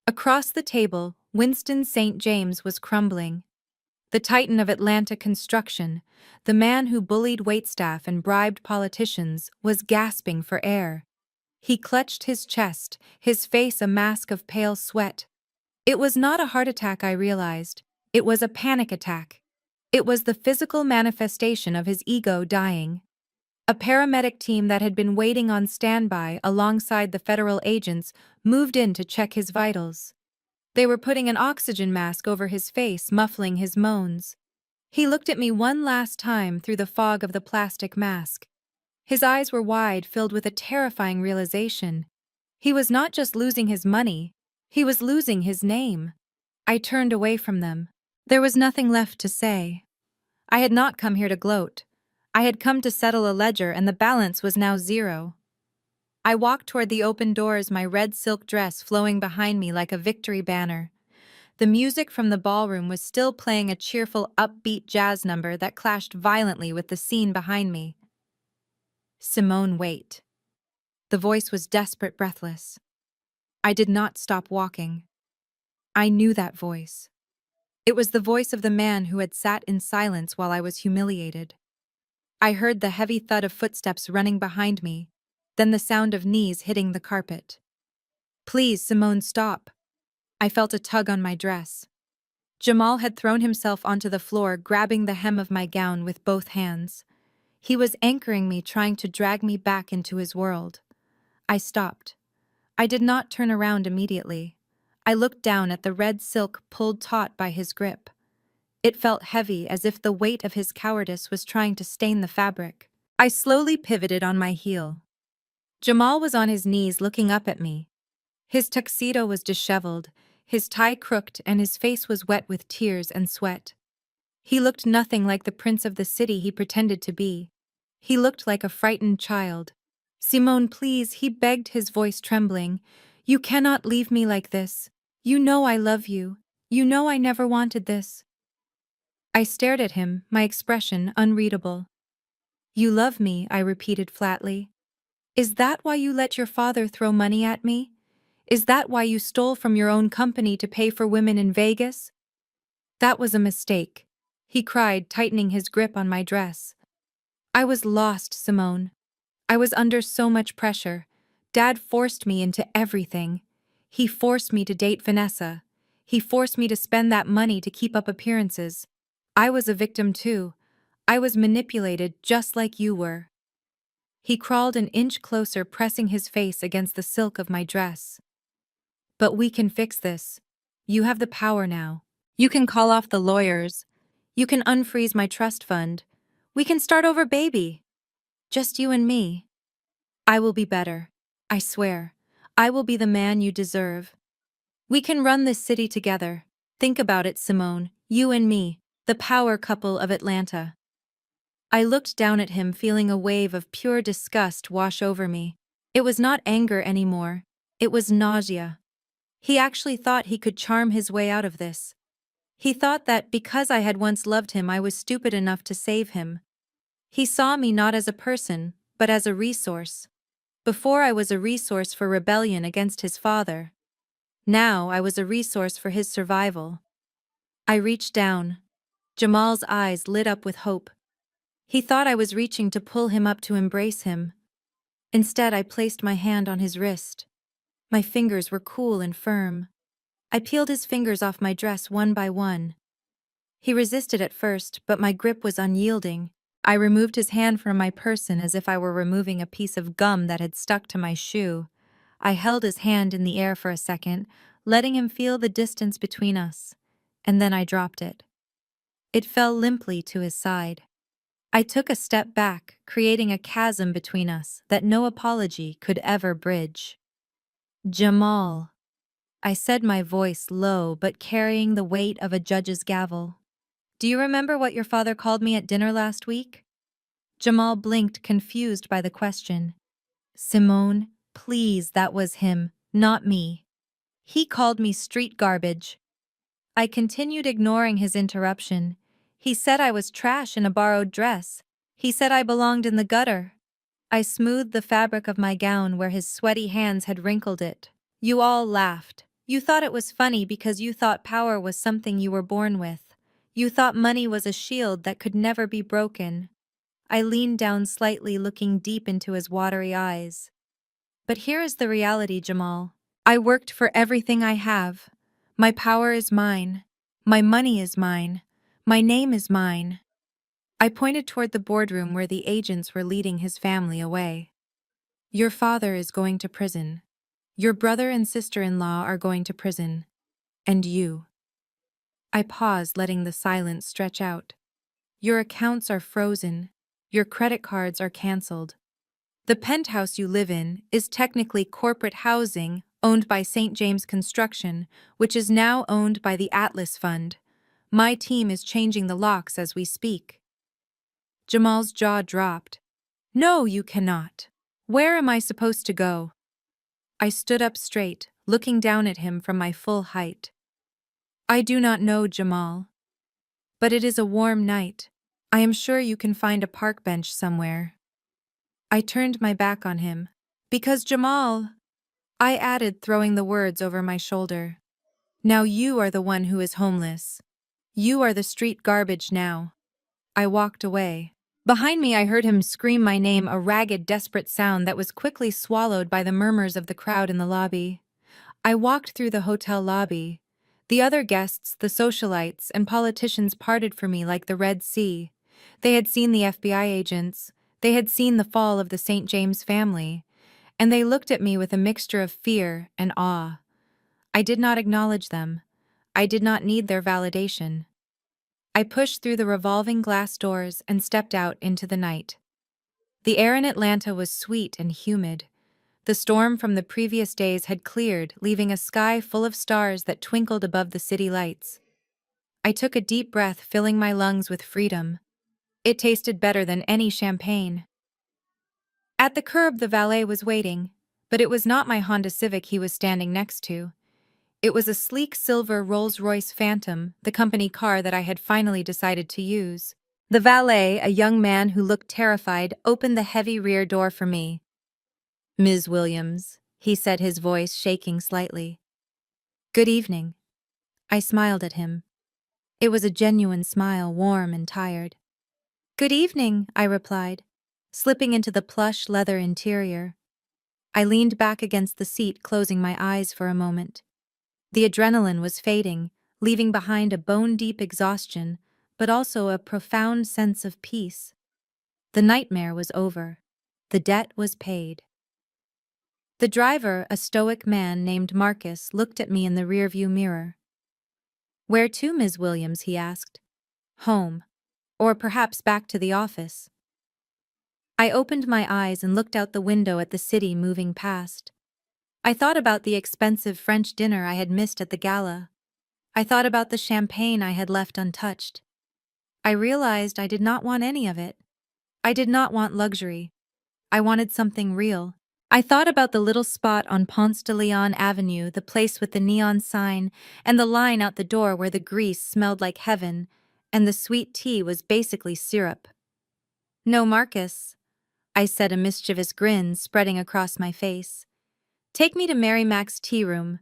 Across the table, Winston St. James was crumbling. The titan of Atlanta construction, the man who bullied waitstaff and bribed politicians, was gasping for air. He clutched his chest, his face a mask of pale sweat. It was not a heart attack, I realized. It was a panic attack. It was the physical manifestation of his ego dying. A paramedic team that had been waiting on standby alongside the federal agents moved in to check his vitals. They were putting an oxygen mask over his face, muffling his moans. He looked at me one last time through the fog of the plastic mask. His eyes were wide, filled with a terrifying realization. He was not just losing his money, he was losing his name. I turned away from them. There was nothing left to say. I had not come here to gloat. I had come to settle a ledger, and the balance was now 0. I walked toward the open doors, my red silk dress flowing behind me like a victory banner. The music from the ballroom was still playing, a cheerful, upbeat jazz number that clashed violently with the scene behind me. "Simone, wait." The voice was desperate, breathless. I did not stop walking. I knew that voice. It was the voice of the man who had sat in silence while I was humiliated. I heard the heavy thud of footsteps running behind me, then the sound of knees hitting the carpet. "Please, Simone, stop." I felt a tug on my dress. Jamal had thrown himself onto the floor, grabbing the hem of my gown with both hands. He was anchoring me, trying to drag me back into his world. I stopped. I did not turn around immediately. I looked down at the red silk pulled taut by his grip. It felt heavy, as if the weight of his cowardice was trying to stain the fabric. I slowly pivoted on my heel. Jamal was on his knees looking up at me. His tuxedo was disheveled, his tie crooked, and his face was wet with tears and sweat. He looked nothing like the prince of the city he pretended to be. He looked like a frightened child. "Simone, please," he begged, his voice trembling. "You cannot leave me like this. You know I love you. You know I never wanted this." I stared at him, my expression unreadable. "You love me," I repeated flatly. "Is that why you let your father throw money at me? Is that why you stole from your own company to pay for women in Vegas?" "That was a mistake," he cried, tightening his grip on my dress. "I was lost, Simone. I was under so much pressure. Dad forced me into everything. He forced me to date Vanessa. He forced me to spend that money to keep up appearances. I was a victim too. I was manipulated just like you were." He crawled an inch closer, pressing his face against the silk of my dress. "But we can fix this. You have the power now. You can call off the lawyers. You can unfreeze my trust fund. We can start over, baby. Just you and me. I will be better. I swear. I will be the man you deserve. We can run this city together. Think about it, Simone. You and me, the power couple of Atlanta." I looked down at him, feeling a wave of pure disgust wash over me. It was not anger anymore. It was nausea. He actually thought he could charm his way out of this. He thought that because I had once loved him, I was stupid enough to save him. He saw me not as a person, but as a resource. Before, I was a resource for rebellion against his father. Now I was a resource for his survival. I reached down. Jamal's eyes lit up with hope. He thought I was reaching to pull him up to embrace him. Instead, I placed my hand on his wrist. My fingers were cool and firm. I peeled his fingers off my dress one by one. He resisted at first, but my grip was unyielding. I removed his hand from my person as if I were removing a piece of gum that had stuck to my shoe. I held his hand in the air for a second, letting him feel the distance between us, and then I dropped it. It fell limply to his side. I took a step back, creating a chasm between us that no apology could ever bridge. Jamal, I said, my voice low but carrying the weight of a judge's gavel. Do you remember what your father called me at dinner last week? Jamal blinked, confused by the question. Simone, please, that was him, not me. He called me street garbage. I continued, ignoring his interruption. He said I was trash in a borrowed dress. He said I belonged in the gutter. I smoothed the fabric of my gown where his sweaty hands had wrinkled it. You all laughed. You thought it was funny because you thought power was something you were born with. You thought money was a shield that could never be broken. I leaned down slightly, looking deep into his watery eyes. But here is the reality, Jamal. I worked for everything I have. My power is mine. My money is mine. My name is mine. I pointed toward the boardroom where the agents were leading his family away. Your father is going to prison. Your brother and sister-in-law are going to prison. And you. I paused, letting the silence stretch out. Your accounts are frozen. Your credit cards are canceled. The penthouse you live in is technically corporate housing owned by St. James Construction, which is now owned by the Atlas Fund. My team is changing the locks as we speak. Jamal's jaw dropped. No, you cannot. Where am I supposed to go? I stood up straight, looking down at him from my full height. I do not know, Jamal. But it is a warm night. I am sure you can find a park bench somewhere. I turned my back on him. Because Jamal, I added, throwing the words over my shoulder. Now you are the one who is homeless. You are the street garbage now. I walked away. Behind me I heard him scream my name, a ragged, desperate sound that was quickly swallowed by the murmurs of the crowd in the lobby. I walked through the hotel lobby. The other guests, the socialites, and politicians parted for me like the Red Sea. They had seen the FBI agents. They had seen the fall of the St. James family. And they looked at me with a mixture of fear and awe. I did not acknowledge them. I did not need their validation. I pushed through the revolving glass doors and stepped out into the night. The air in Atlanta was sweet and humid. The storm from the previous days had cleared, leaving a sky full of stars that twinkled above the city lights. I took a deep breath, filling my lungs with freedom. It tasted better than any champagne. At the curb, the valet was waiting, but it was not my Honda Civic he was standing next to. It was a sleek silver Rolls-Royce Phantom, the company car that I had finally decided to use. The valet, a young man who looked terrified, opened the heavy rear door for me. Ms. Williams, he said, his voice shaking slightly. Good evening. I smiled at him. It was a genuine smile, warm and tired. Good evening, I replied, slipping into the plush leather interior. I leaned back against the seat, closing my eyes for a moment. The adrenaline was fading, leaving behind a bone-deep exhaustion, but also a profound sense of peace. The nightmare was over. The debt was paid. The driver, a stoic man named Marcus, looked at me in the rearview mirror. Where to, Ms. Williams? He asked. Home. Or perhaps back to the office. I opened my eyes and looked out the window at the city moving past. I thought about the expensive French dinner I had missed at the gala. I thought about the champagne I had left untouched. I realized I did not want any of it. I did not want luxury. I wanted something real. I thought about the little spot on Ponce de Leon Avenue, the place with the neon sign, and the line out the door where the grease smelled like heaven, and the sweet tea was basically syrup. No, Marcus, I said, a mischievous grin spreading across my face. Take me to Mary Mac's tea room.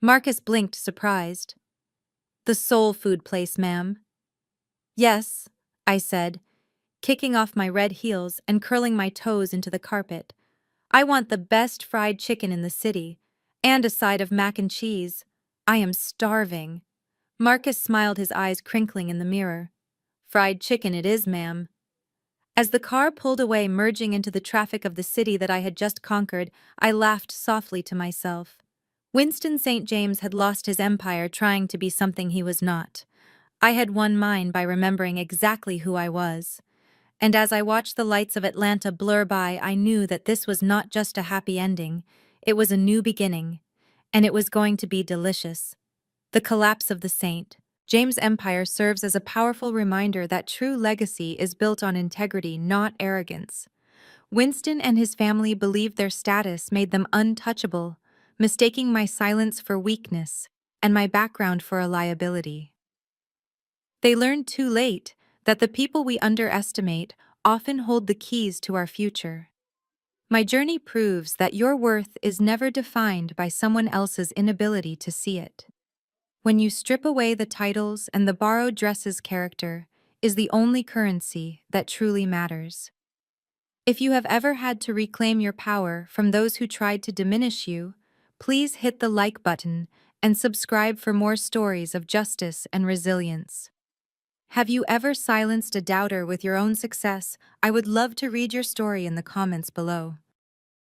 Marcus blinked, surprised. The soul food place, ma'am. Yes, I said, kicking off my red heels and curling my toes into the carpet. I want the best fried chicken in the city, and a side of mac and cheese. I am starving. Marcus smiled, his eyes crinkling in the mirror. Fried chicken it is, ma'am. As the car pulled away, merging into the traffic of the city that I had just conquered, I laughed softly to myself. Winston St. James had lost his empire trying to be something he was not. I had won mine by remembering exactly who I was. And as I watched the lights of Atlanta blur by, I knew that this was not just a happy ending, it was a new beginning. And it was going to be delicious. The collapse of the Saint James Empire serves as a powerful reminder that true legacy is built on integrity, not arrogance. Winston and his family believed their status made them untouchable, mistaking my silence for weakness and my background for a liability. They learned too late that the people we underestimate often hold the keys to our future. My journey proves that your worth is never defined by someone else's inability to see it. When you strip away the titles and the borrowed dresses, character is the only currency that truly matters. If you have ever had to reclaim your power from those who tried to diminish you, please hit the like button and subscribe for more stories of justice and resilience. Have you ever silenced a doubter with your own success? I would love to read your story in the comments below.